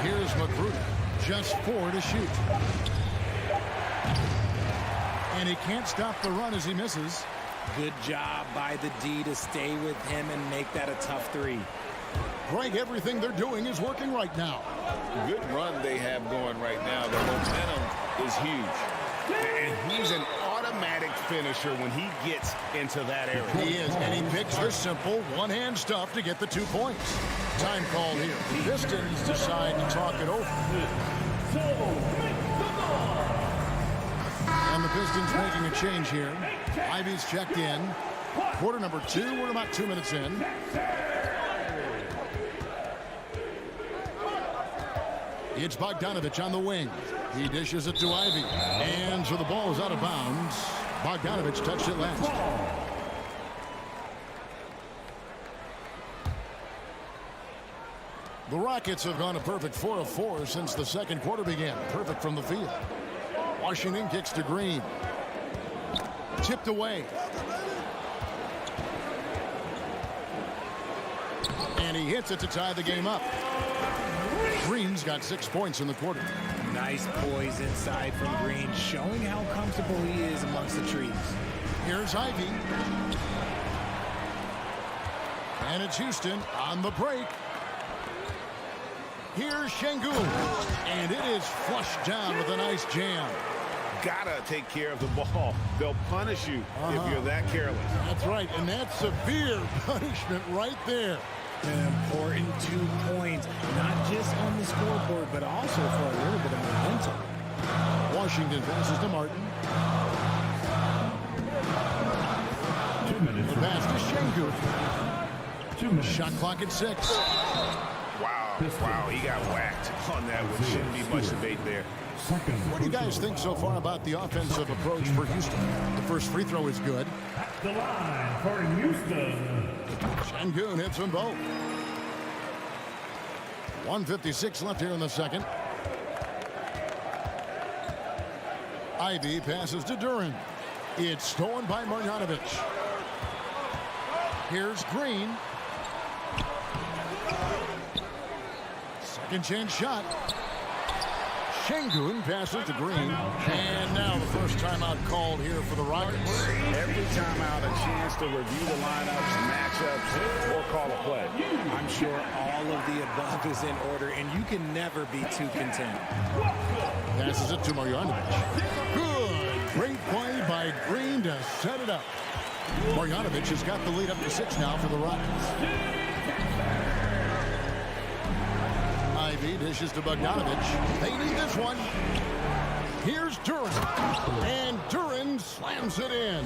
Here's McCruder. Just 4 to shoot. And he can't stop the run as he misses. Good job by the D to stay with him and make that a tough 3. Greg, everything they're doing is working right now. Good run they have going right now. The momentum is huge. And he's an automatic finisher when he gets into that area. He is, and he picks the simple one-hand stuff to get the 2 points. Time called here. The Pistons decide to talk it over. And the Pistons making a change here. Ivy's checked in. Quarter number 2. We're about 2 minutes in. It's Bogdanovic on the wing. He dishes it to Ivy. And so the ball is out of bounds. Bogdanovic touched it last. The Rockets have gone a perfect 4 of 4 since the second quarter began. Perfect from the field. Washington kicks to Green. Tipped away. And he hits it to tie the game up. Green's got 6 points in the quarter. Nice poise inside from Green, showing how comfortable he is amongst the trees. Here's Ivy. And it's Houston on the break. Here's Şengün. And it is flushed down with a nice jam. Gotta take care of the ball. They'll punish you if you're that careless. That's right, and that's severe punishment right there. An important 2 points, not just on the scoreboard, but also for a little bit of momentum. Washington passes to Martin. 2 minutes. The pass to Şengün. 2 minutes. Shot clock at 6. Wow, he got whacked on that one. Shouldn't be much debate there. What do you guys think so far about the offensive approach for Houston? The first free throw is good. At the line for Houston. Şengün hits them both. 1:56 left here in the second. Ivy passes to Duren. It's stolen by Marjanovic. Here's Green. Second chance shot. Şengün passes to Green. And now the first timeout called here for the Rockets. Every timeout, a chance to review the lineups, matchups, or call a play. I'm sure all of the above is in order, and you can never be too content. Passes it to Marjanovic. Good. Great play by Green to set it up. Marjanovic has got the lead up to 6 now for the Rockets. Ivy dishes to Bogdanovic. They need this one. Here's Duren. And Duren slams it in.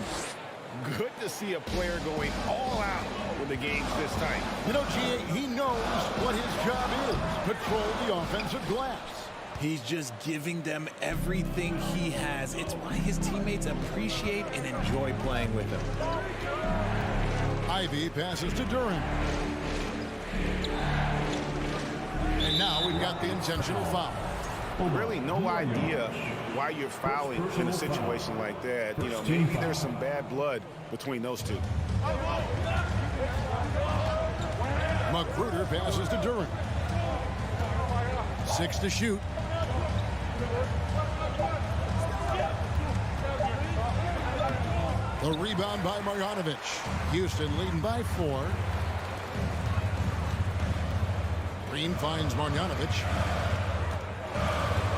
Good to see a player going all out when the game's this tight. You know, G.A., he knows what his job is. Patrol the offensive glass. He's just giving them everything he has. It's why his teammates appreciate and enjoy playing with him. Ivy passes to Duren. And now we've got the intentional foul. Really no idea why you're fouling in a situation like that. You know, maybe there's some bad blood between those two. Magruder passes to Duren. 6 to shoot. The rebound by Marjanovic. Houston leading by 4. Green finds Marjanovic.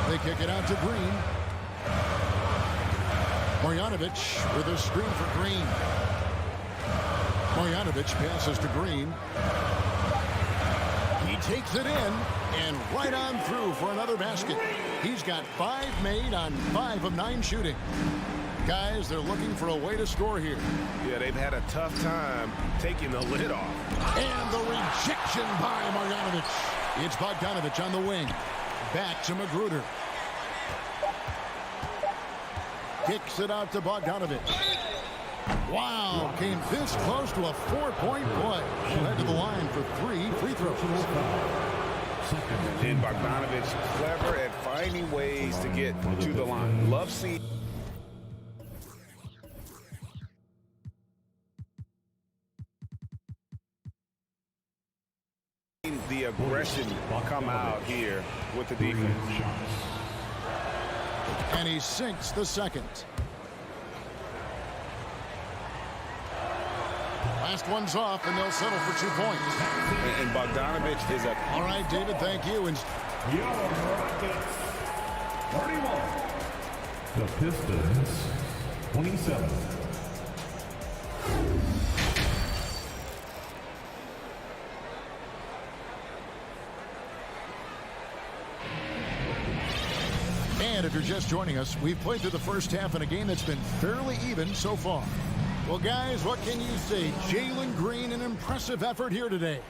They kick it out to Green. Marjanovic with a screen for Green. Marjanovic passes to Green. He takes it in and right on through for another basket. He's got 5 made on 5 of 9 shooting. Guys, they're looking for a way to score here. Yeah, they've had a tough time taking the lid off. And the rejection by Marjanovic. It's Bogdanovic on the wing. Back to Magruder. Kicks it out to Bogdanovic. Wow, came this close to a 4-point play. He'll head to the line for 3 free throws. And Bogdanovic clever at finding ways to get to the line. Love seeing the aggression come out here with the defense. And he sinks the second. Last one's off, and they'll settle for 2 points. And Bogdanovic is a... All right, David, thank you. And Your Rockets, 31. The Pistons, 27. And if you're just joining us, we've played through the first half in a game that's been fairly even so far. Well, guys, what can you say? Jalen Green, an impressive effort here today.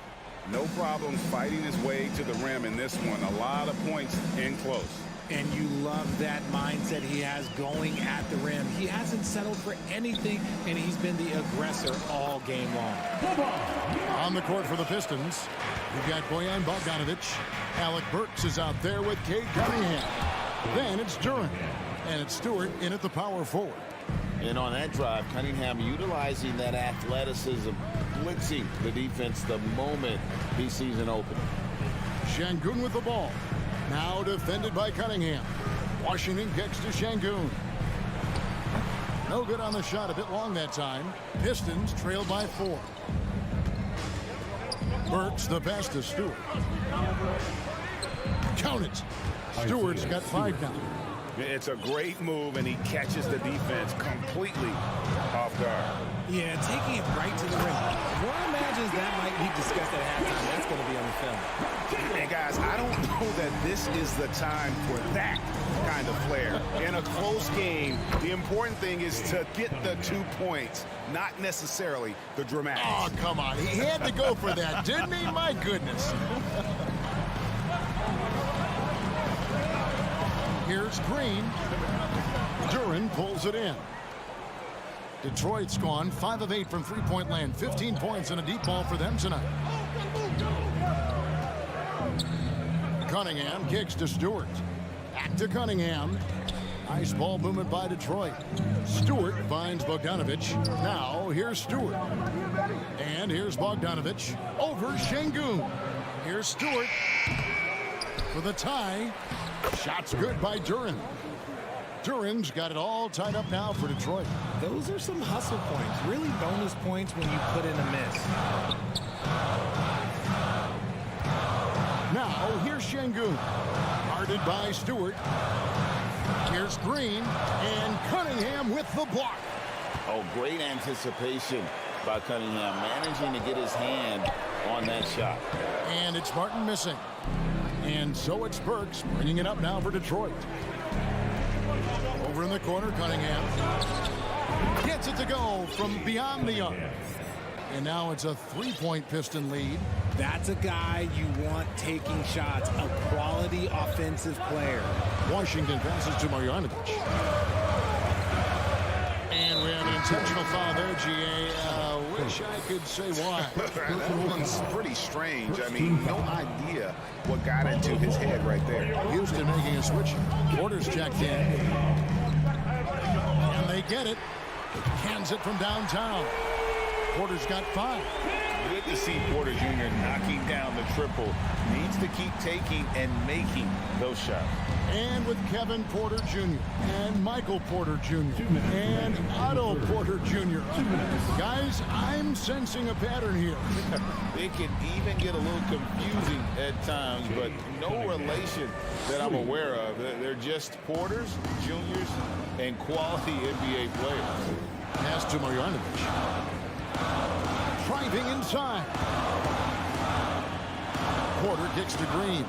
No problem fighting his way to the rim in this one. A lot of points in close. And you love that mindset he has going at the rim. He hasn't settled for anything, and he's been the aggressor all game long. On the court for the Pistons, you've got Bojan Bogdanovic. Alec Burks is out there with Cade Cunningham. Then it's Duren. And it's Stewart in at the power forward. And on that drive, Cunningham utilizing that athleticism, blitzing the defense the moment he sees an opening. Şengün with the ball. Now defended by Cunningham. Washington kicks to Şengün. No good on the shot, a bit long that time. Pistons trail by 4. Burks the pass to Stewart. Count it. Stewart's got 5 now. It's a great move, and he catches the defense completely off guard. Yeah, taking it right to the rim. One imagines that might be discussed at halftime. That's going to be on the film. And guys, I don't know that this is the time for that kind of flair. In a close game, the important thing is to get the 2 points, not necessarily the dramatics. Oh, come on. He had to go for that, didn't he? My goodness. Here's Green. Duren pulls it in. Detroit's gone 5 of 8 from three-point land. 15 points and a deep ball for them tonight. Cunningham kicks to Stewart. Back to Cunningham. Nice ball movement by Detroit. Stewart finds Bogdanovic. Now here's Stewart. And here's Bogdanovic over Şengün. Here's Stewart for the tie. Shot's good by Duren. Duren's got it all tied up now for Detroit. Those are some hustle points, really bonus points when you put in a miss. Now here's Şengün. Guarded by Stewart. Here's Green, and Cunningham with the block. Oh, great anticipation by Cunningham, managing to get his hand on that shot. And it's Martin missing. And so it's Burks bringing it up now for Detroit. Over in the corner, Cunningham gets it to go from beyond the arc. And now it's a 3-point Piston lead. That's a guy you want taking shots, a quality offensive player. Washington passes to Marjanovic. And we have an intentional foul there, GA. Wish I could say why. That one's pretty strange. I mean, no idea what got into his head right there. Houston making a switch. Porter's checked in. And they get it. Hands it from downtown. Porter's got 5. Good to see Porter Jr. knocking down the triple. Needs to keep taking and making those shots. And with Kevin Porter Jr. and Michael Porter Jr. and Otto Porter Jr. Guys, I'm sensing a pattern here. It can even get a little confusing at times, but no relation that I'm aware of. They're just Porters, Juniors, and quality NBA players. Pass to Marjanovic. Driving inside. Porter kicks to Green.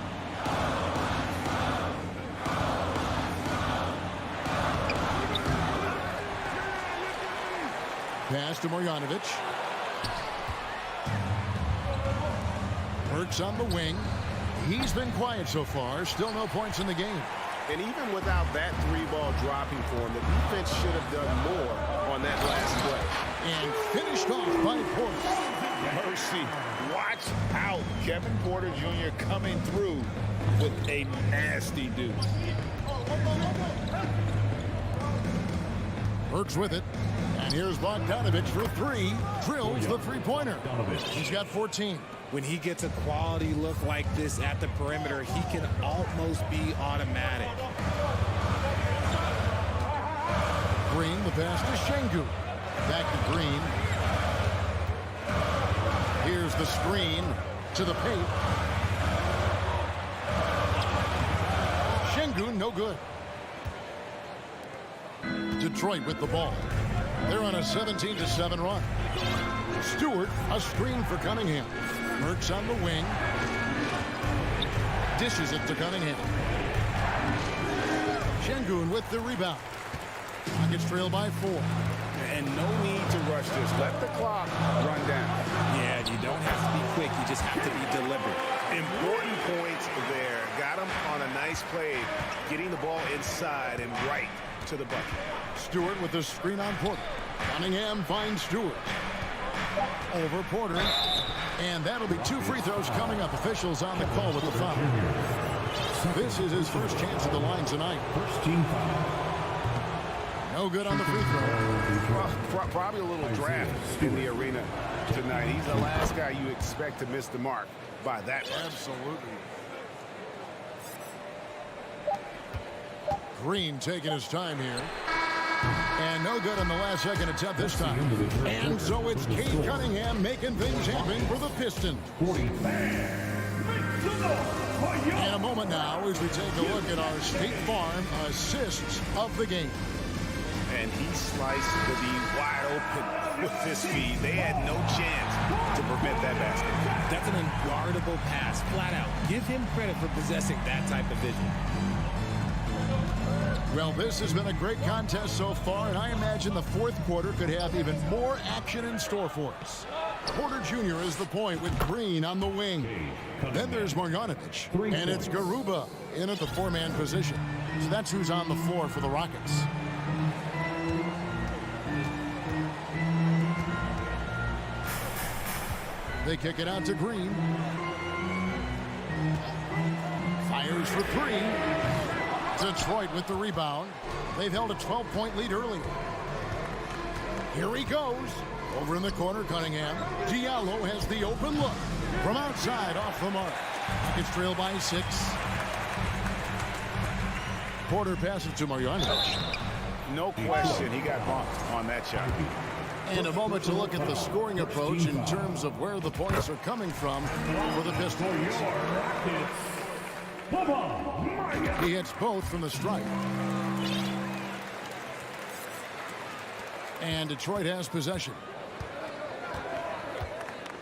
Pass to Marjanovic. Burks on the wing. He's been quiet so far. Still no points in the game. And even without that 3-ball dropping for him, the defense should have done more on that last play. And finished off by Porter. Mercy. Watch out. Kevin Porter Jr. coming through with a nasty deuce. Burks with it. And here's Bogdanovic for 3. Drills the 3-pointer. He's got 14. When he gets a quality look like this at the perimeter, he can almost be automatic. Green, the pass to Şengün. Back to Green. Here's the screen to the paint. Şengün, no good. Detroit with the ball. They're on a 17-7 run. Stewart, a screen for Cunningham. Burks on the wing. Dishes it to Cunningham. Şengün with the rebound. Rockets trail by 4. And no need to rush this. Let the clock run down. Yeah, you don't have to be quick. You just have to be deliberate. Important points there. Got him on a nice play, getting the ball inside and right to the bucket. Stewart with the screen on Porter. Cunningham finds Stewart. Over Porter. And that'll be 2 free throws coming up. Officials on the call with the foul. This is his first chance at the line tonight. First team foul. No good on the free throw. Probably a little draft in the arena tonight. He's the last guy you expect to miss the mark by that much. Absolutely. Green taking his time here. And no good on the last second attempt this time. And so it's Cade Cunningham making things happen for the Pistons. In a moment now as we take a look at our State Farm assists of the game. And he sliced the D wide open with his speed. They had no chance to prevent that basket. That's an unguardable pass, flat out. Give him credit for possessing that type of vision. Well, this has been a great contest so far, and I imagine the fourth quarter could have even more action in store for us. Porter Jr. is the point with Green on the wing. Then there's Marjanovic, and it's Garuba in at the 4-man position. So that's who's on the floor for the Rockets. They kick it out to Green. Fires for 3. Detroit with the rebound. They've held a 12-point lead early. Here he goes. Over in the corner, Cunningham. Diallo has the open look. From outside, off the mark. It's trailed by 6. Porter passes to Marjanovic. No question, he got bumped on that shot. And a moment to look at the scoring approach in terms of where the points are coming from for the Pistons. He hits both from the stripe. And Detroit has possession.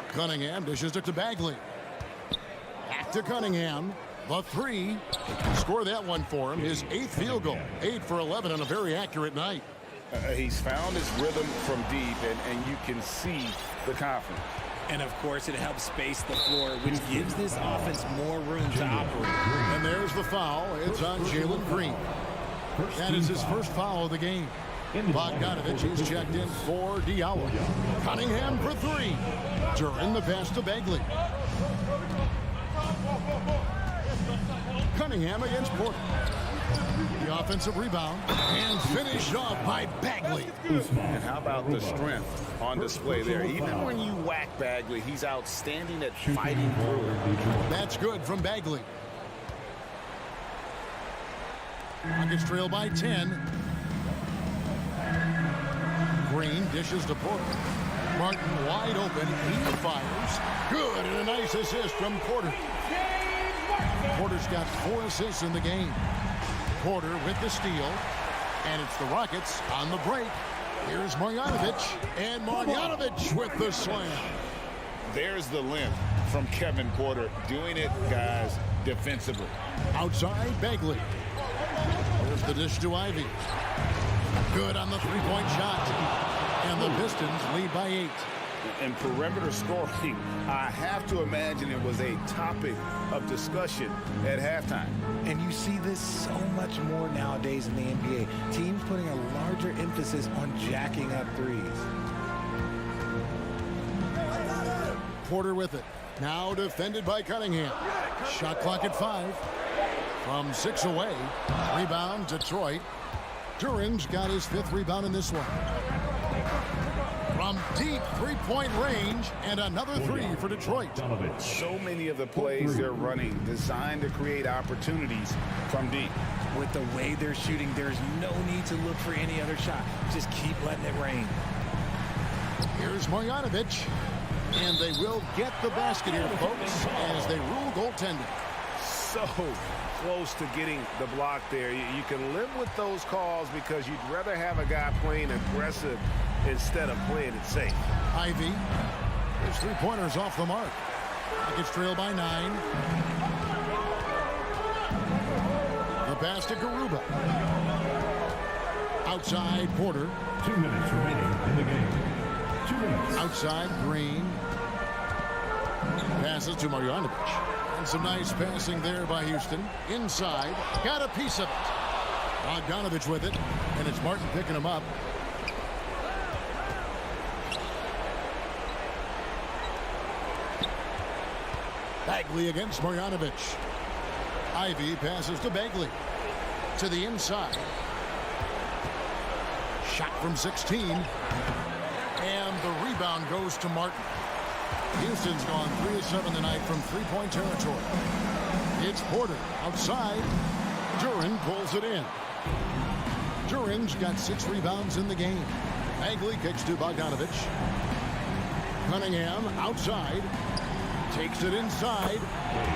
Cunningham dishes it to Bagley. Back to Cunningham. The 3. Score that one for him. His 8th field goal. 8 for 11 on a very accurate night. He's found his rhythm from deep, and you can see the confidence. And, of course, it helps space the floor, which gives this offense more room to operate. And there's the foul. It's on Jalen Green. That is his first foul of the game. Bogdanovich is checked in for Diallo. Cunningham for 3. During the pass to Bagley. Cunningham against Porter. The offensive rebound and finished off by Bagley. And how about the strength on display there? Even when you whack Bagley, he's outstanding at fighting through it. That's good from Bagley. Rockets trail by 10. Green dishes to Porter. Martin wide open. He fires. Good, and a nice assist from Porter. Porter's got 4 assists in the game. Porter with the steal. And it's the Rockets on the break. Here's Marjanovic. And Marjanovic with the slam. There's the length from Kevin Porter. Doing it, guys, defensively. Outside, Bagley. There's the dish to Ivy. Good on the 3-point shot. And the Pistons lead by 8. And perimeter scoring, I have to imagine it was a topic of discussion at halftime. And you see this so much more nowadays in the NBA. Teams putting a larger emphasis on jacking up threes. Porter with it. Now defended by Cunningham. Shot clock at 5. From 6 away. Rebound, Detroit. Duren's got his 5th rebound in this one. From deep 3-point range, and another 3 for Detroit. So many of the plays they're running designed to create opportunities from deep. With the way they're shooting, there's no need to look for any other shot. Just keep letting it rain. Here's Marjanovic. And they will get the basket here, folks, as they rule goaltending. So close to getting the block there. You can live with those calls because you'd rather have a guy playing aggressive instead of playing it safe. Ivy. His 3-pointers off the mark. Rockets trail by 9. The pass to Garuba. outside Porter. 2 minutes remaining in the game. 2 minutes. Outside Green. Passes to Marjanovic. And some nice passing there by Houston. Inside. Got a piece of it. Bogdanovich with it. And it's Martin picking him up. Bagley against Marjanovic. Ivy passes to Bagley. To the inside. Shot from 16. And the rebound goes to Martin. Houston's gone 3 of 7 tonight from three-point territory. It's Porter outside. Duran pulls it in. Duran's got 6 rebounds in the game. Bagley kicks to Bogdanovich. Cunningham outside. Takes it inside.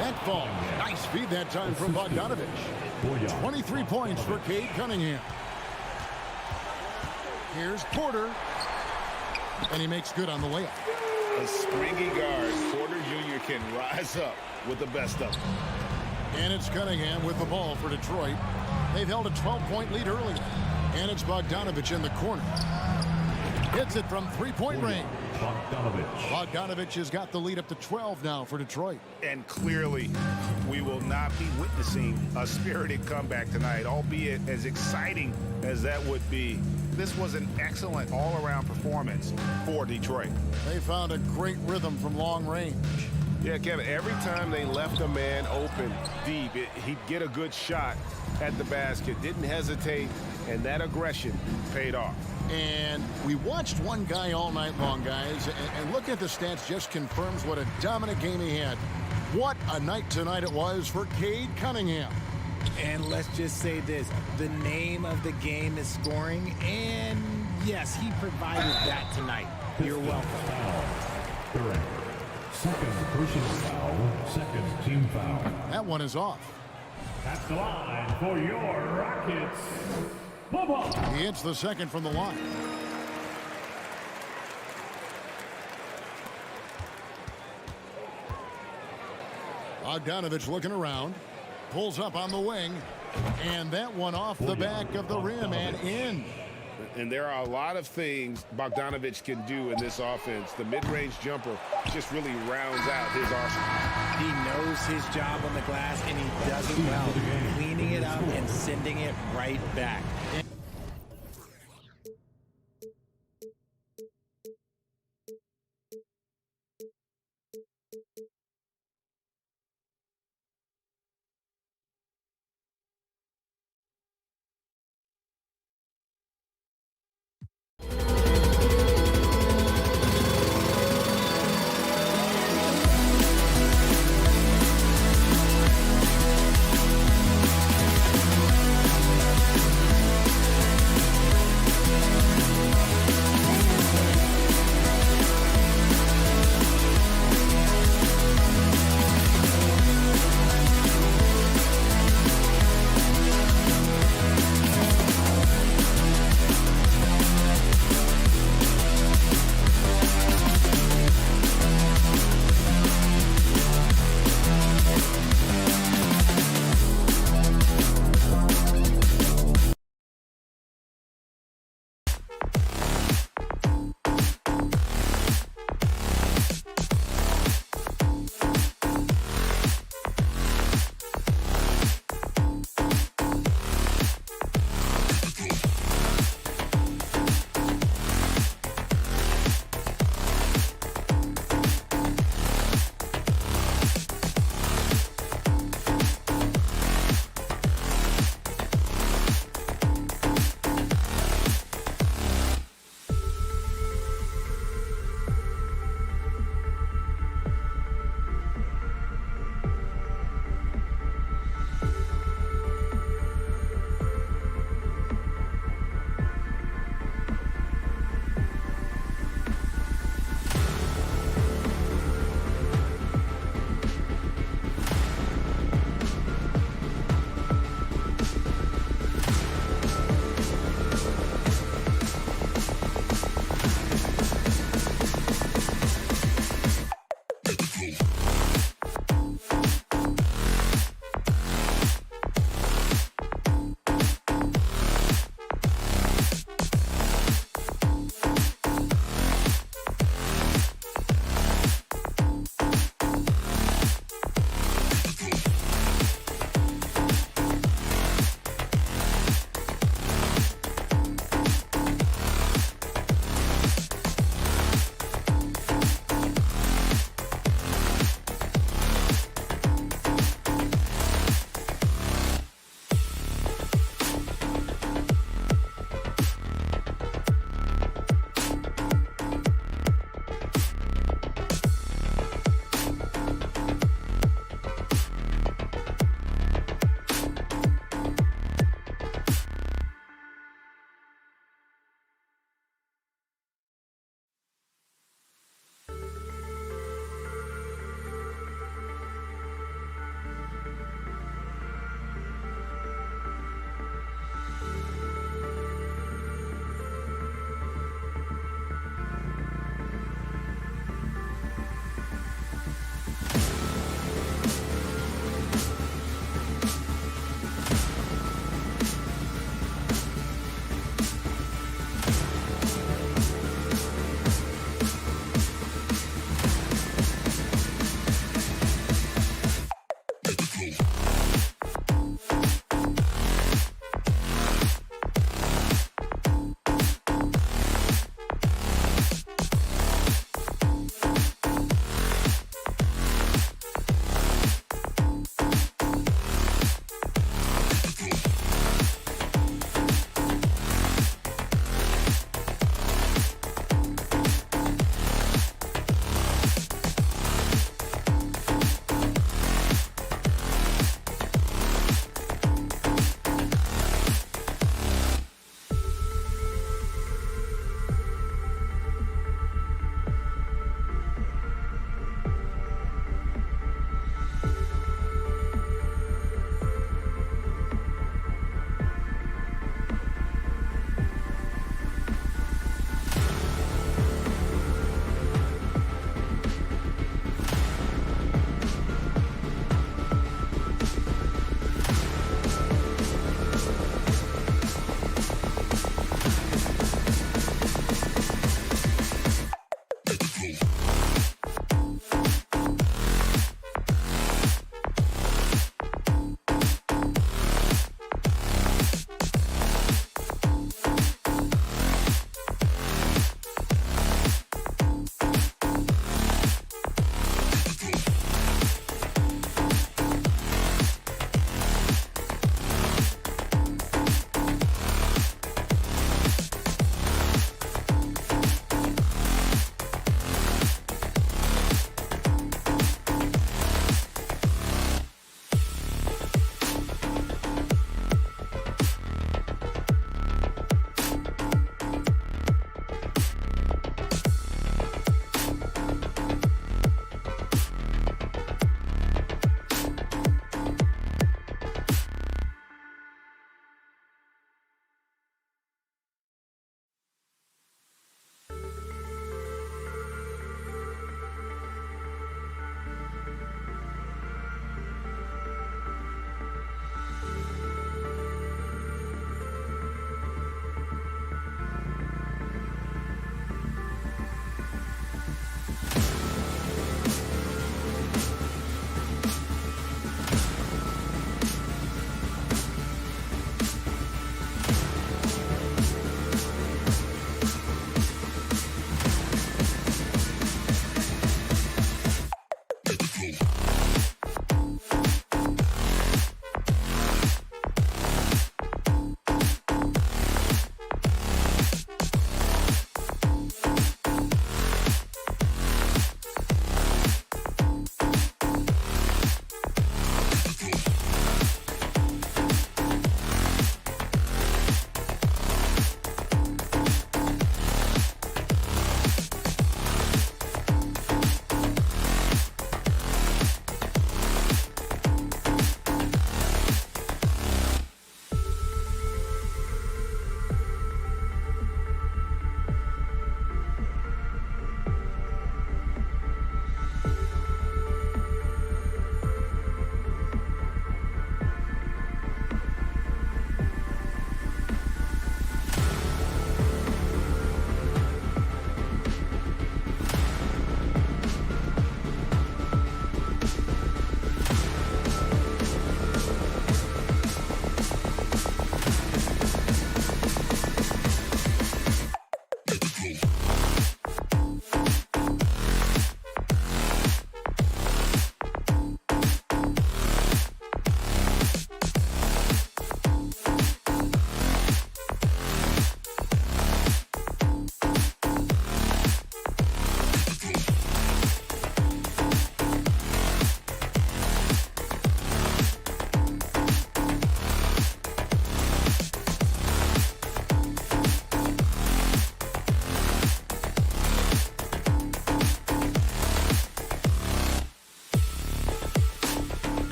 That falls. Nice feed that time from Bogdanovich. 23 points for Cade Cunningham. Here's Porter. And he makes good on the layup. A springy guard. Porter Jr. can rise up with the best of them. And it's Cunningham with the ball for Detroit. They've held a 12-point lead earlier. And it's Bogdanovich in the corner. Hits it from three-point range. Bogdanovich has got the lead up to 12 now for Detroit. And clearly, we will not be witnessing a spirited comeback tonight, albeit as exciting as that would be. This was an excellent all-around performance for Detroit. They found a great rhythm from long range. Yeah, Kevin, every time they left a man open deep, he'd get a good shot at the basket. Didn't hesitate, and that aggression paid off. And we watched one guy all night long, guys, and looking at the stats just confirms what a dominant game he had. What a night tonight it was for Cade Cunningham. And let's just say this, the name of the game is scoring, and yes, he provided that tonight. You're welcome. Correct. Second personal foul, second team foul. That one is off. That's the line for your Rockets. Bubba. He hits the second from the line. Bogdanovich looking around. Pulls up on the wing. And that one off the back of the rim and in. And there are a lot of things Bogdanovich can do in this offense. The mid-range jumper just really rounds out his arsenal. He knows his job on the glass, and he does it well, cleaning it up and sending it right back.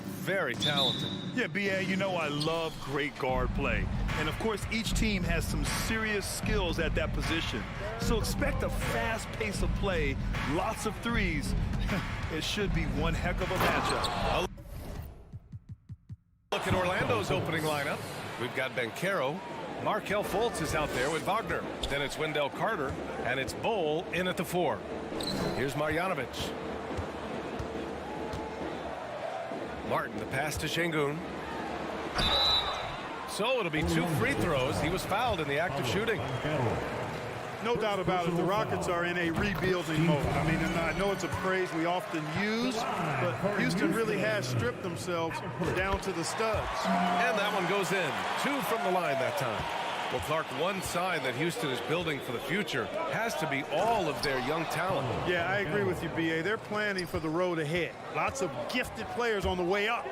very talented. Yeah, B.A., you know I love great guard play. And, of course, each team has some serious skills at that position. So expect a fast pace of play, lots of threes. It should be one heck of a matchup. Look at Orlando's opening lineup. We've got Banchero. Markelle Fultz is out there with Wagner. Then it's Wendell Carter, and it's Bol in at the 4. Here's Marjanovic. Martin, the pass to Şengün. So it'll be 2 free throws. He was fouled in the act of shooting. No doubt about it, the Rockets are in a rebuilding mode. I mean, and I know it's a phrase we often use, but Houston really has stripped themselves down to the studs. And that one goes in. 2 from the line that time. Well, Clark, one sign that Houston is building for the future has to be all of their young talent. Yeah, I agree with you, B.A. They're planning for the road ahead. Lots of gifted players on the way up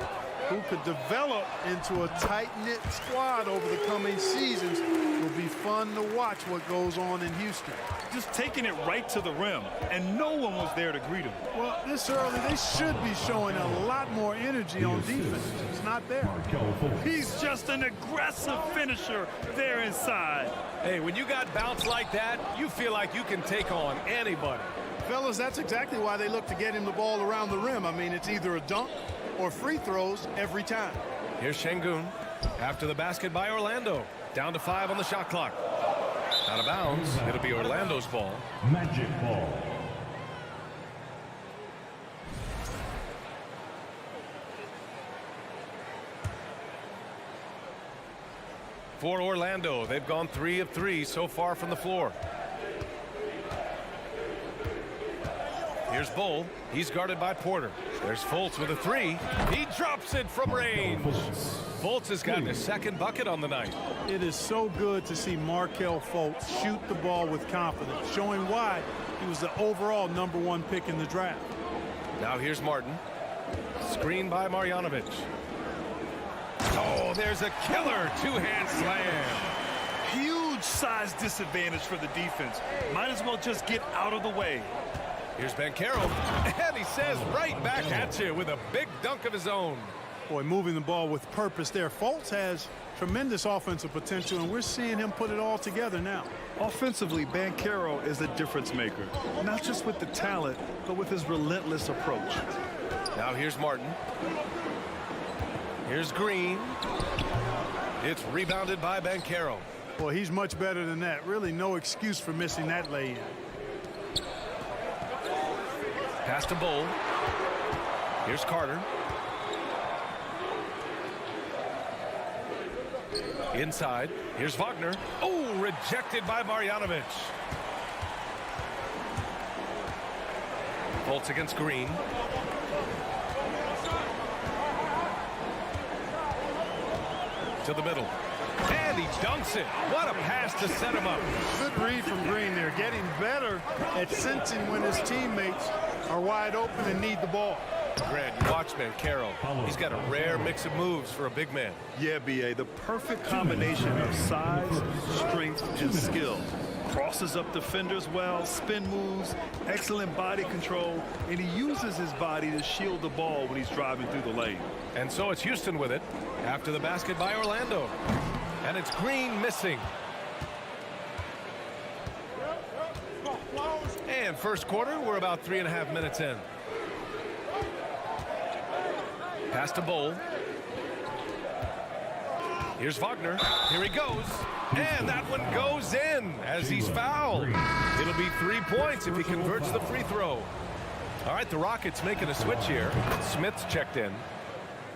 who could develop into a tight-knit squad over the coming seasons. It will be fun to watch what goes on in Houston. Just taking it right to the rim, and no one was there to greet him. Well, this early, they should be showing a lot more energy on defense. It's not there. He's just an aggressive finisher there inside. Hey, when you got bounce like that, you feel like you can take on anybody. Fellas, that's exactly why they look to get him the ball around the rim. I mean, it's either a dunk or free throws every time. Here's Şengün after the basket by Orlando. Down to 5 on the shot clock. Out of bounds. It'll be Orlando's ball. Magic ball. For Orlando, they've gone 3 of 3 so far from the floor. Here's Bol. He's guarded by Porter. There's Fultz with a 3. He drops it from range. Fultz has gotten his second bucket on the night. It is so good to see Markelle Fultz shoot the ball with confidence, showing why he was the overall #1 pick in the draft. Now here's Martin. Screen by Marjanovic. Oh, there's a killer 2-hand slam. Huge size disadvantage for the defense. Might as well just get out of the way. Here's Banchero, and he says right back at you with a big dunk of his own. Boy, moving the ball with purpose there. Fultz has tremendous offensive potential, and we're seeing him put it all together now. Offensively, Banchero is a difference maker, not just with the talent, but with his relentless approach. Now here's Martin. Here's Green. It's rebounded by Banchero. Boy, he's much better than that. Really no excuse for missing that lay-in. Pass to Bol. Here's Carter. Inside. Here's Wagner. Oh, rejected by Marjanovic. Fultz against Green. To the middle. And he dunks it. What a pass to set him up. Good read from Green there. Getting better at sensing when his teammates are wide open and need the ball. Grant, you watch Banchero. He's got a rare mix of moves for a big man. Yeah, B.A., the perfect combination of size, strength, and skill. Crosses up defenders well, spin moves, excellent body control, and he uses his body to shield the ball when he's driving through the lane. And so it's Houston with it after the basket by Orlando. And it's Green missing. And first quarter, we're about 3.5 minutes in. Pass to Bol. Here's Wagner. Here he goes. And that one goes in as he's fouled. It'll be 3 points if he converts the free throw. All right, the Rockets making a switch here. Smith's checked in.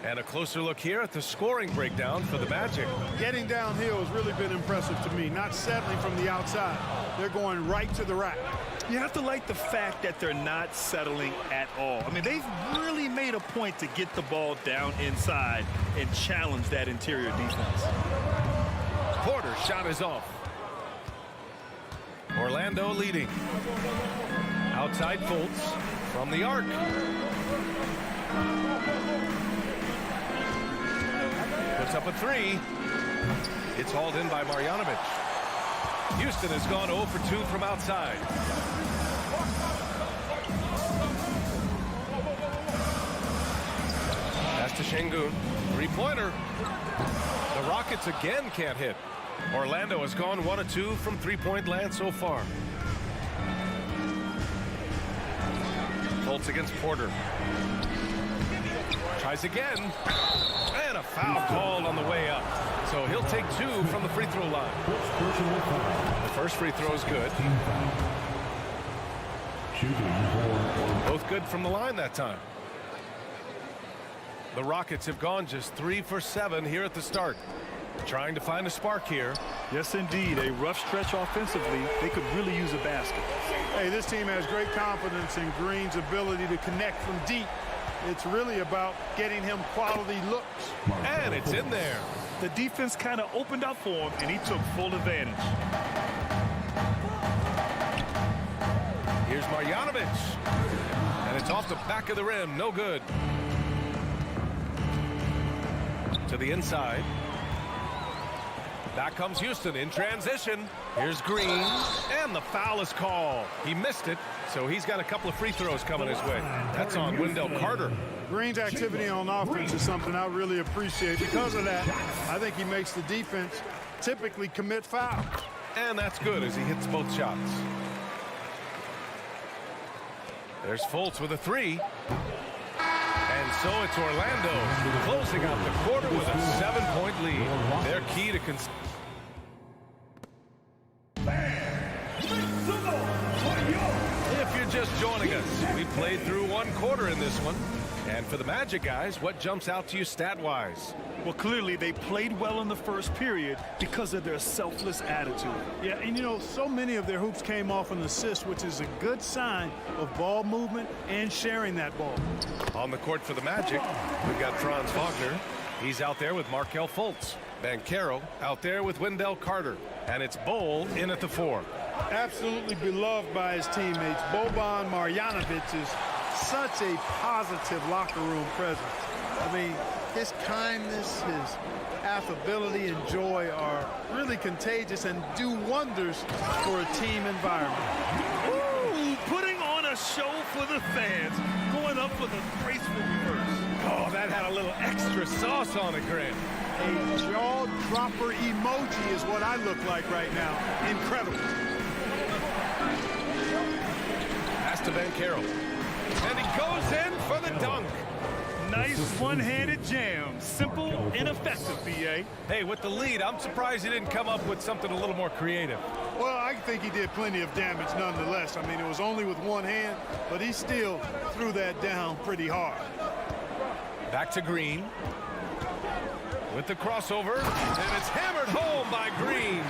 And a closer look here at the scoring breakdown for the Magic. Getting downhill has really been impressive to me, not settling from the outside. They're going right to the rack. You have to like the fact that they're not settling at all. I mean, they've really made a point to get the ball down inside and challenge that interior defense. Porter's shot is off. Orlando leading. Outside Fultz from the arc. Puts up a 3. It's hauled in by Marjanovic. Houston has gone 0 for 2 from outside. Pass to Şengün. Three-pointer. The Rockets again can't hit. Orlando has gone 1 of 2 from three-point land so far. Fultz against Porter. Tries again. And a foul called on the way up. So he'll take 2 from the free throw line. The first free throw is good. Both good from the line that time. The Rockets have gone just 3 for 7 here at the start. Trying to find a spark here. Yes, indeed. A rough stretch offensively. They could really use a basket. Hey, this team has great confidence in Green's ability to connect from deep. It's really about getting him quality looks. And it's in there. The defense kind of opened up for him, and he took full advantage. Here's Marjanovic. And it's off the back of the rim. No good. To the inside. Back comes Houston in transition. Here's Green. And the foul is called. He missed it, so he's got a couple of free throws coming his way. That's on Wendell Carter. Green's activity on offense is something I really appreciate. Because of that, I think he makes the defense typically commit foul. And that's good as he hits both shots. There's Fultz with a 3. And so it's Orlando closing out the quarter with a 7-point lead. They're key to If you're just joining us, we played through 1 quarter in this one. And for the Magic guys, what jumps out to you stat-wise? Well, clearly they played well in the first period because of their selfless attitude. Yeah, and you know, so many of their hoops came off an assist, which is a good sign of ball movement and sharing that ball. On the court for the Magic, we've got Franz Wagner. He's out there with Markelle Fultz. Banchero out there with Wendell Carter. And it's Bol in at the 4. Absolutely beloved by his teammates. Boban Marjanovic is such a positive locker room presence. I mean, his kindness, his affability and joy are really contagious and do wonders for a team environment. Ooh, putting on a show for the fans, going up with a graceful reverse. Oh, that had a little extra sauce on it, Grant. A jaw-dropper emoji is what I look like right now. Incredible. Pass to Banchero. And he goes in for the dunk. Nice one-handed jam. Simple and effective, B.A. Hey, with the lead, I'm surprised he didn't come up with something a little more creative. Well, I think he did plenty of damage nonetheless. I mean, it was only with one hand, but he still threw that down pretty hard. Back to Green. With the crossover, and it's hammered home by Green.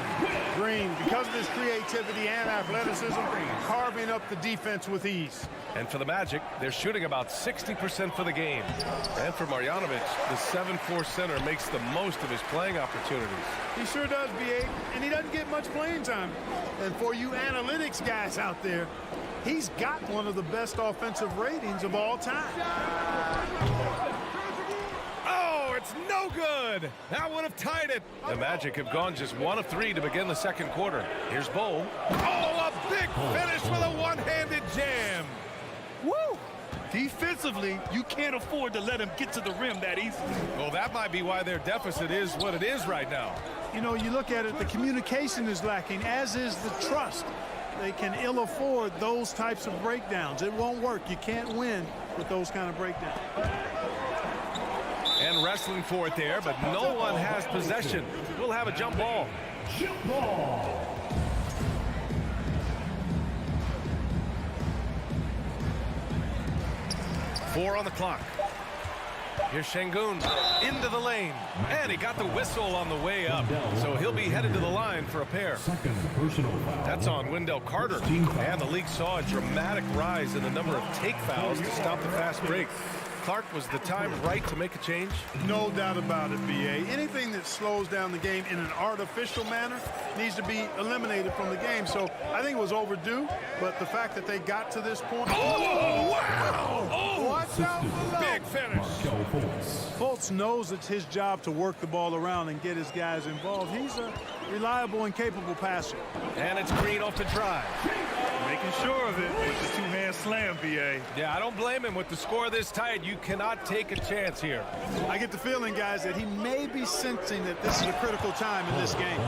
Green, because of his creativity and athleticism, carving up the defense with ease. And for the Magic, they're shooting about 60% for the game. And for Marjanovic, the 7'4" center makes the most of his playing opportunities. He sure does, B.A., and he doesn't get much playing time. And for you analytics guys out there, he's got one of the best offensive ratings of all time. It's no good. That would have tied it. The Magic have gone just 1 of 3 to begin the second quarter. Here's Bol. Oh, a big finish with a one-handed jam. Woo! Defensively, you can't afford to let him get to the rim that easily. Well, that might be why their deficit is what it is right now. You know, you look at it, the communication is lacking, as is the trust. They can ill afford those types of breakdowns. It won't work. You can't win with those kind of breakdowns. And wrestling for it there, but no one has possession. We'll have a jump ball. Jump ball. Four on the clock. Here's Şengün into the lane. And he got the whistle on the way up. So he'll be headed to the line for a pair. That's on Wendell Carter. And the league saw a dramatic rise in the number of take fouls to stop the fast break. Clark, was the time right to make a change? No doubt about it, B.A. Anything that slows down the game in an artificial manner needs to be eliminated from the game. So I think it was overdue, but the fact that they got to this point. Oh, wow! Oh, watch out below. Big finish. Fultz knows it's his job to work the ball around and get his guys involved. He's a reliable and capable passer. And it's Green off the drive. Making sure of it with the two-hand slam, BA. Yeah, I don't blame him. With the score this tight, you cannot take a chance here. I get the feeling, guys, that he may be sensing that this is a critical time in this game.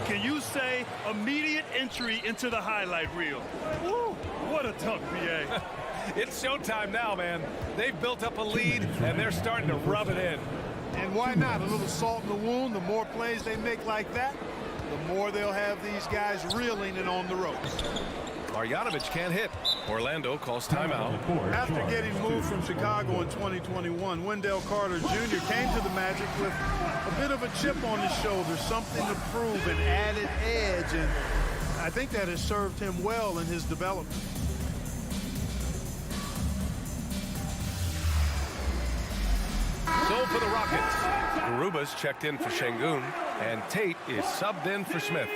Can you say immediate entry into the highlight reel? Woo, what a dunk, BA. It's showtime now, man. They've built up a lead, and they're starting to rub it in. And why not? A little salt in the wound. The more plays they make like that, the more they'll have these guys reeling and on the ropes. Marjanovic can't hit. Orlando calls timeout. After getting moved from Chicago in 2021, Wendell Carter Jr. came to the Magic with a bit of a chip on his shoulder, something to prove, an added edge, and I think that has served him well in his development. So for the Rockets, Garuba's checked in for Şengün, and Tate is subbed in for Smith.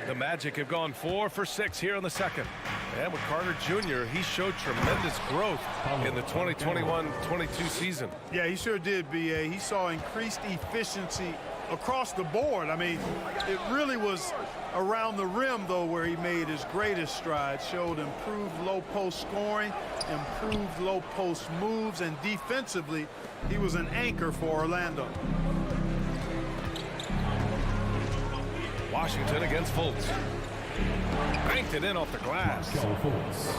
The Magic have gone 4 for 6 here in the second. And with Carter Jr., he showed tremendous growth in the 2021-22 season. Yeah, he sure did, B.A. He saw increased efficiency across the board. I mean, it really was around the rim, though, where he made his greatest strides. Showed improved low-post scoring, improved low-post moves, and defensively, he was an anchor for Orlando. Washington against Fultz. Banked it in off the glass.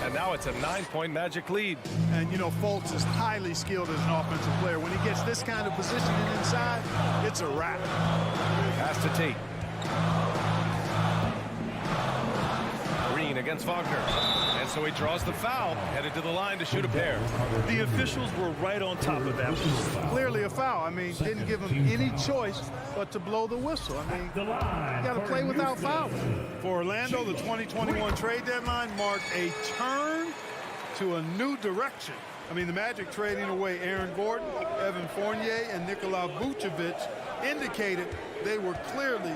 And now it's a 9-point Magic lead. And, you know, Fultz is highly skilled as an offensive player. When he gets this kind of positioning inside, it's a wrap. Pass to Tate. Green against Wagner. And so he draws the foul, headed to the line to shoot a pair. The officials were right on top of that. Clearly a foul. I mean, didn't give him any choice but to blow the whistle. I mean, you got to play without fouling. For Orlando, the 2021 trade deadline marked a turn to a new direction. I mean, the Magic trading away Aaron Gordon, Evan Fournier, and Nikola Vucevic indicated they were clearly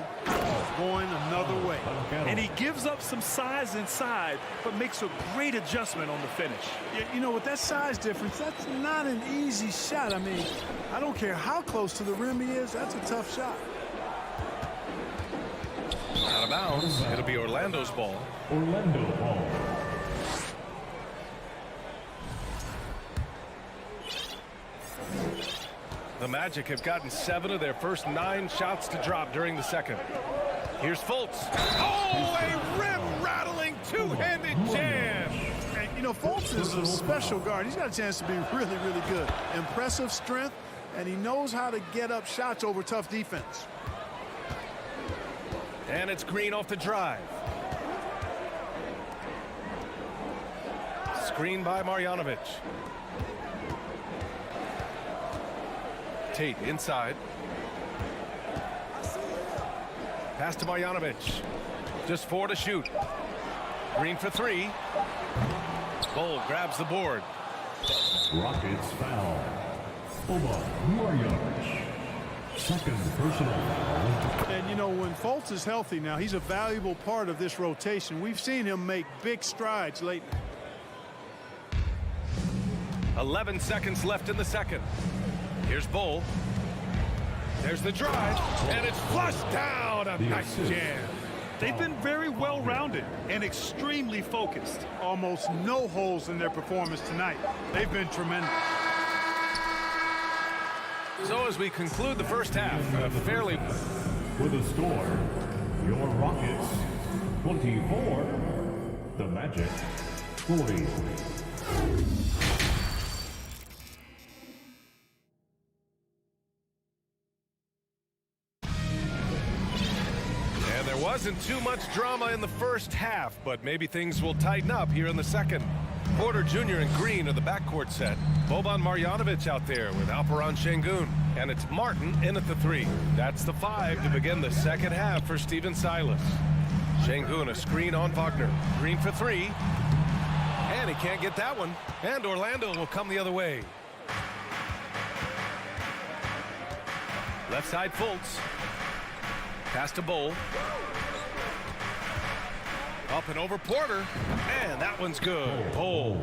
going another way. And he gives up some size inside, but makes a great adjustment on the finish. You know, with that size difference, that's not an easy shot. I mean, I don't care how close to the rim he is, that's a tough shot. Out of bounds. It'll be Orlando's ball. Orlando ball. The Magic have gotten 7 of their first 9 shots to drop during the second. Here's Fultz. Oh, a rim-rattling two-handed jam. And, you know, Fultz is a special guard. He's got a chance to be really, really good. Impressive strength, and he knows how to get up shots over tough defense. And it's Green off the drive. Screen by Marjanovic. Tate inside. Pass to Marjanovic. Just 4 to shoot. Green for 3. Bull grabs the board. Rockets foul. Boban Marjanovic. Second personal foul. And, you know, when Fultz is healthy now, he's a valuable part of this rotation. We've seen him make big strides lately. 11 seconds left in the second. Here's Bull. There's the drive, and it's flushed down. A nice jam. They've been very well-rounded and extremely focused. Almost no holes in their performance tonight. They've been tremendous. So as we conclude the first half, fairly... With a score, your Rockets 24, the Magic 40. Wasn't too much drama in the first half, but maybe things will tighten up here in the second. Porter Jr. and Green are the backcourt set. Boban Marjanovic out there with Alperen Şengün. And it's Martin in at the 3. That's the 5 to begin the second half for Stephen Silas. Şengün a screen on Wagner. Green for 3. And he can't get that one. And Orlando will come the other way. Left side Fultz. Pass to Bull. Up and over Porter, and that one's good. Bull,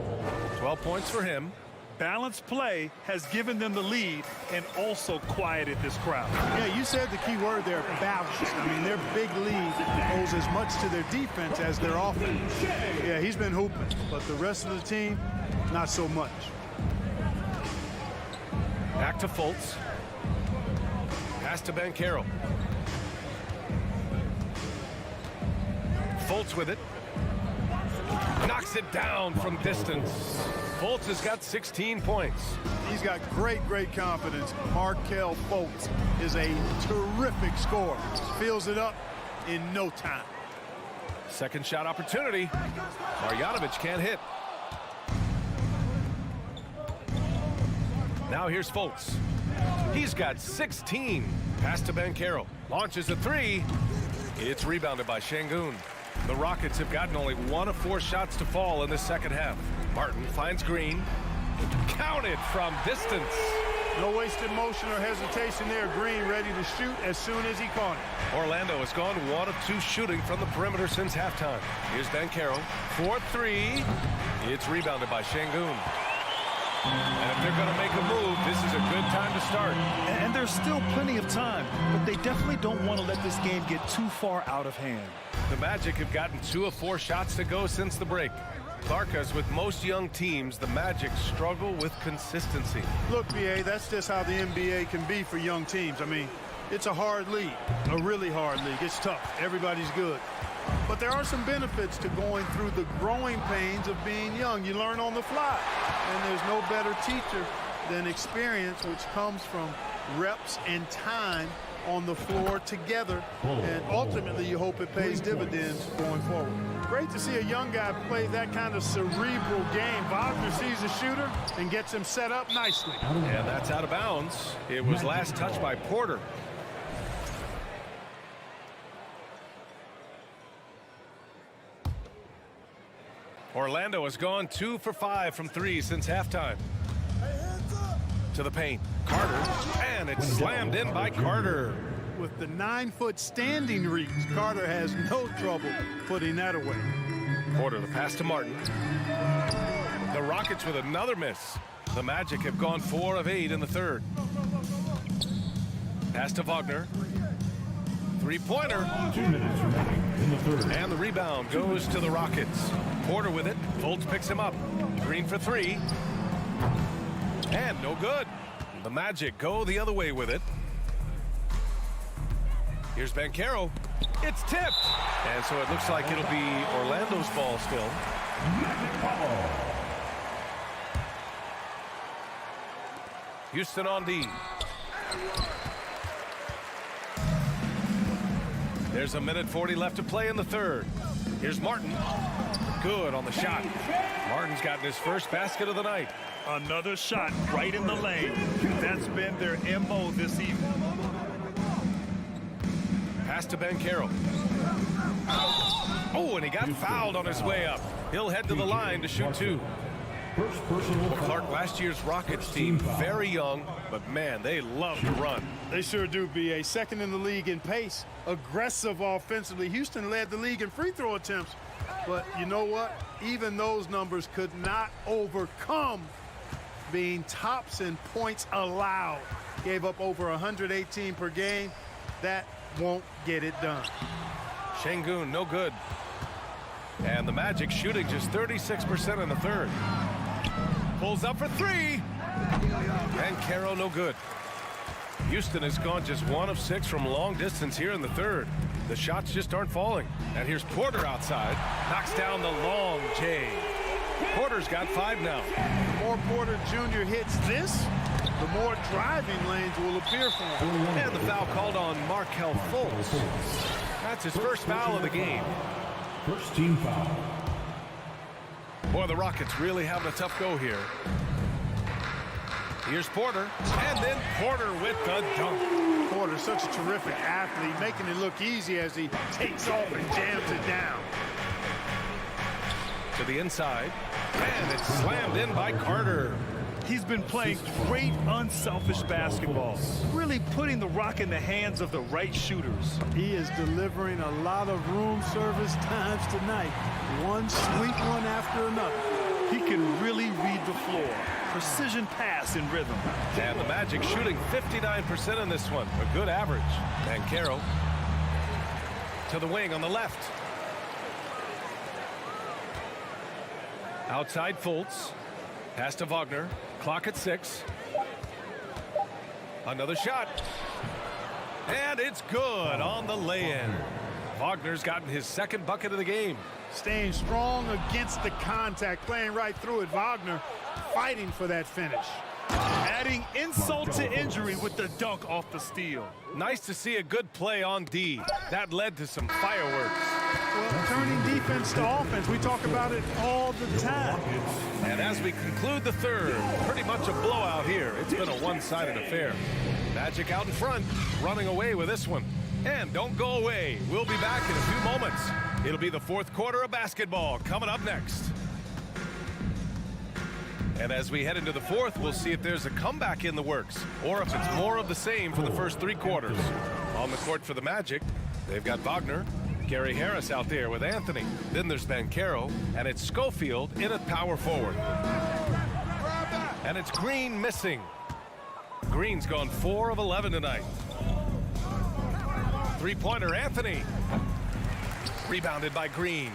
12 points for him. balanced play has given them the lead and also quieted this crowd. Yeah, you said the key word there, balance. I mean, their big lead owes as much to their defense as their offense. Yeah, he's been hooping, but the rest of the team, not so much. Back to Fultz. Pass to Banchero. Fultz with it. Knocks it down from distance. Fultz has got 16 points. He's got great confidence. Markelle Fultz is a terrific scorer. Fills it up in no time. Second shot opportunity. Marjanovic can't hit. Now here's Fultz. He's got 16. Pass to Banchero. Launches a three. It's rebounded by Şengün. The Rockets have gotten only 1 of 4 shots to fall in the second half. Martin finds Green. Counted from distance. No wasted motion or hesitation there. Green ready to shoot as soon as he caught it. Orlando has gone 1 of 2 shooting from the perimeter since halftime. Here's Banchero. 4-3. It's rebounded by Şengün. And if they're going to make a move, this is a good time to start. And there's still plenty of time, but they definitely don't want to let this game get too far out of hand. The Magic have gotten 2 of 4 shots to go since the break. Clark, as with most young teams, the Magic struggle with consistency. Look, BA, that's just how the NBA can be for young teams. I mean, it's a hard league, a really hard league. It's tough. Everybody's good. But there are some benefits to going through the growing pains of being young. You learn on the fly. And there's no better teacher than experience, which comes from reps and time on the floor together. And ultimately, you hope it pays dividends going forward. Great to see a young guy play that kind of cerebral game. Wagner sees a shooter and gets him set up nicely. And that's out of bounds. It was last touched by Porter. Orlando has gone 2 for 5 from 3 since halftime. To the paint. Carter. And it's slammed in by Carter. With the 9-foot standing reach, Carter has no trouble putting that away. Porter, the pass to Martin. The Rockets with another miss. The Magic have gone 4 of 8 in the third. Pass to Wagner. Three-pointer. 2 minutes remaining in the third. And the rebound goes to the Rockets. Porter with it. Fultz picks him up. Green for 3. And no good. The Magic go the other way with it. Here's Banchero. It's tipped. And so it looks like it'll be Orlando's ball still. Houston on D. There's 1:40 left to play in the third. Here's Martin. Good on the shot. Martin's gotten his first basket of the night. Another shot right in the lane. That's been their MO this evening. Pass to Banchero. Oh, and he got fouled on his way up. He'll head to the line to shoot 2. Well, Clark, last year's Rockets team, very young, but man, they love to run. They sure do, BA. Second in the league in pace, aggressive offensively. Houston led the league in free throw attempts. But you know what? Even those numbers could not overcome being tops in points allowed. Gave up over 118 per game. That won't get it done. Şengün, no good. And the Magic shooting just 36% in the third. Pulls up for 3. And Caro, no good. Houston has gone just 1 of 6 from long distance here in the third. The shots just aren't falling. And here's Porter outside. Knocks down the long J. Porter's got 5 now. The more Porter Jr. hits this, the more driving lanes will appear for him. And the foul called on Markelle Fultz. That's his first foul of the game. First team foul. Boy, the Rockets really having a tough go here. Here's Porter, and then Porter with the dunk. Porter's such a terrific athlete, making it look easy as he takes off and jams it down. To the inside, and it's slammed in by Carter. He's been playing great, unselfish basketball, really putting the rock in the hands of the right shooters. He is delivering a lot of room service times tonight. One sweet one after another. He can really read the floor. Precision pass in rhythm. And the Magic shooting 59% in this one. A good average. Banchero to the wing on the left. Outside Fultz. Pass to Wagner. Clock at 6. Another shot. And it's good on the lay-in. Wagner's gotten his second bucket of the game. Staying strong against the contact, playing right through it. Wagner fighting for that finish. Adding insult to injury with the dunk off the steal. Nice to see a good play on D. That led to some fireworks. Well, turning defense to offense, we talk about it all the time. And as we conclude the third, pretty much a blowout here. It's been a one-sided affair. Magic out in front, running away with this one. And don't go away. We'll be back in a few moments. It'll be the fourth quarter of basketball coming up next. And as we head into the fourth, we'll see if there's a comeback in the works or if it's more of the same for the first three quarters. On the court for the Magic, they've got Wagner, Gary Harris out there with Anthony. Then there's Banchero, and it's Schofield in at power forward. And it's Green missing. Green's gone 4 of 11 tonight. Three-pointer, Anthony. Rebounded by Green.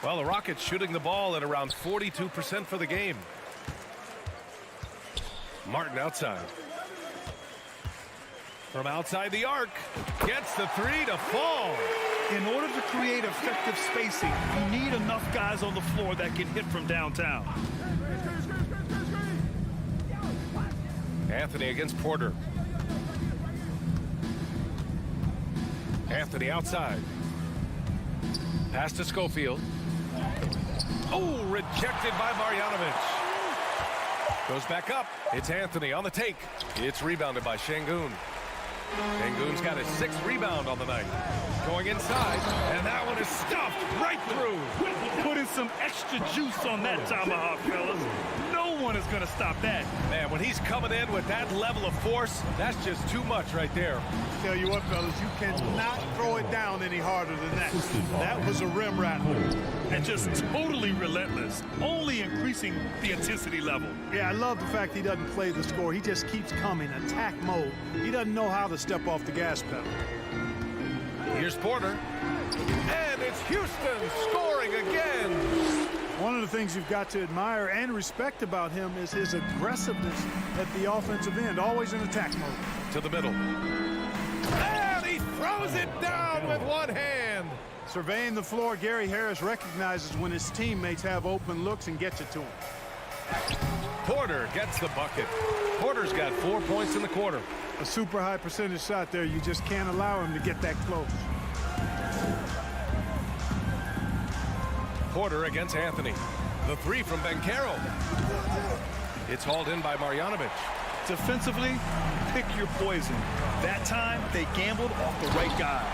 Well, the Rockets shooting the ball at around 42% for the game. Martin outside. From outside the arc. Gets the three to fall. In order to create effective spacing, you need enough guys on the floor that can hit from downtown. Anthony against Porter. Anthony outside. Pass to Schofield. Oh, rejected by Marjanovic. Goes back up. It's Anthony on the take. It's rebounded by Şengün. Şengün's got his 6th rebound on the night. Going inside, and that one is stuffed right through. Putting some extra juice on that tomahawk, fellas. No one is going to stop that. Man, when he's coming in with that level of force, that's just too much right there. Tell you what, fellas, you cannot throw it down any harder than that. That was a rim rattler. And just totally relentless, only increasing the intensity level. Yeah, I love the fact he doesn't play the score. He just keeps coming, attack mode. He doesn't know how to step off the gas pedal. Here's Porter. And it's Houston scoring again. One of the things you've got to admire and respect about him is his aggressiveness at the offensive end, always in attack mode. To the middle. And he throws it down with one hand. Surveying the floor, Gary Harris recognizes when his teammates have open looks and gets it to him. Porter gets the bucket. Porter's got 4 points in the quarter. A super high percentage shot there. You just can't allow him to get that close. Porter against Anthony. The three from Banchero. It's hauled in by Marjanovic. Defensively, pick your poison. That time, they gambled off the right guy.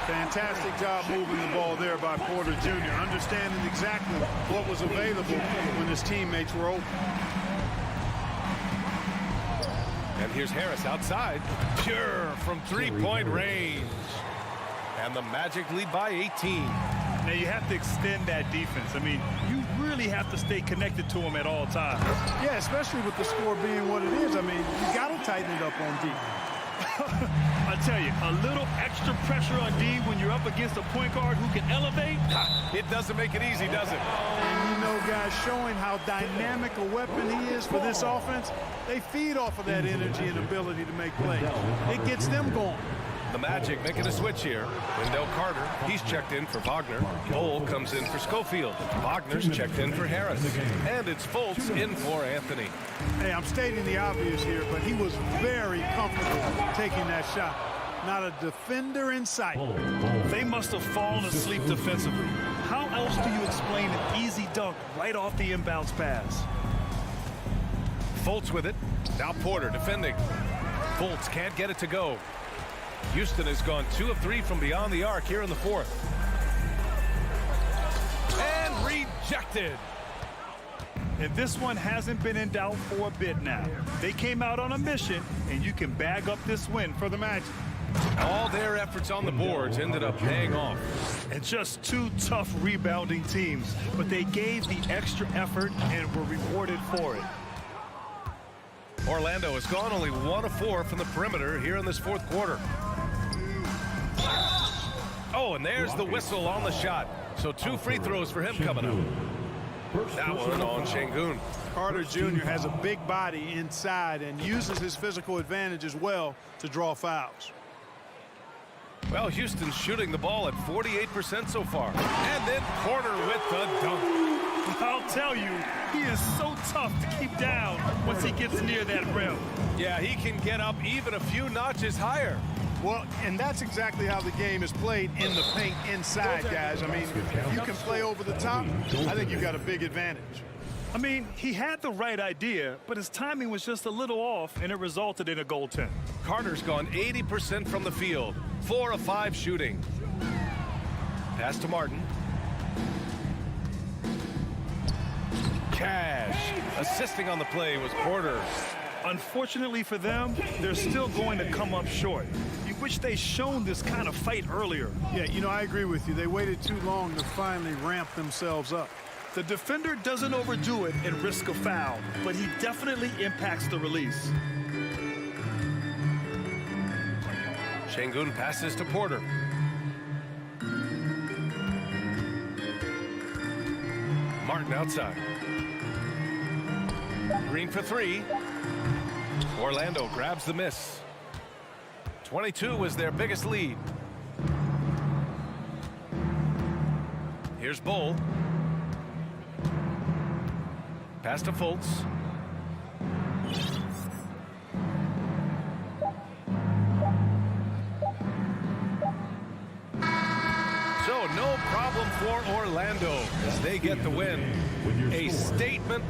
Fantastic job moving the ball there by Porter Jr., understanding exactly what was available when his teammates were open. And here's Harris outside. Pure from three-point range. And the Magic lead by 18. Now you have to extend that defense. I mean, you really have to stay connected to him at all times. Yeah, especially with the score being what it is. I mean, you got to tighten it up on D. I tell you, a little extra pressure on D when you're up against a point guard who can elevate. It doesn't make it easy, does it? And you know, guys, showing how dynamic a weapon he is for this offense, they feed off of that energy and ability to make plays. It gets them going. The Magic making a switch here. Wendell Carter, he's checked in for Wagner. Bull comes in for Schofield. Wagner's checked in for Harris. And it's Fultz in for Anthony. Hey, I'm stating the obvious here, but he was very comfortable taking that shot. Not a defender in sight. They must have fallen asleep defensively. How else do you explain an easy dunk right off the inbounds pass? Fultz with it. Now Porter defending. Fultz can't get it to go. Houston has gone 2 of 3 from beyond the arc here in the fourth. And rejected. And this one hasn't been in doubt for a bit now. They came out on a mission, and you can bag up this win for the Magic. All their efforts on the boards ended up paying off. And just two tough rebounding teams, but they gave the extra effort and were rewarded for it. Orlando has gone only 1 of 4 from the perimeter here in this fourth quarter. Oh, and there's the whistle on the shot. So 2 free throws for him coming up. That one on Şengün. Carter Jr. has a big body inside and uses his physical advantage as well to draw fouls. Well, Houston's shooting the ball at 48% so far. And then Porter with the dunk. I'll tell you, he is so tough to keep down once he gets near that rim. Yeah, he can get up even a few notches higher. Well, and that's exactly how the game is played in the paint inside, guys. I mean, if you can play over the top, I think you've got a big advantage. I mean, he had the right idea, but his timing was just a little off, and it resulted in a goaltend. Carter's gone 80% from the field. 4 of 5 shooting. Pass to Martin. Cash. Assisting on the play was Porter. Unfortunately for them, they're still going to come up short. You wish they'd shown this kind of fight earlier. Yeah, you know, I agree with you. They waited too long to finally ramp themselves up. The defender doesn't overdo it and risk a foul, but he definitely impacts the release. Şengün passes to Porter. Martin outside. Green for 3. Orlando grabs the miss. 22 was their biggest lead. Here's Bull. Pass to Fultz. So no problem for Orlando as they get the win. A statement.